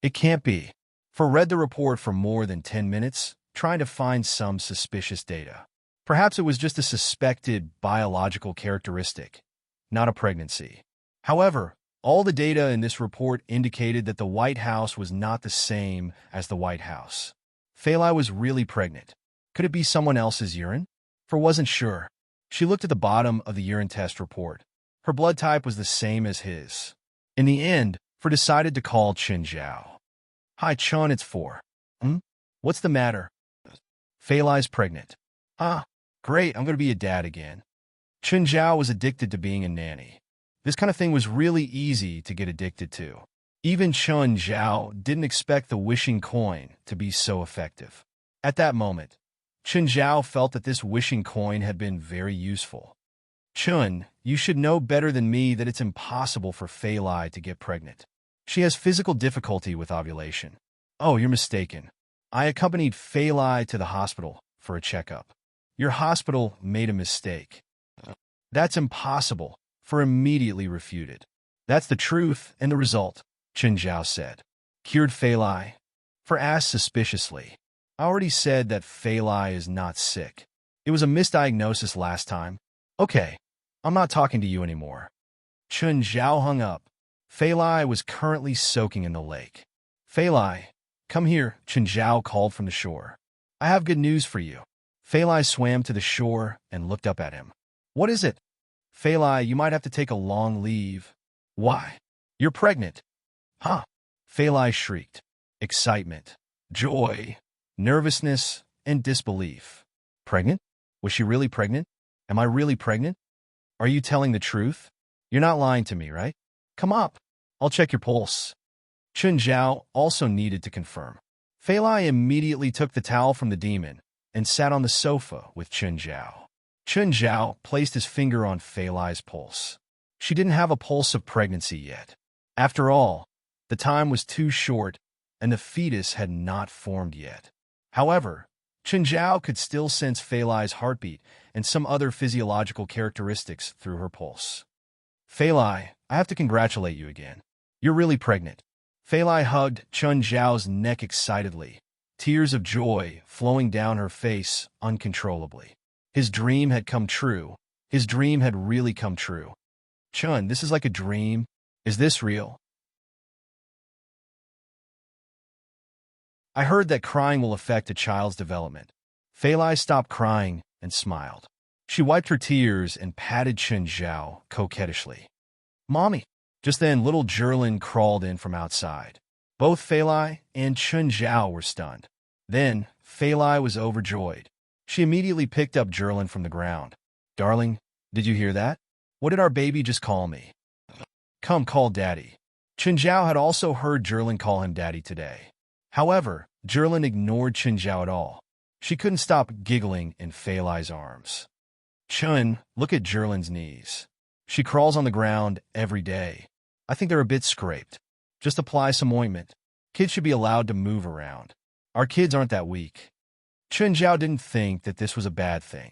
It can't be. Four read the report for more than 10 minutes, trying to find some suspicious data. Perhaps it was just a suspected biological characteristic, not a pregnancy. However, all the data in this report indicated that the White House was not the same as the White House. Phalai was really pregnant. Could it be someone else's urine? For wasn't sure. She looked at the bottom of the urine test report. Her blood type was the same as his. In the end, Fer decided to call Chen Zhao. Hi, Chun, it's 4. What's the matter? Fei Lai's pregnant. Ah, great, I'm going to be a dad again. Chen Zhao was addicted to being a nanny. This kind of thing was really easy to get addicted to. Even Chen Zhao didn't expect the wishing coin to be so effective. At that moment, Chen Zhao felt that this wishing coin had been very useful. Chun, you should know better than me that it's impossible for Fei Lai to get pregnant. She has physical difficulty with ovulation. Oh, you're mistaken. I accompanied Fei Lai to the hospital for a checkup. Your hospital made a mistake. That's impossible, Fer immediately refuted. That's the truth and the result, Chen Zhao said. Cured Fei Lai? Fer asked suspiciously. I already said that Fei Lai is not sick. It was a misdiagnosis last time. Okay, I'm not talking to you anymore. Chen Zhao hung up. Fei Lai was currently soaking in the lake. Fei Lai, come here, Chen Zhao called from the shore. I have good news for you. Fei Lai swam to the shore and looked up at him. What is it? Fei Lai, you might have to take a long leave. Why? You're pregnant. Huh? Fei Lai shrieked. Excitement, joy, nervousness, and disbelief. Pregnant? Was she really pregnant? Am I really pregnant? Are you telling the truth? You're not lying to me, right? Come up. I'll check your pulse. Chen Zhao also needed to confirm. Fei Lai immediately took the towel from the demon and sat on the sofa with Chen Zhao. Chen Zhao placed his finger on Fei Lai's pulse. She didn't have a pulse of pregnancy yet. After all, the time was too short and the fetus had not formed yet. However, Chen Zhao could still sense Fei Lai's heartbeat and some other physiological characteristics through her pulse. Fei Lai, I have to congratulate you again. You're really pregnant. Fei Lai hugged Chen Zhao's neck excitedly, tears of joy flowing down her face uncontrollably. His dream had come true. His dream had really come true. Chun, this is like a dream. Is this real? I heard that crying will affect a child's development. Fei Lai stopped crying and smiled. She wiped her tears and patted Chen Zhao coquettishly. Mommy. Just then, little Zhilin crawled in from outside. Both Fei Lai and Chen Zhao were stunned. Then, Fei Lai was overjoyed. She immediately picked up Zhilin from the ground. Darling, did you hear that? What did our baby just call me? Come, call Daddy. Chen Zhao had also heard Zhilin call him Daddy today. However, Zhilin ignored Chen Zhao at all. She couldn't stop giggling in Fei Lai's arms. Chun, look at Zhilin's knees. She crawls on the ground every day. I think they're a bit scraped. Just apply some ointment. Kids should be allowed to move around. Our kids aren't that weak. Chen Zhao didn't think that this was a bad thing.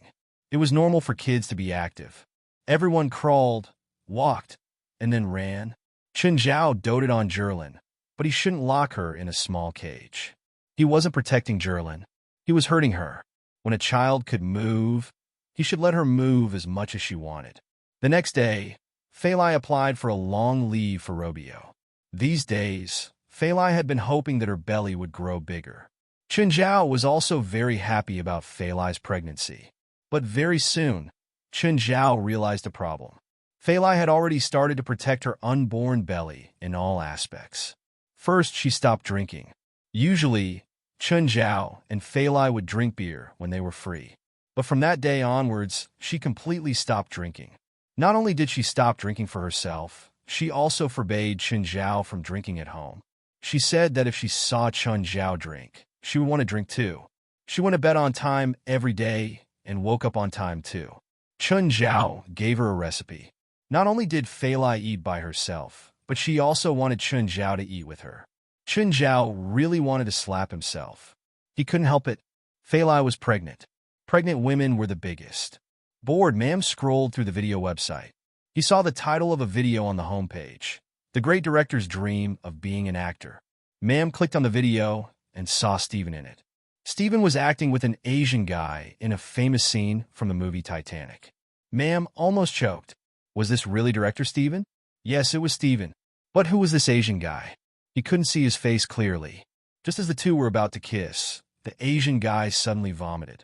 It was normal for kids to be active. Everyone crawled, walked, and then ran. Chen Zhao doted on Zhilin, but he shouldn't lock her in a small cage. He wasn't protecting Zhilin. He was hurting her. When a child could move, he should let her move as much as she wanted. The next day, Fei Lai applied for a long leave for Robio. These days, Fei Lai had been hoping that her belly would grow bigger. Chen Zhao was also very happy about Fei Lai's pregnancy. But very soon, Chen Zhao realized a problem. Fei Lai had already started to protect her unborn belly in all aspects. First, she stopped drinking. Usually, Chen Zhao and Fei Lai would drink beer when they were free. But from that day onwards, she completely stopped drinking. Not only did she stop drinking for herself, she also forbade Chen Zhao from drinking at home. She said that if she saw Chen Zhao drink, she would want to drink too. She went to bed on time every day and woke up on time too. Chen Zhao gave her a recipe. Not only did Fei Lai eat by herself, but she also wanted Chen Zhao to eat with her. Chen Zhao really wanted to slap himself. He couldn't help it. Fei Lai was pregnant. Pregnant women were the biggest. Bored, Mam scrolled through the video website. He saw the title of a video on the homepage, The Great Director's Dream of Being an Actor. Mam clicked on the video and saw Steven in it. Steven was acting with an Asian guy in a famous scene from the movie Titanic. Mam almost choked. Was this really director Steven? Yes, it was Steven. But who was this Asian guy? He couldn't see his face clearly. Just as the two were about to kiss, the Asian guy suddenly vomited.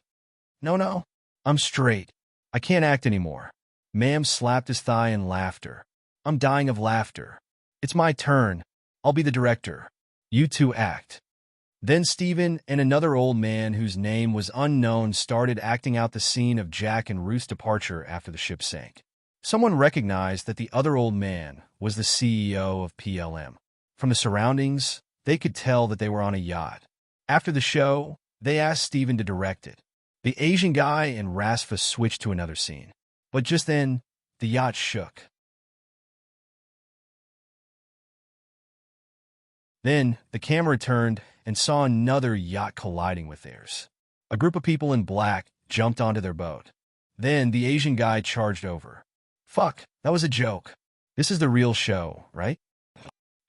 No, I'm straight. I can't act anymore. Ma'am slapped his thigh in laughter. I'm dying of laughter. It's my turn. I'll be the director. You two act. Then Stephen and another old man whose name was unknown started acting out the scene of Jack and Ruth's departure after the ship sank. Someone recognized that the other old man was the CEO of PLM. From the surroundings, they could tell that they were on a yacht. After the show, they asked Stephen to direct it. The Asian guy and Rasfa switched to another scene. But just then, the yacht shook. Then, the camera turned and saw another yacht colliding with theirs. A group of people in black jumped onto their boat. Then, the Asian guy charged over. Fuck, that was a joke. This is the real show, right?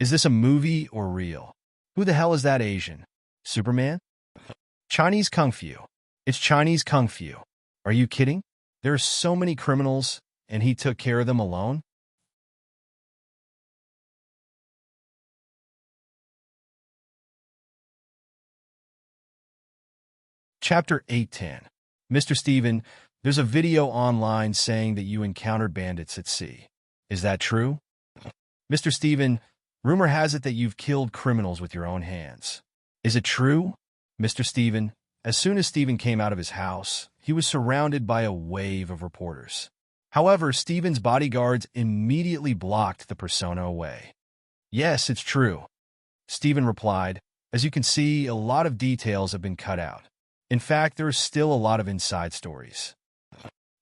Is this a movie or real? Who the hell is that Asian? Superman? Chinese Kung Fu. It's Chinese Kung Fu. Are you kidding? There are so many criminals, and he took care of them alone? Chapter 810. Mr. Stephen, there's a video online saying that you encountered bandits at sea. Is that true? Mr. Stephen, rumor has it that you've killed criminals with your own hands. Is it true? Mr. Stephen, as soon as Stephen came out of his house, he was surrounded by a wave of reporters. However, Stephen's bodyguards immediately blocked the persona away. Yes, it's true. Stephen replied, as you can see, a lot of details have been cut out. In fact, there is still a lot of inside stories.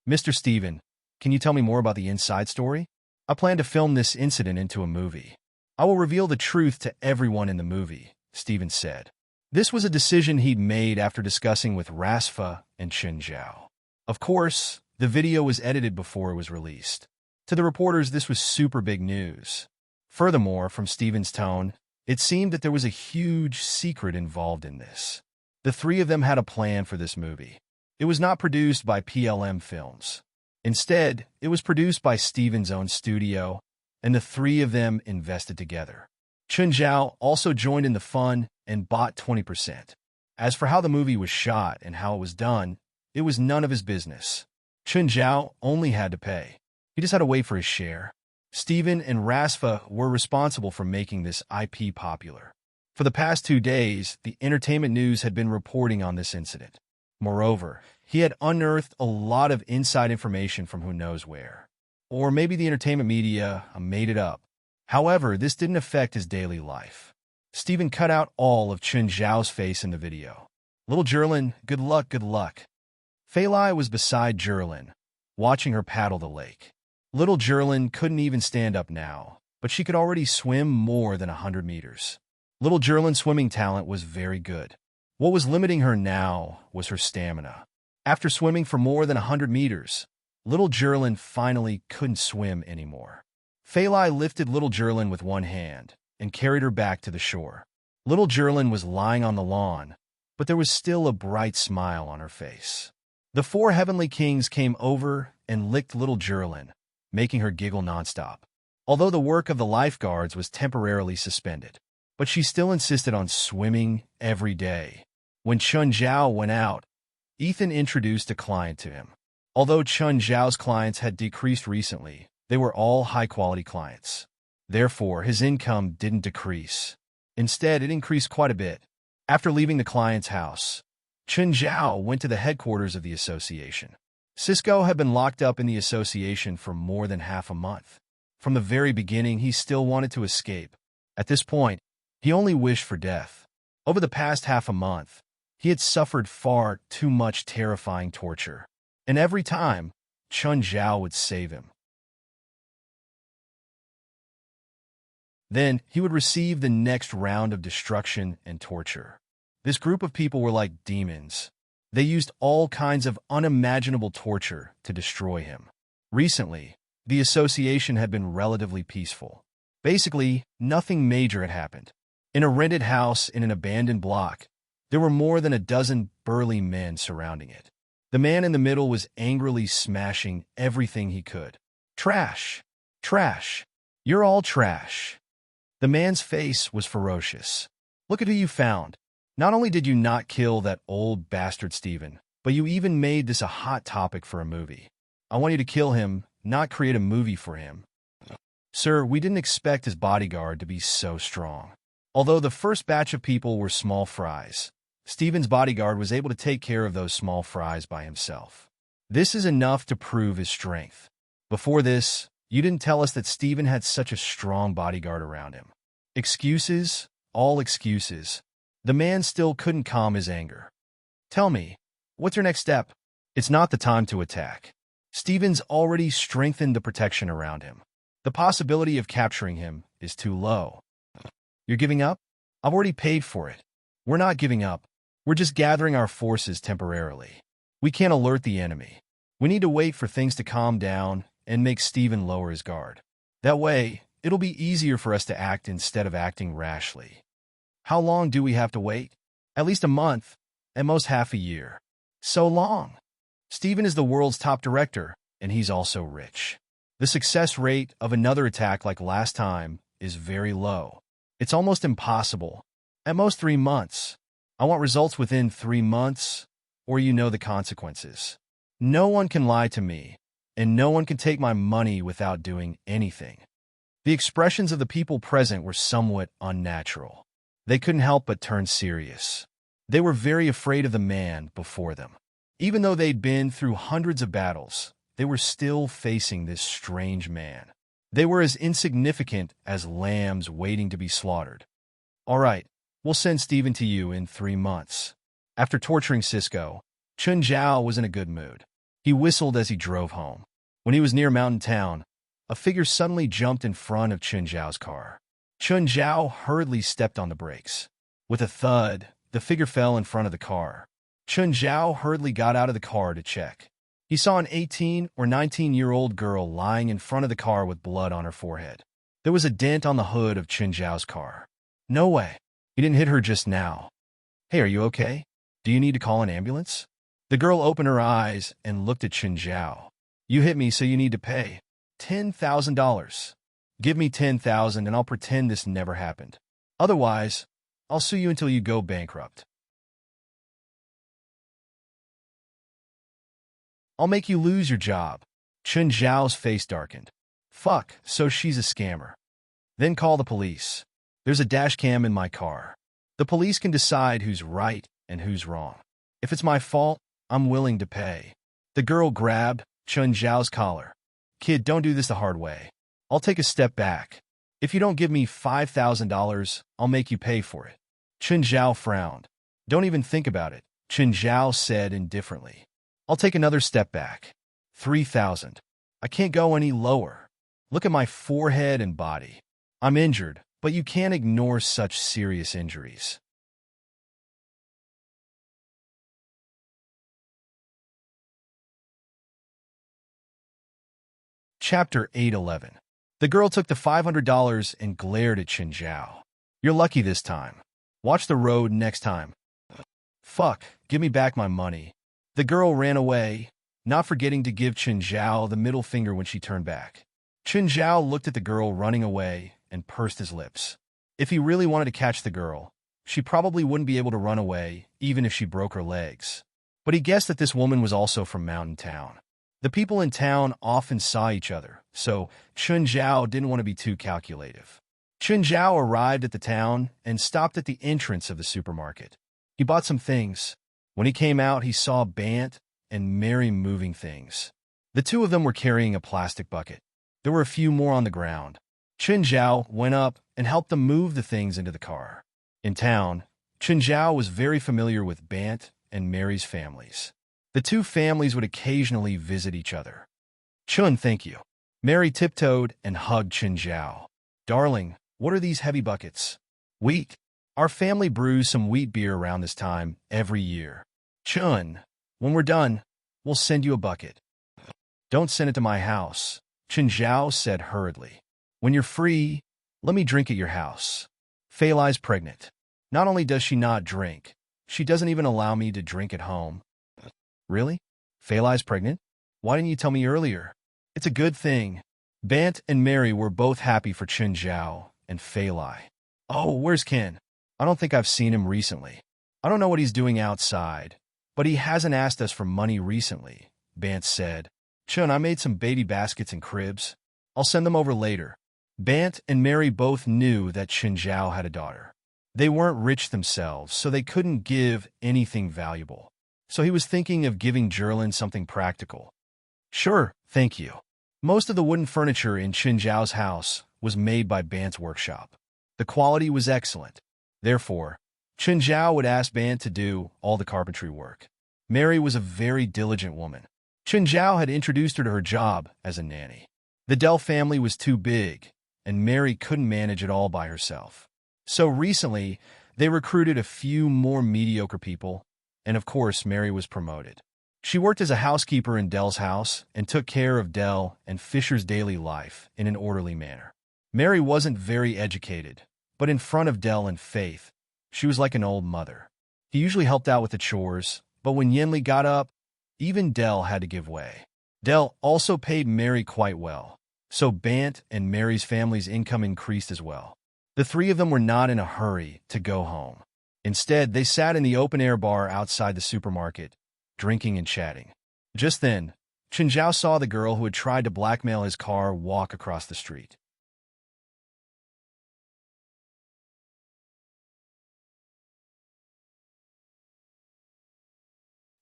Mr. Stephen, can you tell me more about the inside story? I plan to film this incident into a movie. I will reveal the truth to everyone in the movie, Stephen said. This was a decision he'd made after discussing with Rasfa and Chen Zhao. Of course, the video was edited before it was released. To the reporters, this was super big news. Furthermore, from Stephen's tone, it seemed that there was a huge secret involved in this. The three of them had a plan for this movie. It was not produced by PLM Films. Instead, it was produced by Stephen's own studio, and the three of them invested together. Chen Zhao also joined in the fun and bought 20%. As for how the movie was shot and how it was done, it was none of his business. Chen Zhao only had to pay. He just had to wait for his share. Stephen and Rasfa were responsible for making this IP popular. For the past 2 days, the entertainment news had been reporting on this incident. Moreover, he had unearthed a lot of inside information from who knows where. Or maybe the entertainment media made it up. However, this didn't affect his daily life. Stephen cut out all of Chen Zhao's face in the video. Little Jerlin, good luck, good luck. Fei Lai was beside Jerlin, watching her paddle the lake. Little Jerlin couldn't even stand up now, but she could already swim more than 100 meters. Little Jerlin's swimming talent was very good. What was limiting her now was her stamina. After swimming for more than 100 meters, Little Jerlin finally couldn't swim anymore. Fei Lai lifted Little Jerlin with one hand and carried her back to the shore. Little Jerlin was lying on the lawn, but there was still a bright smile on her face. The 4 heavenly kings came over and licked Little Jerlin, making her giggle nonstop. Although the work of the lifeguards was temporarily suspended, but she still insisted on swimming every day. When Chen Zhao went out, Ethan introduced a client to him. Although Chen Zhao's clients had decreased recently, they were all high-quality clients. Therefore, his income didn't decrease. Instead, it increased quite a bit. After leaving the client's house, Chen Zhao went to the headquarters of the association. Cisco had been locked up in the association for more than half a month. From the very beginning, he still wanted to escape. At this point, he only wished for death. Over the past half a month, he had suffered far too much terrifying torture. And every time, Chen Zhao would save him. Then, he would receive the next round of destruction and torture. This group of people were like demons. They used all kinds of unimaginable torture to destroy him. Recently, the association had been relatively peaceful. Basically, nothing major had happened. In a rented house in an abandoned block, there were more than a dozen burly men surrounding it. The man in the middle was angrily smashing everything he could. Trash! Trash! You're all trash! The man's face was ferocious. Look at who you found. Not only did you not kill that old bastard Stephen, but you even made this a hot topic for a movie. I want you to kill him, not create a movie for him. Sir, we didn't expect his bodyguard to be so strong. Although the first batch of people were small fries, Stephen's bodyguard was able to take care of those small fries by himself. This is enough to prove his strength. Before this, you didn't tell us that Stephen had such a strong bodyguard around him. Excuses, all excuses. The man still couldn't calm his anger. Tell me, what's your next step? It's not the time to attack. Stephen's already strengthened the protection around him. The possibility of capturing him is too low. You're giving up? I've already paid for it. We're not giving up. We're just gathering our forces temporarily. We can't alert the enemy. We need to wait for things to calm down and make Stephen lower his guard. That way, it'll be easier for us to act instead of acting rashly. How long do we have to wait? At least a month, at most half a year. So long. Stephen is the world's top director, and he's also rich. The success rate of another attack like last time is very low. It's almost impossible. At most 3 months. I want results within 3 months, or you know the consequences. No one can lie to me, and no one can take my money without doing anything. The expressions of the people present were somewhat unnatural. They couldn't help but turn serious. They were very afraid of the man before them. Even though they'd been through hundreds of battles, they were still facing this strange man. They were as insignificant as lambs waiting to be slaughtered. All right, we'll send Stephen to you in 3 months. After torturing Cisco, Chun Zhao was in a good mood. He whistled as he drove home. When he was near Mountain Town, a figure suddenly jumped in front of Chun Zhao's car. Chun Zhao hurriedly stepped on the brakes. With a thud, the figure fell in front of the car. Chun Zhao hurriedly got out of the car to check. He saw an 18 or 19-year-old girl lying in front of the car with blood on her forehead. There was a dent on the hood of Chun Zhao's car. No way. He didn't hit her just now. Hey, are you okay? Do you need to call an ambulance? The girl opened her eyes and looked at Chun Zhao. You hit me, so you need to pay $10,000. Give me $10,000 and I'll pretend this never happened. Otherwise, I'll sue you until you go bankrupt. I'll make you lose your job. Chun Zhao's face darkened. Fuck, so she's a scammer. Then call the police. There's a dash cam in my car. The police can decide who's right and who's wrong. If it's my fault, I'm willing to pay. The girl grabbed Chun Zhao's collar. Kid, don't do this the hard way. I'll take a step back. If you don't give me $5,000, I'll make you pay for it. Chun Zhao frowned. Don't even think about it, Chun Zhao said indifferently. I'll take another step back. 3,000. I can't go any lower. Look at my forehead and body. I'm injured, but you can't ignore such serious injuries. Chapter 811. The girl took the $500 and glared at Chun Zhao. You're lucky this time. Watch the road next time. Fuck, give me back my money. The girl ran away, not forgetting to give Chun Zhao the middle finger when she turned back. Chun Zhao looked at the girl running away and pursed his lips. If he really wanted to catch the girl, she probably wouldn't be able to run away, even if she broke her legs. But he guessed that this woman was also from Mountain Town. The people in town often saw each other, so Chun Zhao didn't want to be too calculative. Chun Zhao arrived at the town and stopped at the entrance of the supermarket. He bought some things. When he came out, he saw Bant and Mary moving things. The two of them were carrying a plastic bucket. There were a few more on the ground. Chun Zhao went up and helped them move the things into the car. In town, Chun Zhao was very familiar with Bant and Mary's families. The two families would occasionally visit each other. Chun, thank you. Mary tiptoed and hugged Chun Zhao. Darling, what are these heavy buckets? Wheat. Our family brews some wheat beer around this time every year. Chun, when we're done, we'll send you a bucket. Don't send it to my house, Chun Zhao said hurriedly. When you're free, let me drink at your house. Fei Lai's pregnant. Not only does she not drink, she doesn't even allow me to drink at home. Really? Fei Lai's pregnant? Why didn't you tell me earlier? It's a good thing. Bant and Mary were both happy for Chun Zhao and Fei Lai. Oh, where's Ken? I don't think I've seen him recently. I don't know what he's doing outside, but he hasn't asked us for money recently, Bant said. Chun, I made some baby baskets and cribs. I'll send them over later. Bant and Mary both knew that Chen Zhao had a daughter. They weren't rich themselves, so they couldn't give anything valuable. So he was thinking of giving Jerlin something practical. Sure, thank you. Most of the wooden furniture in Chen Zhao's house was made by Bant's workshop. The quality was excellent. Therefore, Chen Zhao would ask Bant to do all the carpentry work. Mary was a very diligent woman. Chen Zhao had introduced her to her job as a nanny. The Dell family was too big, and Mary couldn't manage it all by herself. So recently, they recruited a few more mediocre people, and of course, Mary was promoted. She worked as a housekeeper in Dell's house and took care of Dell and Fisher's daily life in an orderly manner. Mary wasn't very educated, but in front of Dell and Faith, she was like an old mother. He usually helped out with the chores, but when Yenli got up, even Dell had to give way. Dell also paid Mary quite well, so Bant and Mary's family's income increased as well. The three of them were not in a hurry to go home. Instead, they sat in the open-air bar outside the supermarket, drinking and chatting. Just then, Chen Zhao saw the girl who had tried to blackmail his car walk across the street.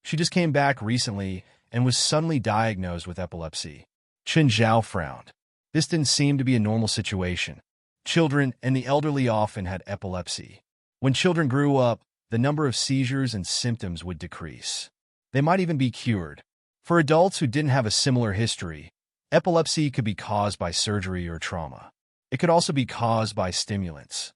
She just came back recently and was suddenly diagnosed with epilepsy. Chen Zhao frowned. This didn't seem to be a normal situation. Children and the elderly often had epilepsy. When children grew up, the number of seizures and symptoms would decrease. They might even be cured. For adults who didn't have a similar history, epilepsy could be caused by surgery or trauma. It could also be caused by stimulants.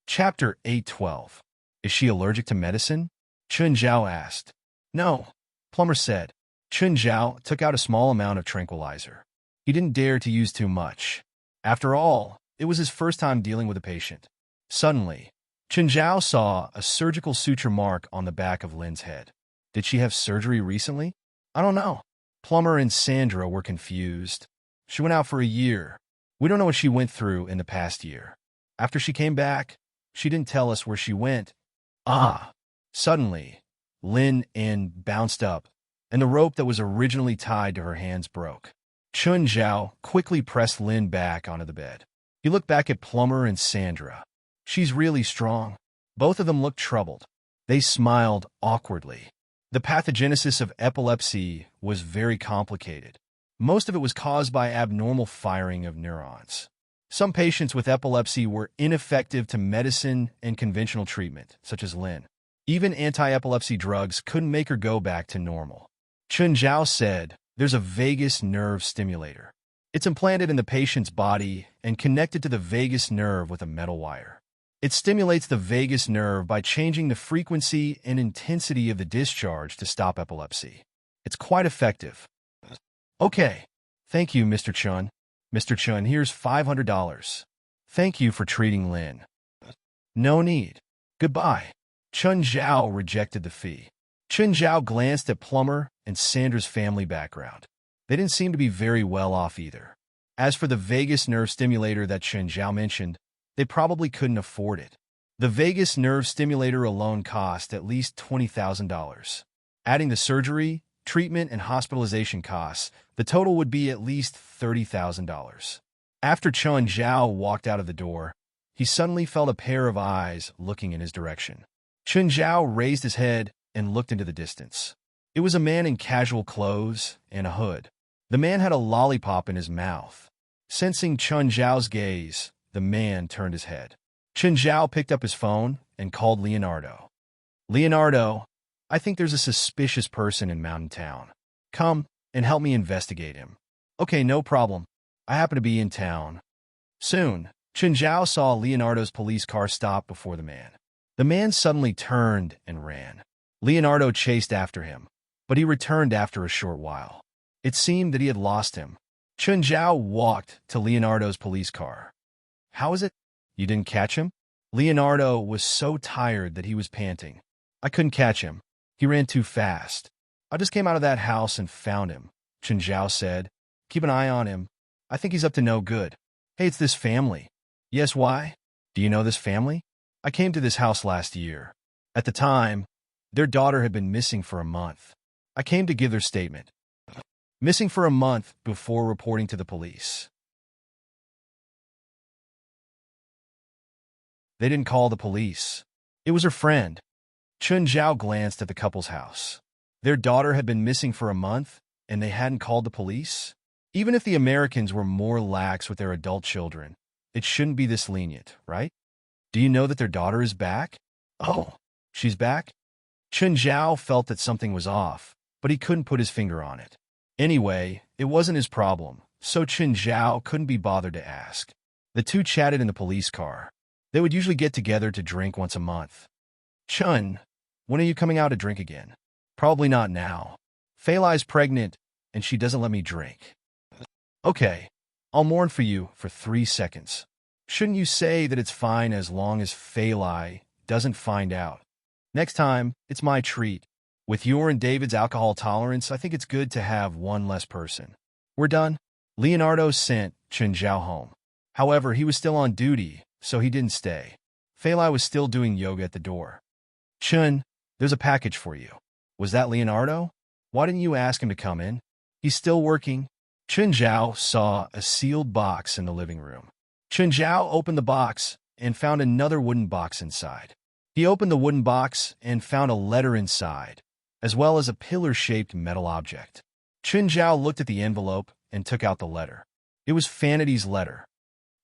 Chapter 812. Is she allergic to medicine? Chun Zhao asked. No, Plumber said. Chun Zhao took out a small amount of tranquilizer. He didn't dare to use too much. After all, it was his first time dealing with a patient. Suddenly, Chun Zhao saw a surgical suture mark on the back of Lin's head. Did she have surgery recently? I don't know. Plumber and Sandra were confused. She went out for a year. We don't know what she went through in the past year. After she came back, she didn't tell us where she went. Suddenly, Lin bounced up, and the rope that was originally tied to her hands broke. Chun Zhao quickly pressed Lin back onto the bed. He looked back at Plumber and Sandra. She's really strong. Both of them looked troubled. They smiled awkwardly. The pathogenesis of epilepsy was very complicated. Most of it was caused by abnormal firing of neurons. Some patients with epilepsy were ineffective to medicine and conventional treatment, such as Lin. Even anti-epilepsy drugs couldn't make her go back to normal. Chun Zhao said, there's a vagus nerve stimulator. It's implanted in the patient's body and connected to the vagus nerve with a metal wire. It stimulates the vagus nerve by changing the frequency and intensity of the discharge to stop epilepsy. It's quite effective. Okay. Thank you, Mr. Chun. Mr. Chun, here's $500. Thank you for treating Lin. No need. Goodbye. Chun Zhao rejected the fee. Chun Zhao glanced at Plumber and Sandra's family background. They didn't seem to be very well off either. As for the vagus nerve stimulator that Chun Zhao mentioned, they probably couldn't afford it. The vagus nerve stimulator alone cost at least $20,000. Adding the surgery, treatment, and hospitalization costs, the total would be at least $30,000. After Chun Zhao walked out of the door, he suddenly felt a pair of eyes looking in his direction. Chun Zhao raised his head and looked into the distance. It was a man in casual clothes and a hood. The man had a lollipop in his mouth. Sensing Chun Zhao's gaze, the man turned his head. Chun Zhao picked up his phone and called Leonardo. Leonardo, I think there's a suspicious person in Mountain Town. Come and help me investigate him. Okay, no problem. I happen to be in town. Soon, Chun Zhao saw Leonardo's police car stop before the man. The man suddenly turned and ran. Leonardo chased after him, but he returned after a short while. It seemed that he had lost him. Chun Zhao walked to Leonardo's police car. How is it? You didn't catch him? Leonardo was so tired that he was panting. I couldn't catch him. He ran too fast. I just came out of that house and found him, Chun Zhao said. Keep an eye on him. I think he's up to no good. Hey, it's this family. Yes, why? Do you know this family? I came to this house last year. At the time, their daughter had been missing for a month. I came to give their statement. Missing for a month before reporting to the police. They didn't call the police. It was her friend. Chun Zhao glanced at the couple's house. Their daughter had been missing for a month, and they hadn't called the police? Even if the Americans were more lax with their adult children, it shouldn't be this lenient, right? Do you know that their daughter is back? Oh, she's back? Chun Zhao felt that something was off, but he couldn't put his finger on it. Anyway, it wasn't his problem, so Chun Zhao couldn't be bothered to ask. The two chatted in the police car. They would usually get together to drink once a month. Chun, when are you coming out to drink again? Probably not now. Fei Lai's pregnant, and she doesn't let me drink. Okay, I'll mourn for you for 3 seconds. Shouldn't you say that it's fine as long as Fei Lai doesn't find out? Next time, it's my treat. With your and David's alcohol tolerance, I think it's good to have one less person. We're done. Leonardo sent Chun Zhao home. However, he was still on duty, so he didn't stay. Fei Lai was still doing yoga at the door. Chun, there's a package for you. Was that Leonardo? Why didn't you ask him to come in? He's still working. Chun Zhao saw a sealed box in the living room. Chun Zhao opened the box and found another wooden box inside. He opened the wooden box and found a letter inside, as well as a pillar-shaped metal object. Chun Zhao looked at the envelope and took out the letter. It was Fanity's letter.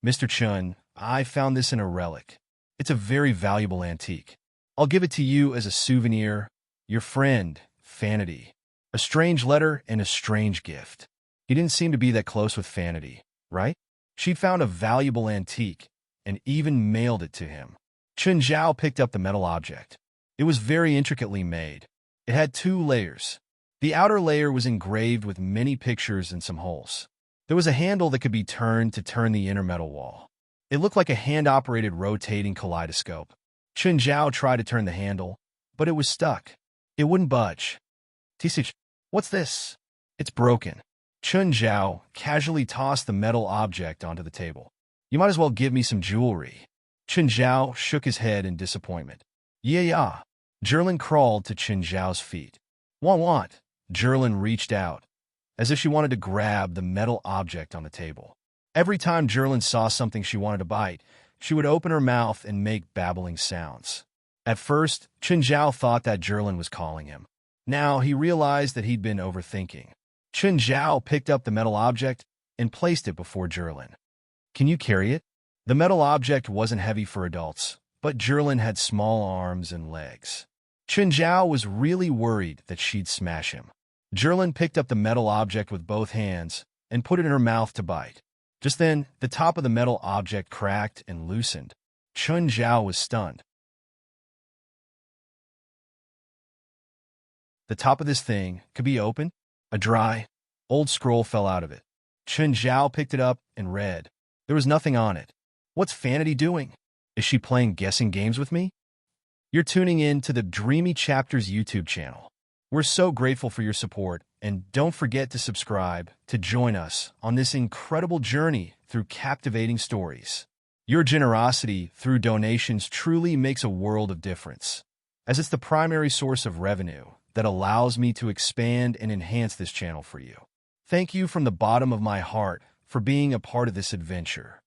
Mr. Chun, I found this in a relic. It's a very valuable antique. I'll give it to you as a souvenir. Your friend, Fanity. A strange letter and a strange gift. He didn't seem to be that close with Fanity, right? She'd found a valuable antique and even mailed it to him. Chun Zhao picked up the metal object. It was very intricately made. It had 2 layers. The outer layer was engraved with many pictures and some holes. There was a handle that could be turned to turn the inner metal wall. It looked like a hand-operated rotating kaleidoscope. Chun Zhao tried to turn the handle, but it was stuck. It wouldn't budge. Tisich, what's this? It's broken. Chun Zhao casually tossed the metal object onto the table. You might as well give me some jewelry. Chun Zhao shook his head in disappointment. Yeah. Jerlin crawled to Chun Zhao's feet. Want. Jerlin reached out, as if she wanted to grab the metal object on the table. Every time Jerlin saw something she wanted to bite, she would open her mouth and make babbling sounds. At first, Chun Zhao thought that Jerlin was calling him. Now he realized that he'd been overthinking. Chun Zhao picked up the metal object and placed it before Jerlin. Can you carry it? The metal object wasn't heavy for adults, but Jerlin had small arms and legs. Chun Zhao was really worried that she'd smash him. Jerlin picked up the metal object with both hands and put it in her mouth to bite. Just then, the top of the metal object cracked and loosened. Chun Zhao was stunned. The top of this thing could be opened. A dry, old scroll fell out of it. Chun Zhao picked it up and read. There was nothing on it. What's Fanity doing? Is she playing guessing games with me? You're tuning in to the Dreamy Chapters YouTube channel. We're so grateful for your support, and don't forget to subscribe to join us on this incredible journey through captivating stories. Your generosity through donations truly makes a world of difference, as it's the primary source of revenue that allows me to expand and enhance this channel for you. Thank you from the bottom of my heart for being a part of this adventure.